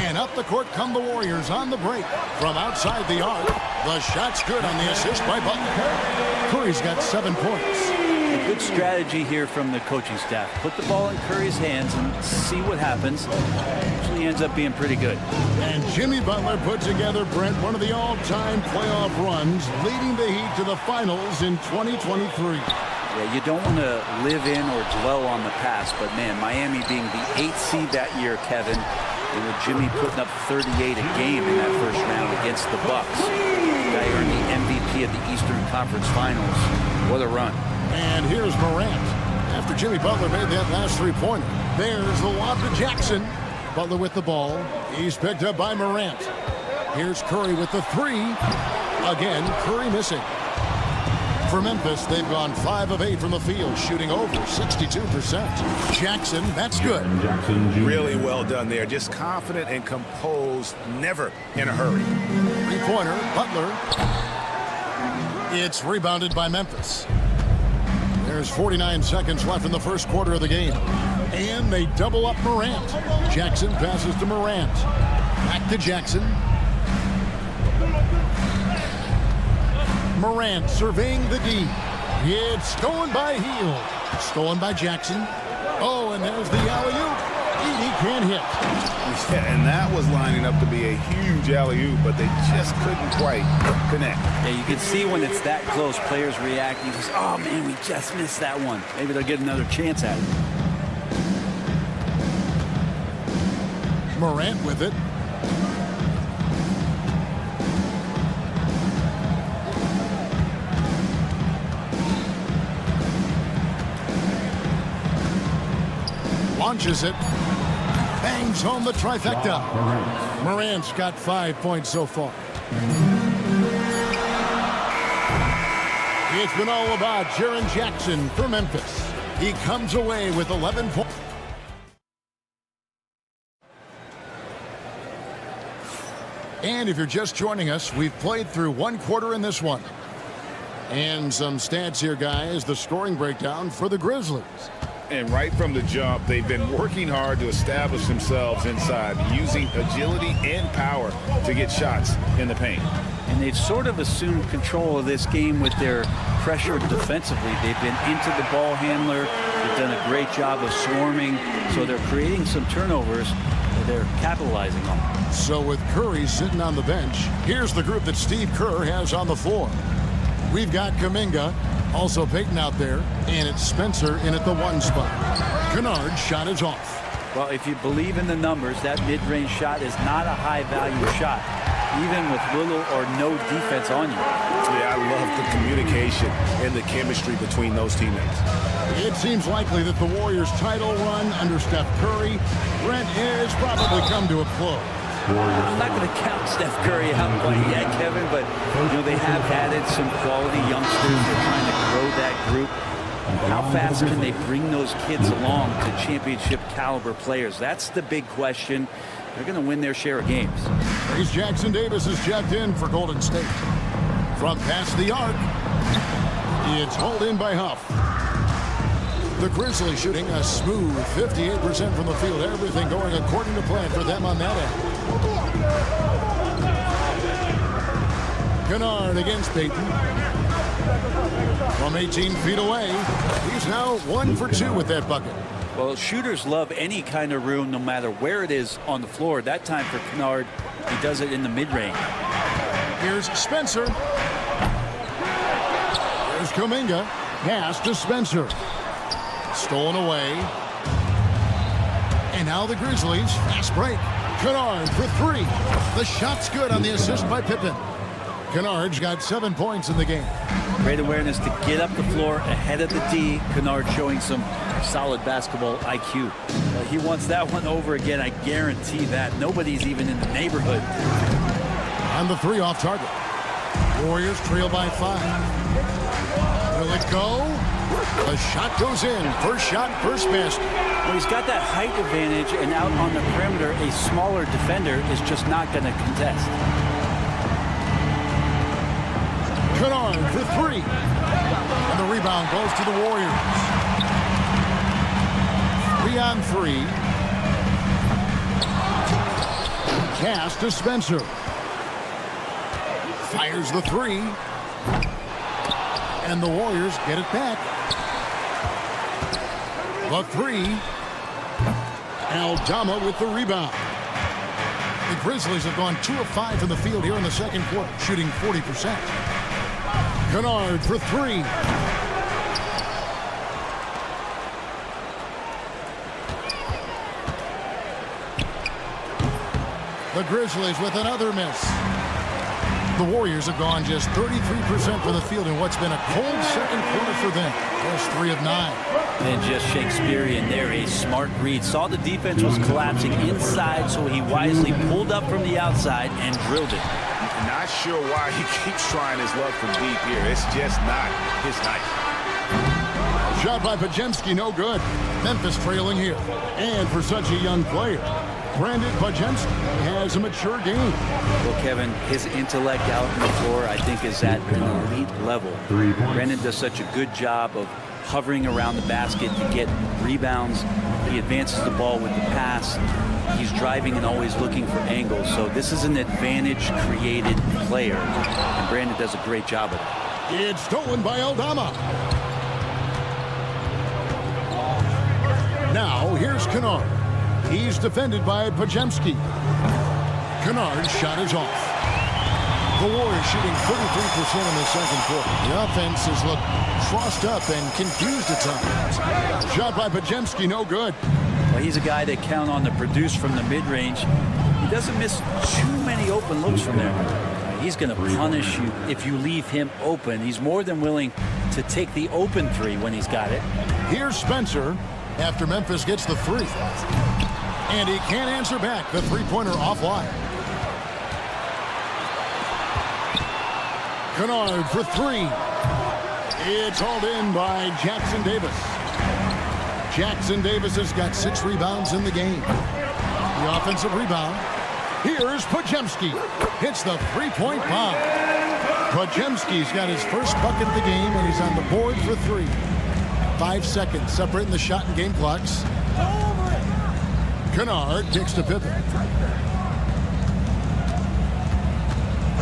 And up the court come the Warriors on the break. From outside the arc, the shot's good on the assist by Butler. Curry's got 7 points. A good strategy here from the coaching staff. Put the ball in Curry's hands and see what happens. Usually ends up being pretty good. And Jimmy Butler put together, Brent, one of the all-time playoff runs, leading the Heat to the finals in 2023. Yeah, you don't want to live in or dwell on the past, but man, Miami being the 8th seed that year, Kevin, and with Jimmy putting up 38 a game in that first round against the Bucks. The guy earned the MVP of the Eastern Conference Finals. What a run. And here's Morant. After Jimmy Butler made that last 3-pointer. There's the lob to Jackson. Butler with the ball. He's picked up by Morant. Here's Curry with the 3. Again, Curry missing. For Memphis, they've gone 5 of 8 from the field, shooting over 62%. Jackson, that's good. Really well done there. Just confident and composed, never in a hurry. 3-pointer, Butler. It's rebounded by Memphis. There's 49 seconds left in the first quarter of the game. And they double up Morant. Jackson passes to Morant. Back to Jackson. Morant surveying the D. It's stolen by Hield. Stolen by Jackson. Oh, and there's the alley-oop. Edey can't hit. Yeah, and that was lining up to be a huge alley-oop, but they just couldn't quite connect. Yeah, you can see when it's that close, players react. You just, oh man, we just missed that one. Maybe they'll get another chance at it. Morant with it. Launches it. Bangs home the trifecta. Morant's got 5 points so far. It's been all about Jaren Jackson for Memphis. He comes away with 11 points. And if you're just joining us, we've played through one quarter in this one. And some stats here, guys. The scoring breakdown for the Grizzlies. And right from the jump, they've been working hard to establish themselves inside, using agility and power to get shots in the paint. And they've sort of assumed control of this game with their pressure defensively. They've been into the ball handler. They've done a great job of swarming. So they're creating some turnovers that they're capitalizing on. So with Curry sitting on the bench, here's the group that Steve Kerr has on the floor. We've got Kuminga, also Payton out there, and it's Spencer in at the 1 spot. Kennard's shot is off. Well, if you believe in the numbers, that mid-range shot is not a high-value shot, even with little or no defense on you. Yeah, I love the communication and the chemistry between those teammates. It seems likely that the Warriors' title run under Steph Curry, Brent, has probably come to a close. I'm not going to count Steph Curry out quite yet, Kevin, but they have added some quality youngsters. They're trying to grow that group. How fast can they bring those kids along to championship caliber players? That's the big question. They're going to win their share of games. Here's Jackson Davis is checked in for Golden State. From past the arc, it's hauled in by Huff. The Grizzlies shooting a smooth 58% from the field. Everything going according to plan for them on that end. Kennard against Payton. From 18 feet away, he's now 1 for 2 with that bucket. Well, shooters love any kind of room, no matter where it is on the floor. That time for Kennard, he does it in the mid-range. Here's Spencer. Here's Kuminga. Pass to Spencer. Stolen away. And now the Grizzlies. Fast break. Kennard for 3. The shot's good on the assist by Pippen. Kennard's got 7 points in the game. Great awareness to get up the floor ahead of the D. Kennard showing some solid basketball IQ. He wants that one over again, I guarantee that. Nobody's even in the neighborhood. On the 3 off target. Warriors trail by 5. Will it go? The shot goes in. First shot, first basket. Well, he's got that height advantage, and out on the perimeter, a smaller defender is just not going to contest. Kennard for 3. And the rebound goes to the Warriors. 3 on 3. Pass to Spencer. Fires the 3. And the Warriors get it back. The 3. Aldama with the rebound. The Grizzlies have gone 2 of 5 from the field here in the second quarter, shooting 40%. Kennard for 3. The Grizzlies with another miss. The Warriors have gone just 33% from the field in what's been a cold second quarter for them. Just 3 of 9. And just Shakespearean there, a smart read. Saw the defense was collapsing inside, so he wisely pulled up from the outside and drilled it. Not sure why he keeps trying his luck from deep here. It's just not his night. Shot by Podziemski, no good. Memphis trailing here. And for such a young player, Brandon Podziemski has a mature game. Well, Kevin, his intellect out on the floor, I think, is at an elite level. Brandon does such a good job of hovering around the basket to get rebounds. He advances the ball with the pass. He's driving and always looking for angles. So this is an advantage-created player, and Brandon does a great job of it. It's stolen by Aldama. Now, here's Kennard. He's defended by Podziemski. Kennard's shot is off. The Warriors shooting 33% in the second quarter. The offense has looked crossed up and confused at times. Shot by Podziemski, no good. Well, he's a guy that count on to produce from the mid-range. He doesn't miss too many open looks from there. He's going to punish you if you leave him open. He's more than willing to take the open three when he's got it. Here's Spencer after Memphis gets the three. And he can't answer back. The three-pointer offline. Kennard for three. It's hauled in by Jackson Davis. Jackson Davis has got 6 rebounds in the game. The offensive rebound. Here's Podziemski. Hits the three-point bomb. Podziemski's got his first bucket of the game, and he's on the board for 3. 5 seconds separating the shot and game clocks. Kennard kicks to Pippen.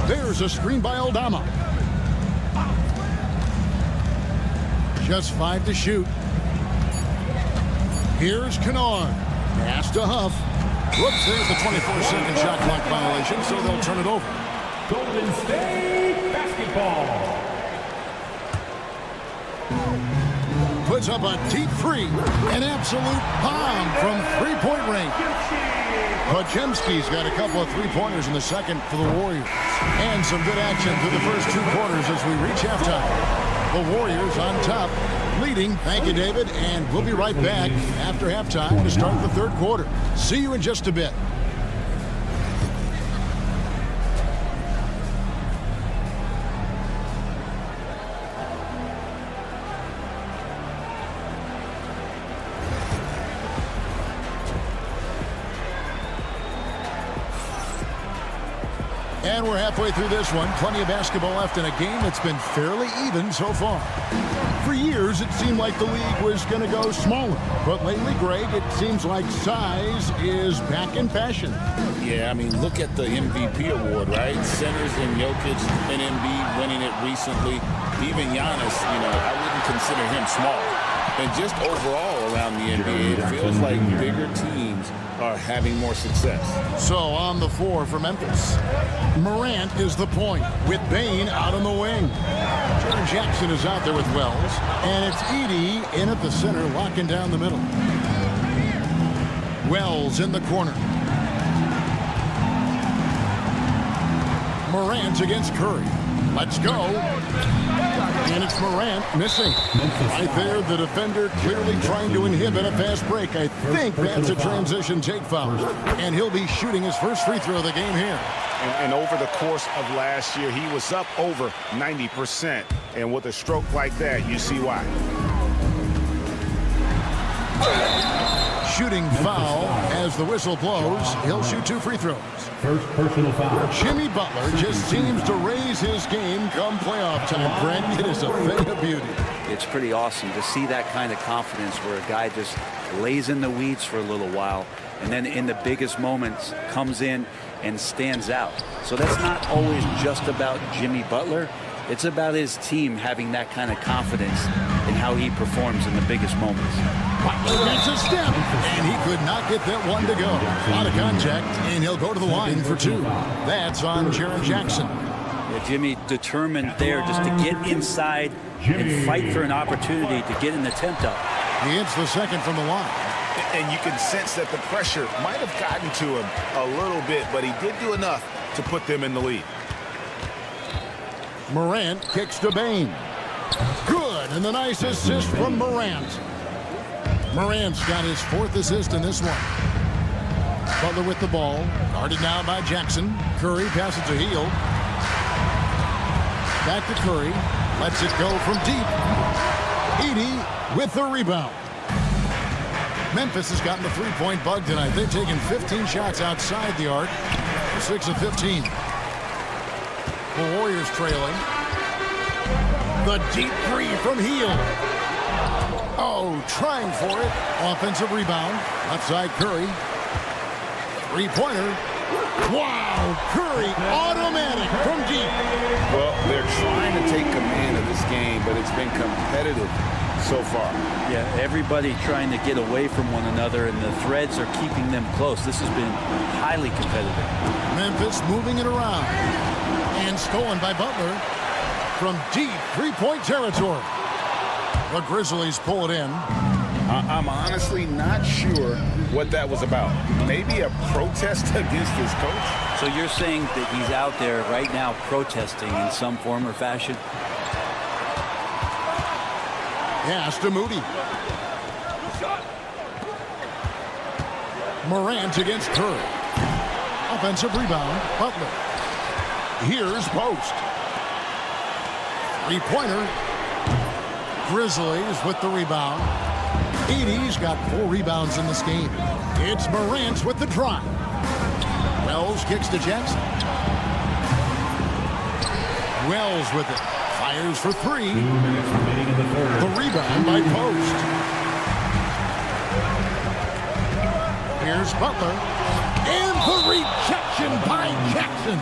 There's a screen by Aldama. Just 5 to shoot. Here's Kennard. Pass to Huff. Whoops, there's the 24-second shot clock violation, so they'll turn it over. Golden State basketball. Puts up a deep three. An absolute bomb from three-point range. Podziemski's got a couple of three-pointers in the second for the Warriors. And some good action through the first 2 quarters as we reach halftime. The Warriors on top, leading. Thank you, David. And we'll be right back after halftime to start the third quarter. See you in just a bit. And we're halfway through this one. Plenty of basketball left in a game that's been fairly even so far. For years, it seemed like the league was going to go smaller. But lately, Greg, it seems like size is back in fashion. Yeah, I mean, look at the MVP award, right? Centers and Jokic and Embiid winning it recently. Even Giannis, I wouldn't consider him small. And just overall around the NBA, it feels like bigger teams are having more success. So on the floor for Memphis, Morant is the point with Bane out on the wing. Jaren Jackson is out there with Wells, and it's Edey in at the center, locking down the middle. Wells in the corner. Morant against Curry. Let's go. And it's Morant missing. Right there, the defender clearly trying to inhibit a fast break. I think that's a transition take foul. And he'll be shooting his first free throw of the game here. And over the course of last year, he was up over 90%. And with a stroke like that, you see why. Shooting foul as the whistle blows. He'll shoot 2 free throws. First personal foul. Jimmy Butler just seems to raise his game come playoff time, Brent. It is a thing of beauty. It's pretty awesome to see that kind of confidence where a guy just lays in the weeds for a little while and then in the biggest moments comes in and stands out. So that's not always just about Jimmy Butler. It's about his team having that kind of confidence in how he performs in the biggest moments. Butler gets a step, and he could not get that one to go. A lot of contact, and he'll go to the line for 2. That's on Jaren Jackson. Yeah, Jimmy determined there just to get inside and fight for an opportunity to get an attempt up. He hits the second from the line. And you can sense that the pressure might have gotten to him a little bit, but he did do enough to put them in the lead. Morant kicks to Bane. Good, and the nice assist from Morant. Morant's got his 4th assist in this one. Butler with the ball. Guarded now by Jackson. Curry passes to Hield. Back to Curry. Lets it go from deep. Edey with the rebound. Memphis has gotten the three-point bug tonight. They've taken 15 shots outside the arc. 6 of 15. The Warriors trailing. The deep 3 from Hield. Oh, trying for it. Offensive rebound. Outside Curry. Three-pointer. Wow, Curry automatic from deep. Well, they're trying to take command of this game, but it's been competitive so far. Yeah, everybody trying to get away from one another, and the threads are keeping them close. This has been highly competitive. Memphis moving it around. And stolen by Butler from deep three-point territory. The Grizzlies pull it in. I'm honestly not sure what that was about. Maybe a protest against his coach? So you're saying that he's out there right now protesting in some form or fashion? Pass to Moody. Morant against Curry. Offensive rebound, Butler. Here's Post. Three-pointer. Grizzlies with the rebound. Edey's got 4 rebounds in this game. It's Morant with the drive. Wells kicks to Jackson. Wells with it. Fires for 3. The rebound by Post. Here's Butler. And the rejection by Jackson.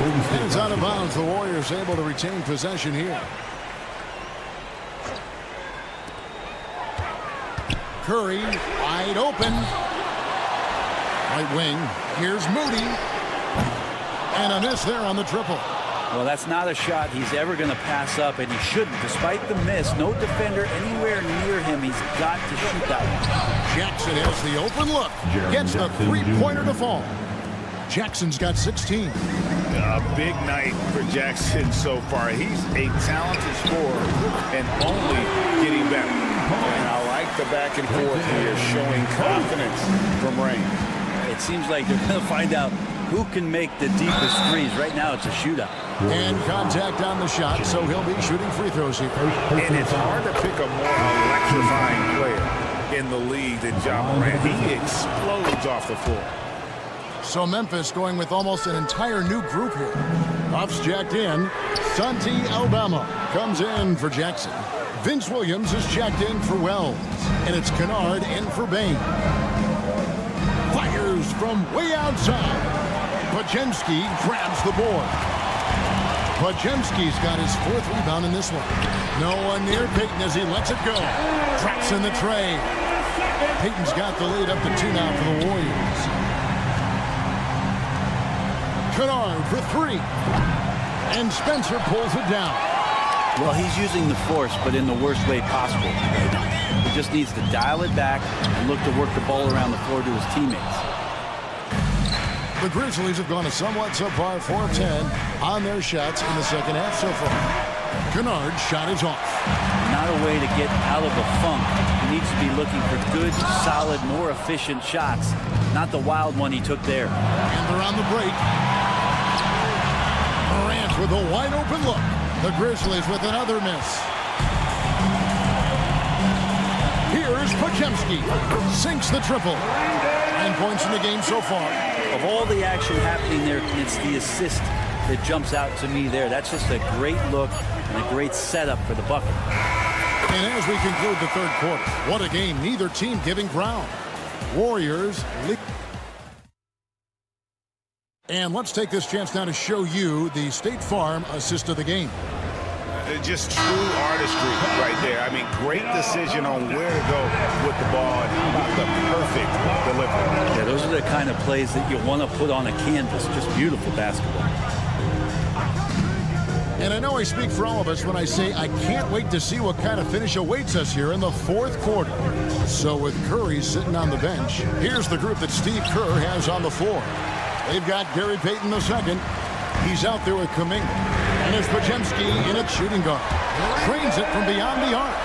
And it's out of bounds. The Warriors able to retain possession here. Curry wide open. Right wing. Here's Moody. And a miss there on the triple. Well, that's not a shot he's ever going to pass up, and he shouldn't. Despite the miss, no defender anywhere near him. He's got to shoot that one. Jackson has the open look. Gets the three-pointer to fall. Jackson's got 16. A big night for Jackson so far. He's a talented scorer and only getting better. And I like the back and forth here, showing confidence from Rain. It seems like they're going to find out who can make the deepest threes. Right now, it's a shootout. And contact on the shot, so he'll be shooting free throws here. And it's hard to pick a more electrifying player in the league than Ja Morant. He explodes off the floor. So Memphis going with almost an entire new group here. Buffs jacked in. Santi Aldama comes in for Jackson. Vince Williams is jacked in for Wells. And it's Kennard in for Bain. Fires from way outside. Podziemski grabs the board. Podziemski's got his 4th rebound in this one. No one near Payton as he lets it go. Traps in the tray. Payton's got the lead up to 2 now for the Warriors. Kennard for 3. And Spencer pulls it down. Well, he's using the force, but in the worst way possible. He just needs to dial it back and look to work the ball around the floor to his teammates. The Grizzlies have gone a somewhat subpar 4 of 10 on their shots in the second half so far. Kennard's shot is off. Not a way to get out of the funk. He needs to be looking for good, solid, more efficient shots, not the wild one he took there. And they're on the break. Morant with a wide open look. The Grizzlies with another miss. Here's Podziemski. Sinks the triple. 9 points in the game so far. Of all the action happening there, it's the assist that jumps out to me there. That's just a great look and a great setup for the bucket. And as we conclude the third quarter, what a game. Neither team giving ground. Warriors lead. And let's take this chance now to show you the State Farm assist of the game. Just true artistry right there. I mean, great decision on where to go with the ball and how about the perfect delivery. Yeah, those are the kind of plays that you want to put on a canvas. Just beautiful basketball. And I know I speak for all of us when I say I can't wait to see what kind of finish awaits us here in the fourth quarter. So with Curry sitting on the bench, here's the group that Steve Kerr has on the floor. They've got Gary Payton II. He's out there with Kuminga. And there's Podziemski in at shooting guard. Trains it from beyond the arc.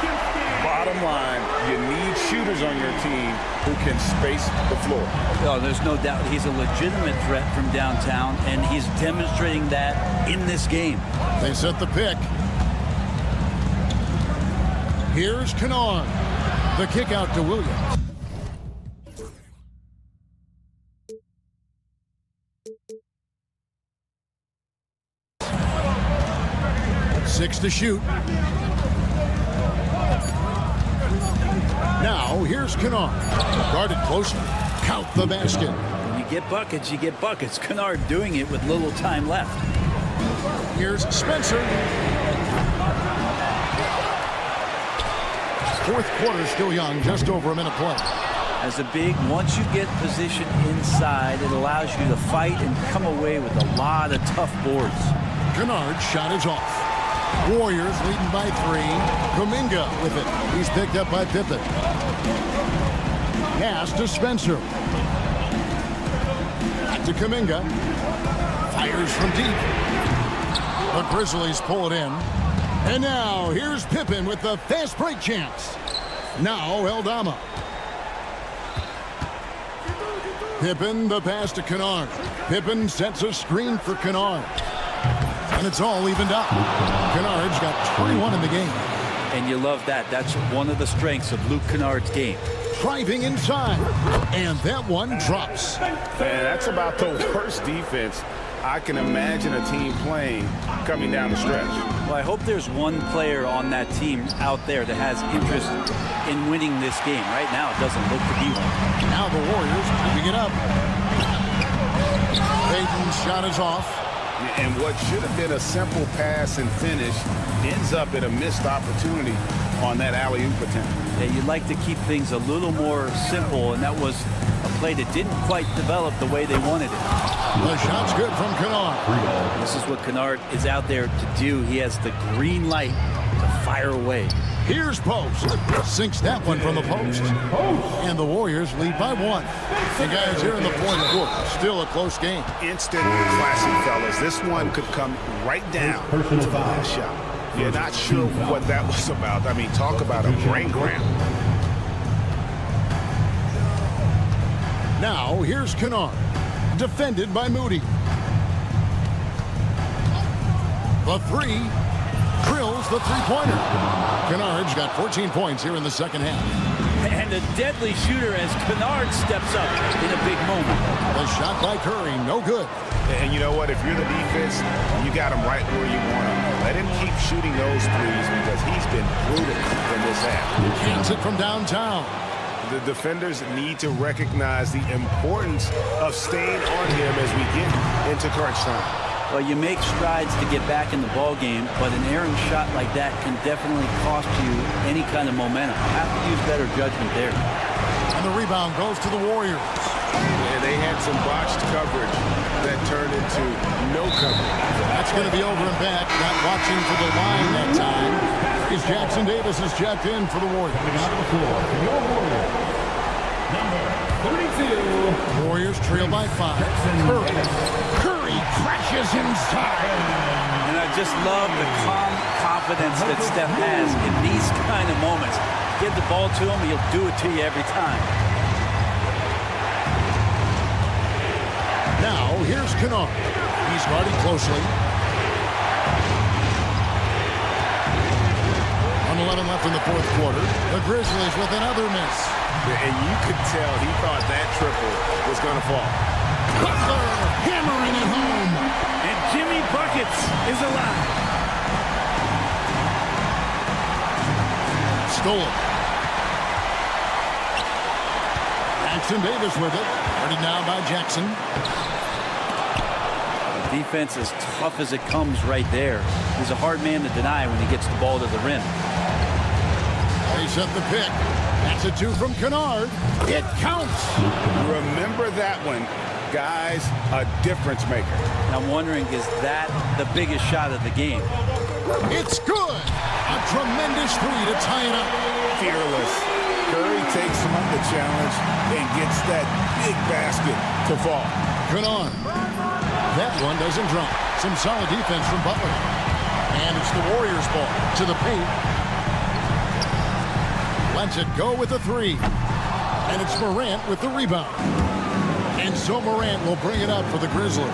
Bottom line, you need shooters on your team who can space the floor. Oh, there's no doubt he's a legitimate threat from downtown, and he's demonstrating that in this game. They set the pick. Here's Kennard. The kick out to Williams. Six to shoot. Now here's Kennard. Guarded closely. Count the basket. When you get buckets, you get buckets. Kennard doing it with little time left. Here's Spencer. Fourth quarter still young, just over a minute play. As a big, once you get position inside, it allows you to fight and come away with a lot of tough boards. Kennard's shot is off. Warriors leading by 3. Kuminga with it. He's picked up by Pippen. Pass to Spencer. Back to Kuminga. Fires from deep. The Grizzlies pull it in. And now here's Pippen with the fast break chance. Now Eldama. Pippen, the pass to Kennard. Pippen sets a screen for Kennard. And it's all evened up. Kennard's got 21 in the game. And you love that. That's one of the strengths of Luke Kennard's game. Driving inside. And that one drops. Man, that's about the worst defense I can imagine a team playing coming down the stretch. Well, I hope there's one player on that team out there that has interest in winning this game. Right now, it doesn't look to be one. Now the Warriors moving it up. Payton's shot is off. And what should have been a simple pass and finish ends up in a missed opportunity on that alley-oop attempt. Yeah, you'd like to keep things a little more simple, and that was a play that didn't quite develop the way they wanted it. The shot's good from Kennard. This is what Kennard is out there to do. He has the green light to fire away. Here's Post. Sinks that one from the post. And the Warriors lead by 1. And guys, here in the fourth quarter, still a close game. Instant classic, fellas. This one could come right down to the last shot. You're not sure what that was about. I mean, talk about a brain cramp. Now, here's Kennard. Defended by Moody. The 3. Drills the three-pointer. Kennard's got 14 points here in the second half. And a deadly shooter as Kennard steps up in a big moment. The shot by Curry, no good. And you know what? If you're the defense, you got him right where you want him. Let him keep shooting those threes because he's been brutal in this half. Cans it from downtown. The defenders need to recognize the importance of staying on him as we get into crunch time. Well, you make strides to get back in the ball game, but an errant shot like that can definitely cost you any kind of momentum. You have to use better judgment there. And the rebound goes to the Warriors. And they had some botched coverage that turned into no coverage. That's going to be over and back. Not watching for the line that time. Is Jackson Davis is checked in for the Warriors. Out of the floor, your Warriors, number 32. Warriors trail by 5. Curry crashes inside. And I just love the calm confidence that Steph has in these kind of moments. Give the ball to him, he'll do it to you every time. Now, here's Kennard. He's guarded closely. 1:11 left in the fourth quarter. The Grizzlies with another miss. And you could tell he thought that triple was going to fall. Butler hammering it home. And Jimmy Buckets is alive. Stolen. Jackson Davis with it. Guarded now by Jackson. Defense as tough as it comes right there. He's a hard man to deny when he gets the ball to the rim. They set the pick. That's a 2 from Kennard. It counts. Remember that one. Guys, a difference maker. I'm wondering, is that the biggest shot of the game? It's good. A tremendous 3 to tie it up. Fearless. Curry takes him up the challenge and gets that big basket to fall. Kennard. That one doesn't drop. Some solid defense from Butler. And it's the Warriors' ball to the paint. Lets it go with the 3. And it's Morant with the rebound. And so Morant will bring it up for the Grizzlies.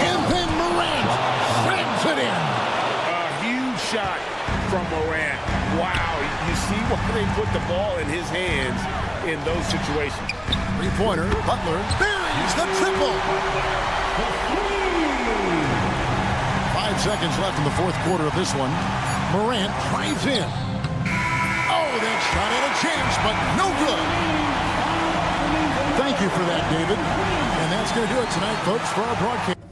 And then Morant shreds it in. A huge shot from Morant. Wow, you see why they put the ball in his hands in those situations. 3-pointer, Butler buries the triple. 5 seconds left in the fourth quarter of this one. Morant drives in. Oh, that shot had a chance, but no good. Thank you for that, David. And that's going to do it tonight, folks, for our broadcast.